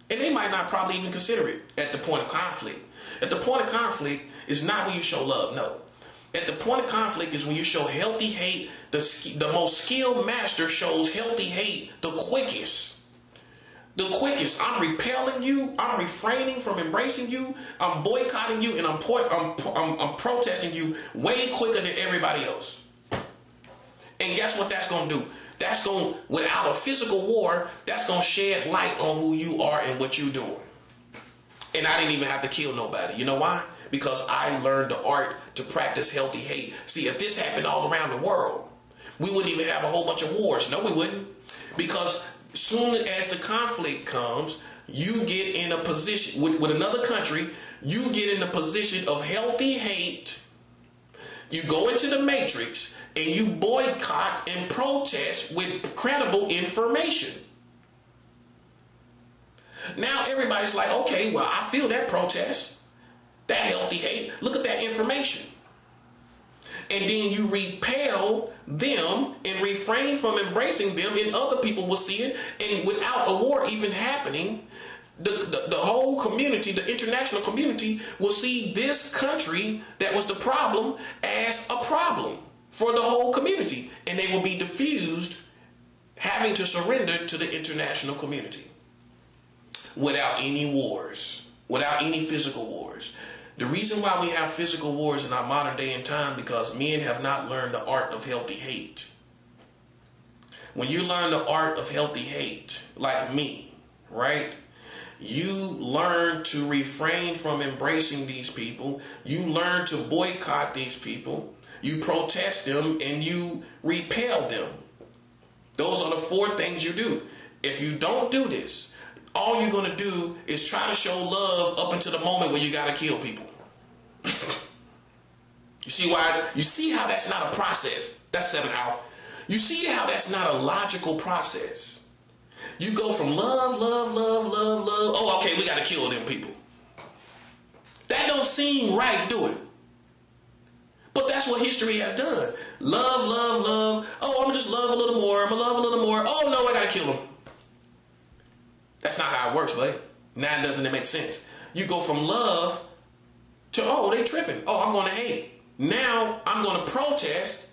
And they might not probably even consider it at the point of conflict. At the point of conflict is not when you show love. No. At the point of conflict is when you show healthy hate. The most skilled master shows healthy hate the quickest. The quickest. I'm repelling you. I'm refraining from embracing you. I'm boycotting you, and I'm protesting you way quicker than everybody else. And guess what that's going to do? That's going, without a physical war, that's going to shed light on who you are and what you're doing. And I didn't even have to kill nobody. You know why? Because I learned the art to practice healthy hate. See, if this happened all around the world, we wouldn't even have a whole bunch of wars. No, we wouldn't. Because soon as the conflict comes, you get in a position, with another country, you get in a position of healthy hate. You go into the matrix and you boycott and protest with credible information. Now everybody's like, okay, well, I feel that protest, that healthy hate. Look at that information. and then you repel them and refrain from embracing them, and other people will see it, and without a war even happening, the whole community, the international community, will see this country that was the problem as a problem for the whole community, and they will be diffused, having to surrender to the international community without any wars, without any physical wars. The reason why we have physical wars in our modern day and time, because men have not learned the art of healthy hate. When you learn the art of healthy hate, like me, right? You learn to refrain from embracing these people. You learn to boycott these people. You protest them and you repel them. Those are the 4 things you do. If you don't do this, all you're going to do is try to show love up until the moment where you got to kill people. You see why? You see how that's not a process. That's 7 out. You see how that's not a logical process. You go from love, love, love, love, love. Oh, okay, we got to kill them people. That don't seem right, do it? But that's what history has done. Love, love, love. Oh, I'm going to just love a little more. I'm going to love a little more. Oh, no, I got to kill them. That's not how it works, buddy. Now doesn't it make sense? You go from love to, oh, they tripping. Oh, I'm going to hate. Now I'm going to protest.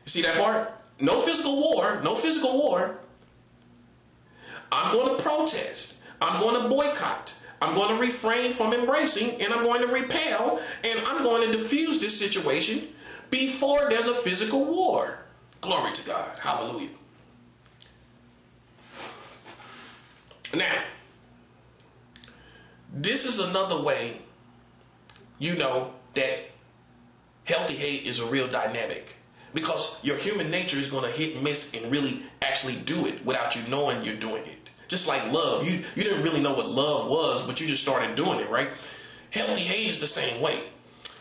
You see that part? No physical war. No physical war. I'm going to protest. I'm going to boycott. I'm going to refrain from embracing, and I'm going to repel, and I'm going to diffuse this situation before there's a physical war. Glory to God. Hallelujah. Now, this is another way you know that healthy hate is a real dynamic, because your human nature is going to hit and miss and really actually do it without you knowing you're doing it. Just like love. You didn't really know what love was, but you just started doing it, right? Healthy hate is the same way,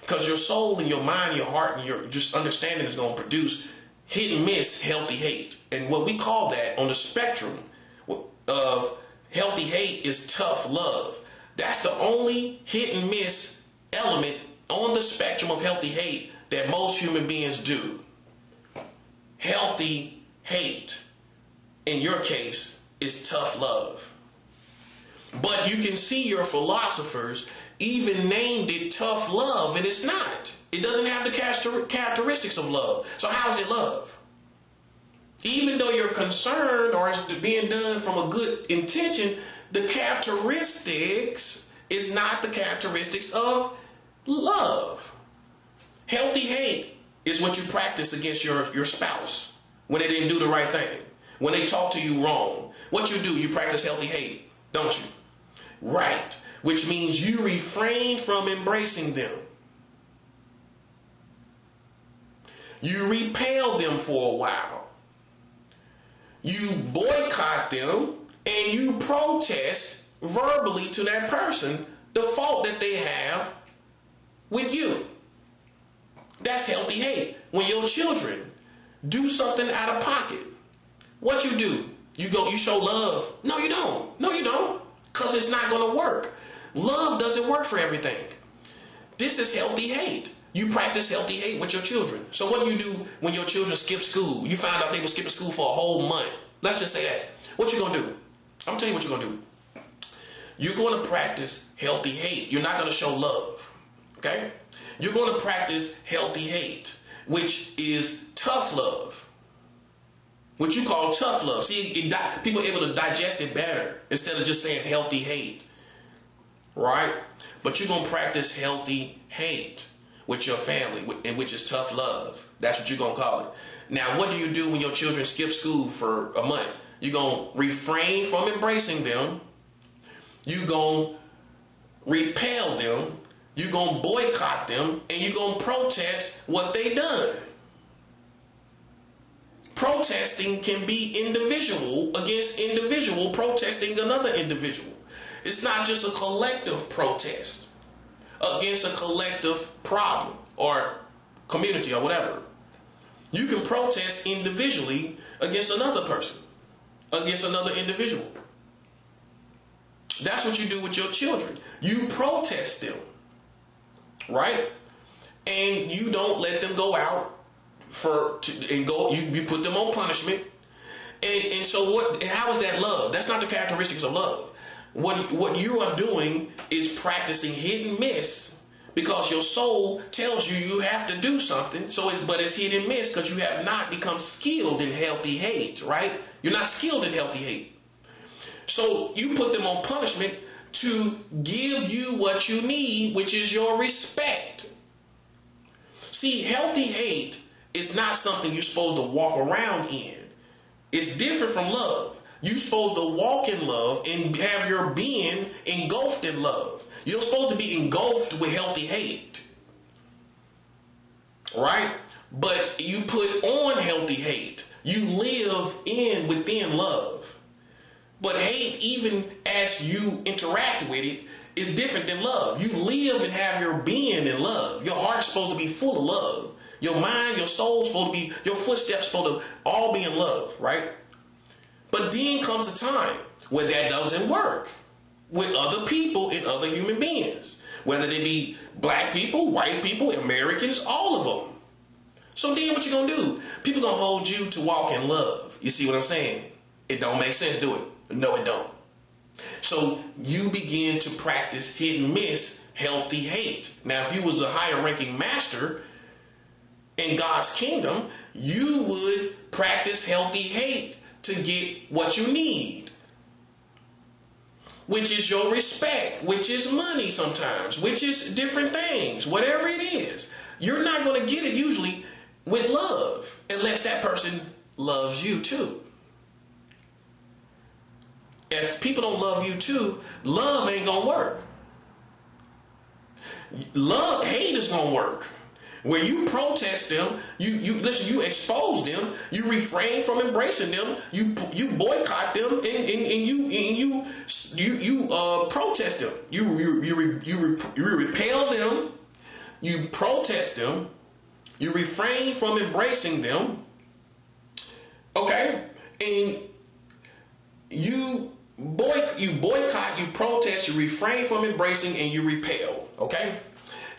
because your soul and your mind, your heart, and your just understanding is going to produce hit and miss healthy hate. And what we call that on the spectrum of healthy hate is tough love. That's the only hit and miss element on the spectrum of healthy hate that most human beings do. Healthy hate, in your case, is tough love. But you can see your philosophers even named it tough love, and it's not. It doesn't have the characteristics of love. So how is it love? Even though you're concerned or it's being done from a good intention, the characteristics is not the characteristics of love. Healthy hate is what you practice against your spouse when they didn't do the right thing, when they talk to you wrong. What you do, you practice healthy hate, don't you? Right. Which means you refrain from embracing them. You repel them for a while. You boycott them and you protest verbally to that person the fault that they have with you. That's healthy hate. When your children do something out of pocket, what you do? You show love. No, you don't. No, you don't. Because it's not going to work. Love doesn't work for everything. This is healthy hate. You practice healthy hate with your children. So what do you do when your children skip school? You find out they were skipping school for a whole month. Let's just say that. What you going to do? I'm going to tell you what you're going to do. You're going to practice healthy hate. You're not going to show love. Okay? You're going to practice healthy hate, which is tough love. What you call tough love. See, people are able to digest it better instead of just saying healthy hate. Right? But you're going to practice healthy hate with your family, which is tough love. That's what you're going to call it. Now, what do you do when your children skip school for a month? You're going to refrain from embracing them. You're going to repel them. You're going to boycott them. And you're going to protest what they done. Protesting can be individual against individual protesting another individual. It's not just a collective protest against a collective problem or community or whatever. You can protest individually against another person, against another individual. That's what you do with your children. You protest them, right? and you don't let them go out you put them on punishment. And so how is that love? That's not the characteristics of love. What you are doing is practicing hit and miss, because your soul tells you have to do something. But it's hit and miss because you have not become skilled in healthy hate, right? You're not skilled in healthy hate. So you put them on punishment to give you what you need, which is your respect. See, healthy hate is not something you're supposed to walk around in. It's different from love. You're supposed to walk in love and have your being engulfed in love. You're supposed to be engulfed with healthy hate, right? But you put on healthy hate. You live within love. But hate, even as you interact with it, is different than love. You live and have your being in love. Your heart's supposed to be full of love. Your mind, your soul's supposed to be, your footsteps supposed to all be in love, right? But then comes a time where that doesn't work with other people and other human beings, whether they be black people, white people, Americans, all of them. So then what you gonna do? People gonna hold you to walk in love. You see what I'm saying? It don't make sense, do it? No, it don't. So you begin to practice hit and miss healthy hate. Now, if you was a higher ranking master in God's kingdom, you would practice healthy hate to get what you need, which is your respect, which is money sometimes, which is different things, whatever it is. You're not going to get it usually with love unless that person loves you too. If people don't love you too, love ain't going to work. Hate is going to work. Where you protest them, you expose them, you refrain from embracing them, you boycott them, and you protest them. You repel them, you protest them, you refrain from embracing them. Okay, and you boycott, you protest, you refrain from embracing, and you repel. Okay.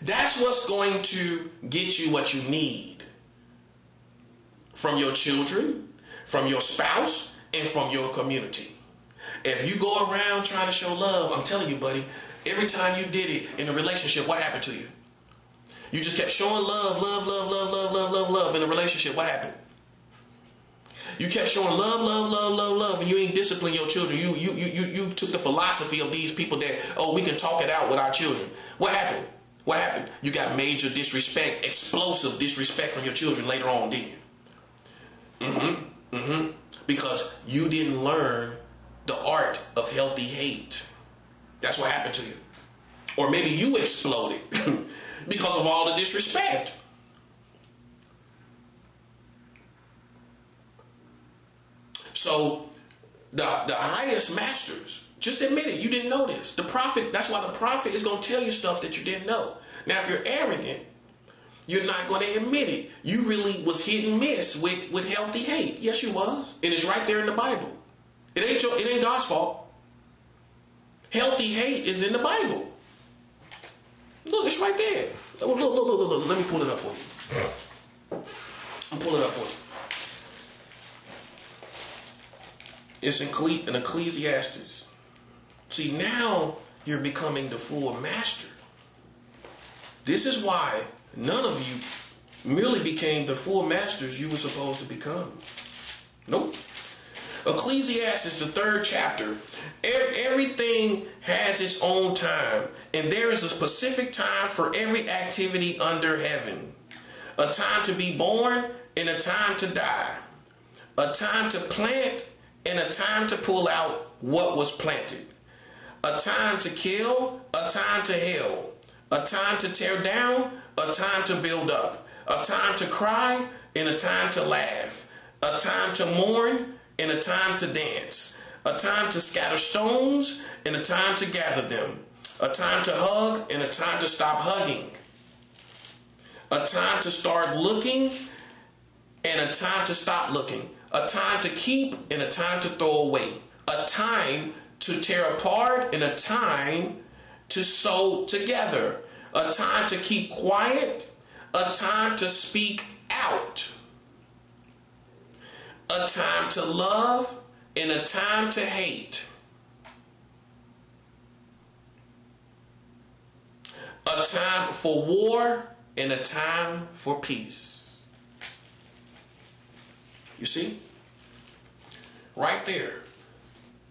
That's what's going to get you what you need from your children, from your spouse, and from your community. If you go around trying to show love, I'm telling you, buddy, every time you did it in a relationship, what happened to you? You just kept showing love in a relationship. What happened? You kept showing love, and you ain't disciplined your children. You took the philosophy of these people that, we can talk it out with our children. What happened? What happened? You got major disrespect, explosive disrespect from your children later on, didn't you? Because you didn't learn the art of healthy hate. That's what happened to you. Or maybe you exploded because of all the disrespect. So the highest masters, just admit it, you didn't know this. The prophet, that's why the prophet is going to tell you stuff that you didn't know. Now, if you're arrogant, you're not going to admit it. You really was hit and miss with healthy hate. Yes, you was. And it's right there in the Bible. It ain't God's fault. Healthy hate is in the Bible. Look, it's right there. Look. Let me pull it up for you. I'll pull it up for you. It's in Ecclesiastes. See, now you're becoming the full master. This is why none of you merely became the full masters you were supposed to become. Nope. Ecclesiastes, the 3rd chapter. Everything has its own time, and there is a specific time for every activity under heaven. A time to be born and a time to die. A time to plant and a time to pull out what was planted. A time to kill, a time to heal. A time to tear down, a time to build up. A time to cry and a time to laugh. A time to mourn and a time to dance. A time to scatter stones and a time to gather them. A time to hug and a time to stop hugging. A time to start looking and a time to stop looking. A time to keep and a time to throw away. A time to tear apart and a time to sew together. A time to keep quiet, a time to speak out, a time to love, and a time to hate. A time for war and a time for peace. You see? Right there.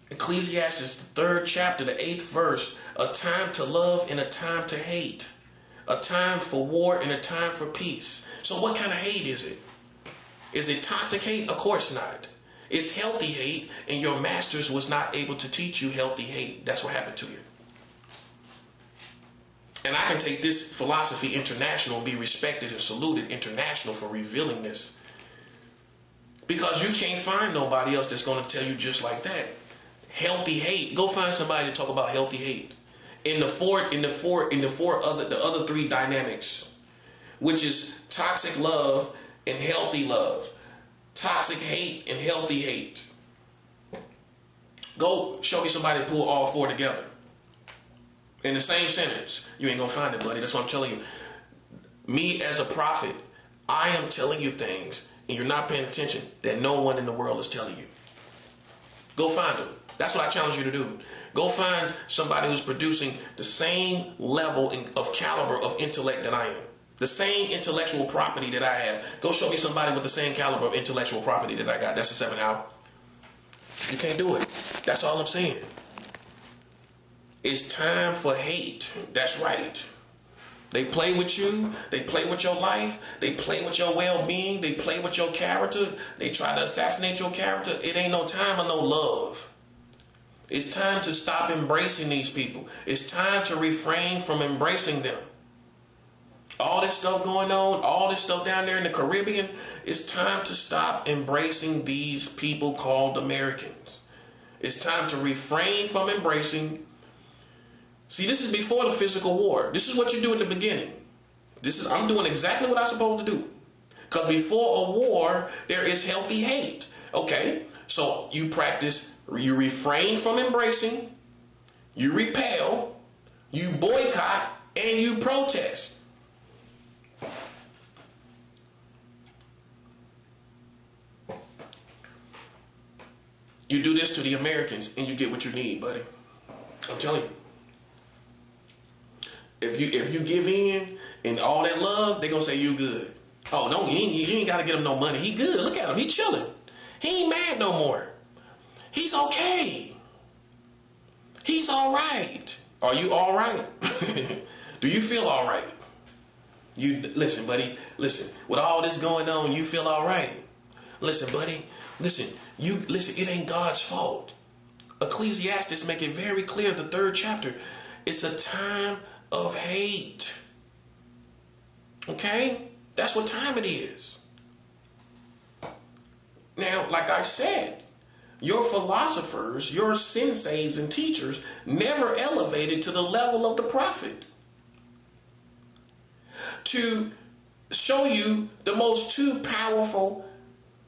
Ecclesiastes, the 3rd chapter, the 8th verse. A time to love and a time to hate. A time for war and a time for peace. So what kind of hate is it? Is it toxic hate? Of course not. It's healthy hate, and your masters was not able to teach you healthy hate. That's what happened to you. And I can take this philosophy international and be respected and saluted international for revealing this. Because you can't find nobody else that's going to tell you just like that. Healthy hate. Go find somebody to talk about healthy hate. In the other 3 dynamics, which is toxic love and healthy love, toxic hate and healthy hate. Go show me somebody to pull all 4 together in the same sentence. You ain't gonna find it, buddy. That's what I'm telling you. Me as a prophet, I am telling you things, and you're not paying attention, that no one in the world is telling you. Go find them. That's what I challenge you to do. Go find somebody who's producing the same level of caliber of intellect that I am. The same intellectual property that I have. Go show me somebody with the same caliber of intellectual property that I got. That's a 7 hour. You can't do it. That's all I'm saying. It's time for hate. That's right. They play with you. They play with your life. They play with your well-being. They play with your character. They try to assassinate your character. It ain't no time or no love. It's time to stop embracing these people. It's time to refrain from embracing them. All this stuff going on, all this stuff down there in the Caribbean, it's time to stop embracing these people called Americans. It's time to refrain from embracing. See, this is before the physical war. This is what you do in the beginning. I'm doing exactly what I'm supposed to do. Because before a war, there is healthy hate. Okay, so you refrain from embracing, you repel, you boycott, and you protest. You do this to the Americans and you get what you need, buddy. I'm telling you. If you give in and all that love, they're going to say you good. Oh, no, you ain't got to get him no money. He good. Look at him. He chilling. He ain't mad no more. He's okay. He's all right. Are you all right? Do you feel all right? Listen, buddy. Listen. With all this going on, you feel all right. Listen, buddy. Listen. It ain't God's fault. Ecclesiastes make it very clear, the 3rd chapter. It's a time of hate. Okay? That's what time it is. Now, like I said, your philosophers, your senseis and teachers never elevated to the level of the prophet to show you the most 2 powerful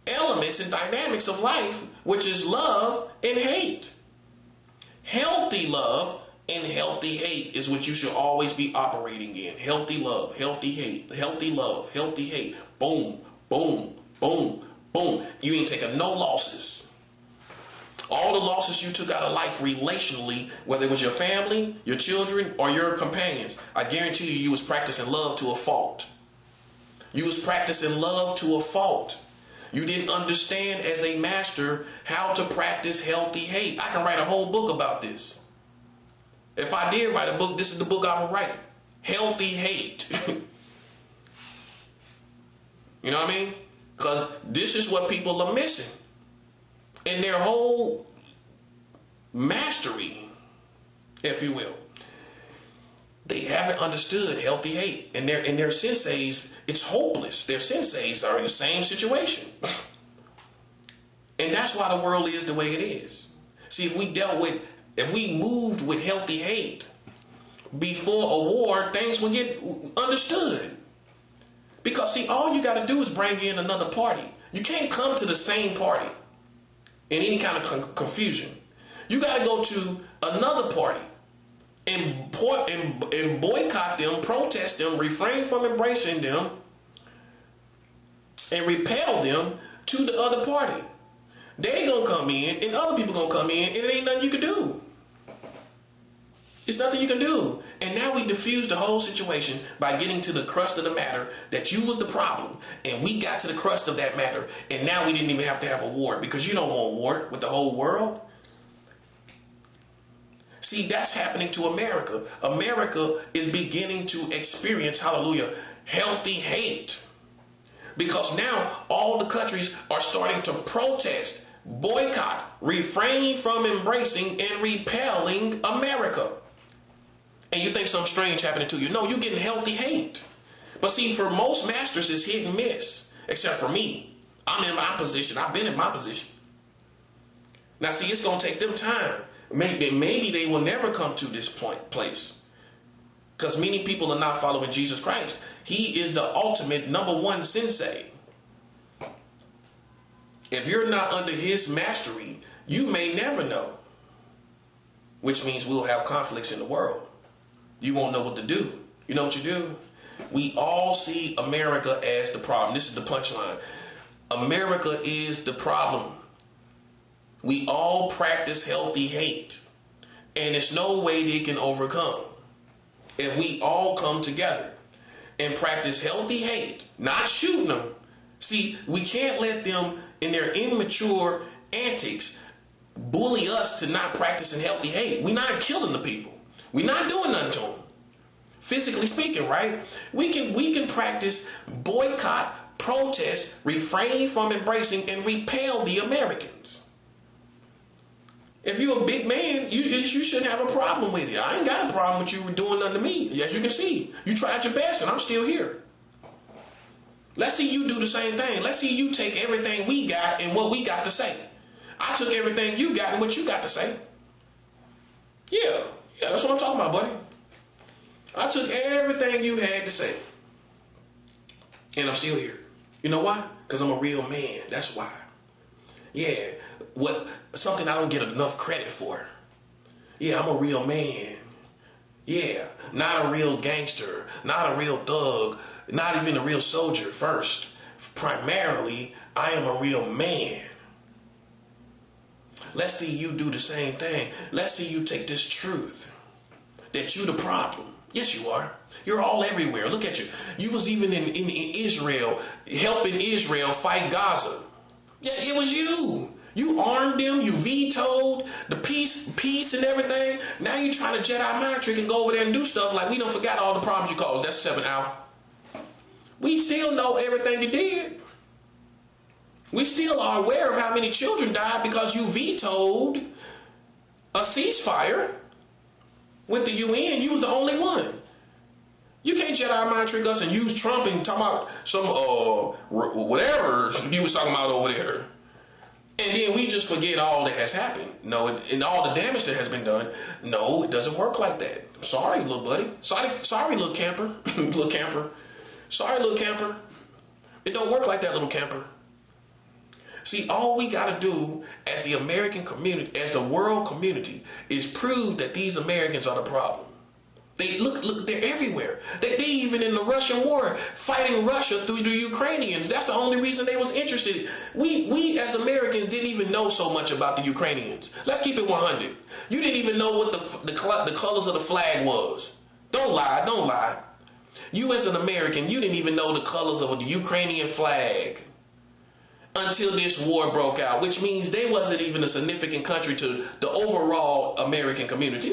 elements and dynamics of life, which is love and hate. Healthy love and healthy hate is what you should always be operating in. Healthy love, healthy hate, healthy love, healthy hate. Boom, boom, boom, boom. You ain't taking no losses. All the losses you took out of life relationally, whether it was your family, your children, or your companions, I guarantee you was practicing love to a fault. You was practicing love to a fault. You didn't understand as a master how to practice healthy hate. I can write a whole book about this. If I did write a book, this is the book I would write. Healthy hate. You know what I mean? Because this is what people are missing. In their whole mastery, if you will. They haven't understood healthy hate. And their senseis, it's hopeless. Their senseis are in the same situation. And that's why the world is the way it is. See, if we moved with healthy hate before a war, things would get understood. Because see, all you got to do is bring in another party. You can't come to the same party in any kind of confusion. You got to go to another party and boycott them, protest them, refrain from embracing them, and repel them to the other party. They gonna come in and other people gonna come in and it ain't nothing you can do. It's nothing you can do. And now we diffuse the whole situation by getting to the crust of the matter, that you was the problem. And we got to the crust of that matter. And now we didn't even have to have a war, because you don't want war with the whole world. See, that's happening to America. America is beginning to experience, hallelujah, healthy hate. Because now all the countries are starting to protest, boycott, refrain from embracing and repelling America. And you think something strange happening to you. No, you're getting healthy hate. But see, for most masters, it's hit and miss. Except for me. I'm in my position. I've been in my position. Now, see, it's going to take them time. Maybe they will never come to this place. Because many people are not following Jesus Christ. He is the ultimate #1 sensei. If you're not under his mastery, you may never know. Which means we'll have conflicts in the world. You won't know what to do. You know what you do? We all see America as the problem. This is the punchline. America is the problem. We all practice healthy hate. And there's no way they can overcome. If we all come together and practice healthy hate, not shooting them. See, we can't let them in their immature antics bully us to not practicing healthy hate. We're not killing the people. We're not doing nothing to them. Physically speaking, right? We can practice boycott, protest, refrain from embracing, and repel the Americans. If you're a big man, you shouldn't have a problem with it. I ain't got a problem with you doing nothing to me. As you can see, you tried your best and I'm still here. Let's see you do the same thing. Let's see you take everything we got and what we got to say. I took everything you got and what you got to say. Yeah, that's what I'm talking about, buddy. I took everything you had to say. And I'm still here. You know why? Because I'm a real man. That's why. Yeah. Something I don't get enough credit for. Yeah, I'm a real man. Yeah. Not a real gangster. Not a real thug. Not even a real soldier first. Primarily, I am a real man. Let's see you do the same thing. Let's see you take this truth that you the problem. Yes, you are. You're all everywhere. Look at you. You was even in Israel, helping Israel fight Gaza. Yeah, it was you. You armed them. You vetoed the peace and everything. Now you're trying to Jedi mind trick and go over there and do stuff like we don't forgot all the problems you caused. That's 7 hours. We still know everything you did. We still are aware of how many children died because you vetoed a ceasefire with the UN. You was the only one. You can't Jedi mind trick us and use Trump and talk about some whatever you was talking about over there. And then we just forget all that has happened. No, and all the damage that has been done. No, it doesn't work like that. Sorry, little buddy. Sorry, little camper. Little camper. Sorry, little camper. It don't work like that, little camper. See, all we got to do as the American community, as the world community, is prove that these Americans are the problem. They look, they're everywhere. They even in the Russian war, fighting Russia through the Ukrainians. That's the only reason they was interested. We as Americans didn't even know so much about the Ukrainians. Let's keep it 100. You didn't even know what the colors of the flag was. Don't lie, don't lie. You as an American, you didn't even know the colors of the Ukrainian flag until this war broke out, which means they wasn't even a significant country to the overall American community.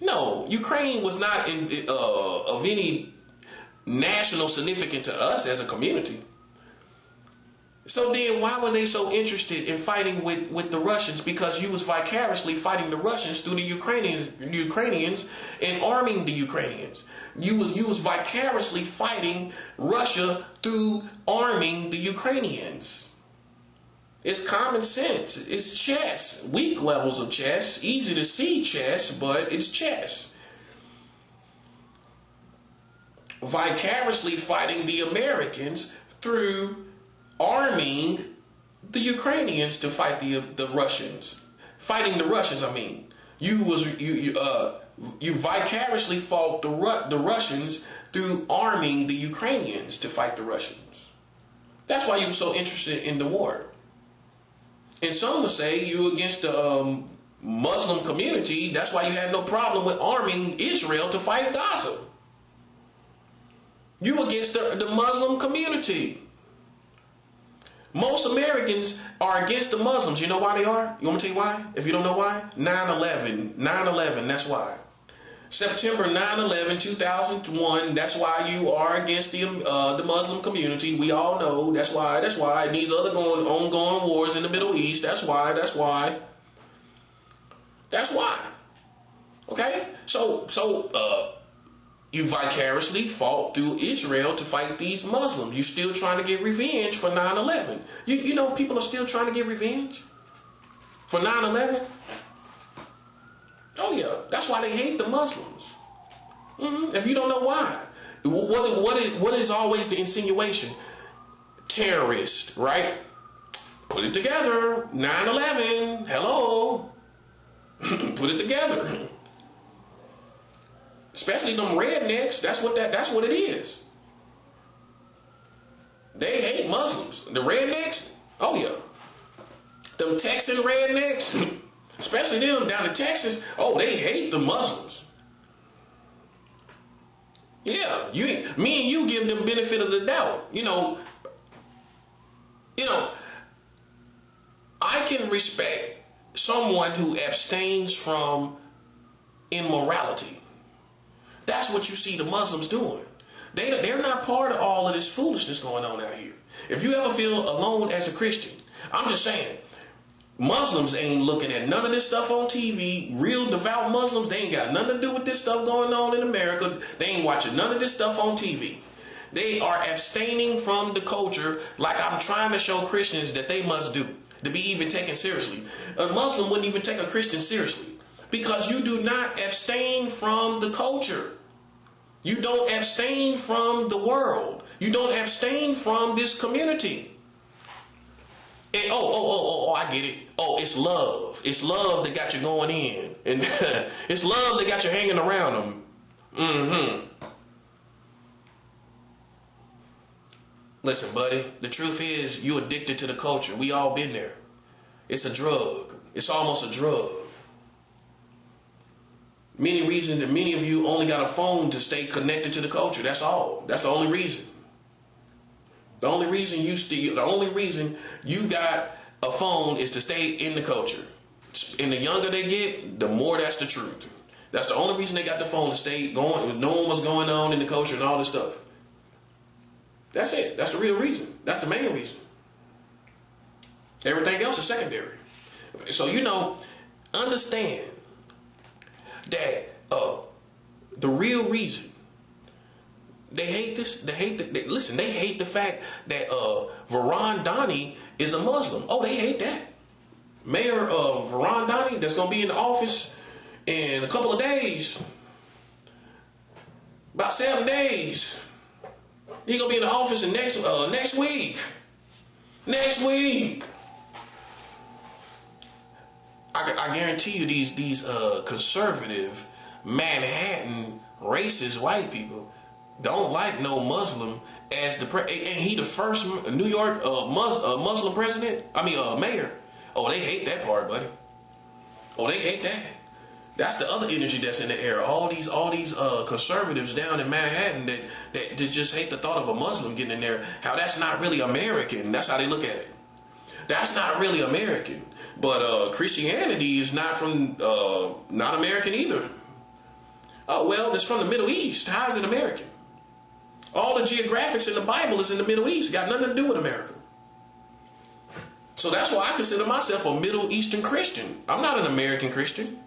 No, Ukraine was not of any national significance to us as a community. So then why were they so interested in fighting with the Russians? Because you was vicariously fighting the Russians through the Ukrainians and arming the Ukrainians. You was vicariously fighting Russia through arming the Ukrainians. It's common sense. It's chess. Weak levels of chess. Easy to see chess, but it's chess. Vicariously fighting the Americans through arming the Ukrainians to fight the Russians. Fighting the Russians, I mean. You vicariously fought the Russians through arming the Ukrainians to fight the Russians. That's why you were so interested in the war. And some will say you against the Muslim community. That's why you had no problem with arming Israel to fight Gaza. You against the Muslim community. Most Americans are against the Muslims. You know why they are? You want me to tell you why? If you don't know why? 9/11. 9/11, that's why. September 9/11, 2001, that's why you are against the Muslim community. We all know that's why. That's why. And these other ongoing wars in the Middle East, that's why. That's why. That's why. Okay? So you vicariously fought through Israel to fight these Muslims. You're still trying to get revenge for 9/11. You know people are still trying to get revenge for 9/11? Oh yeah, that's why they hate the Muslims. If you don't know why. What is always the insinuation? Terrorist, right? Put it together. 9/11, hello. Put it together. Especially them rednecks, that's what it is. They hate Muslims. The rednecks, oh yeah. Them Texan rednecks, especially them down in Texas, oh, they hate the Muslims. Yeah, me and you give them benefit of the doubt. You know, I can respect someone who abstains from immorality. That's what you see the Muslims doing. They're not part of all of this foolishness going on out here. If you ever feel alone as a Christian, I'm just saying, Muslims ain't looking at none of this stuff on TV. Real devout Muslims, they ain't got nothing to do with this stuff going on in America. They ain't watching none of this stuff on TV. They are abstaining from the culture like I'm trying to show Christians that they must do to be even taken seriously. A Muslim wouldn't even take a Christian seriously because you do not abstain from the culture. You don't abstain from the world. You don't abstain from this community. And, I get it. Oh, it's love. It's love that got you going in. And it's love that got you hanging around them. Listen, buddy, the truth is you addicted to the culture. We all been there. It's a drug. It's almost a drug. Many of you only got a phone to stay connected to the culture. That's all. That's the only reason. The only reason you got a phone is to stay in the culture. And the younger they get, the more that's the truth. That's the only reason they got the phone, to stay going, knowing what's going on in the culture and all this stuff. That's it. That's the real reason. That's the main reason. Everything else is secondary. So understand that the real reason they hate this, they hate the fact that Veron Donnie is a Muslim. Oh, they hate that. Mayor Veron Donnie, that's gonna be in the office in a couple of days, about 7 days. He gonna be in the office in next week. Next week. I guarantee you these conservative Manhattan racist white people don't like no Muslim as the and he the first New York Muslim president. Mayor. Oh, they hate that part, buddy. Oh, they hate that. That's the other energy that's in the air. All these conservatives down in Manhattan that just hate the thought of a Muslim getting in there. How that's not really American. That's how they look at it. That's not really American. But Christianity is not American either. Oh, well, it's from the Middle East. How is it American? All the geographics in the Bible is in the Middle East. Got nothing to do with America. So that's why I consider myself a Middle Eastern Christian. I'm not an American Christian.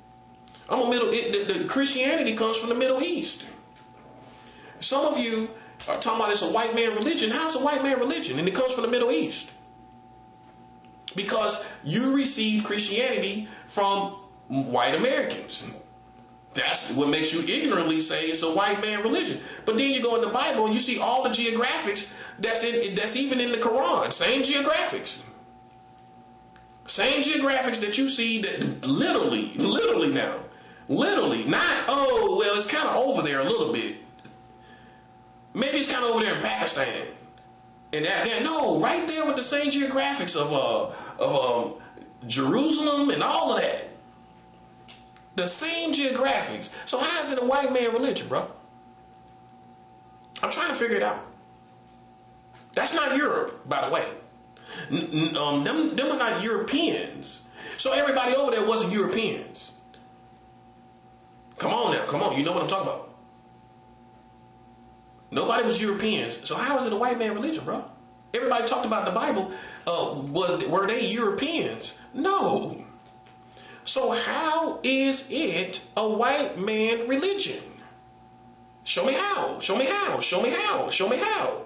I'm the Christianity comes from the Middle East. Some of you are talking about it's a white man religion. How's a white man religion? And it comes from the Middle East. Because you received Christianity from white Americans. That's what makes you ignorantly say it's a white man religion. But then you go in the Bible and you see all the geographics that's even in the Quran. Same geographics. Same geographics that you see that literally now. Literally, not, oh, well, it's kind of over there a little bit. Maybe it's kind of over there in Pakistan. And no, right there with the same geographics of Jerusalem and all of that. The same geographics. So how is it a white man religion, bro? I'm trying to figure it out. That's not Europe, by the way. Them are not Europeans. So everybody over there wasn't Europeans. Come on now, come on. You know what I'm talking about. Nobody was Europeans. So how is it a white man religion, bro? Everybody talked about the Bible. Were they Europeans? No. So how is it a white man religion? Show me how. Show me how. Show me how. Show me how.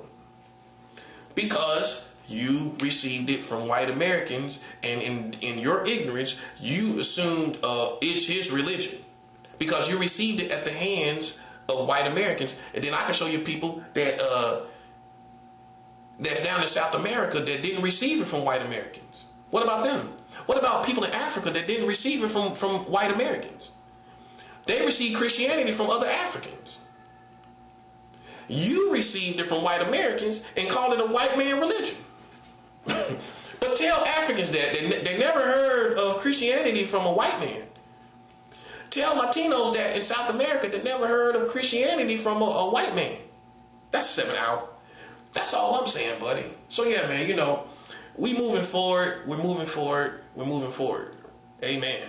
Because you received it from white Americans, and in your ignorance, you assumed it's his religion. Because you received it at the hands of white Americans. And then I can show you people that that's down in South America that didn't receive it from white Americans. What about them? What about people in Africa that didn't receive it from white Americans? They received Christianity from other Africans. You received it from white Americans and called it a white man religion. But tell Africans that they never heard of Christianity from a white man. Tell Latinos that in South America that never heard of Christianity from a white man. That's 7 out. That's all I'm saying, buddy. So yeah, man, we moving forward. We're moving forward. We're moving forward. Amen.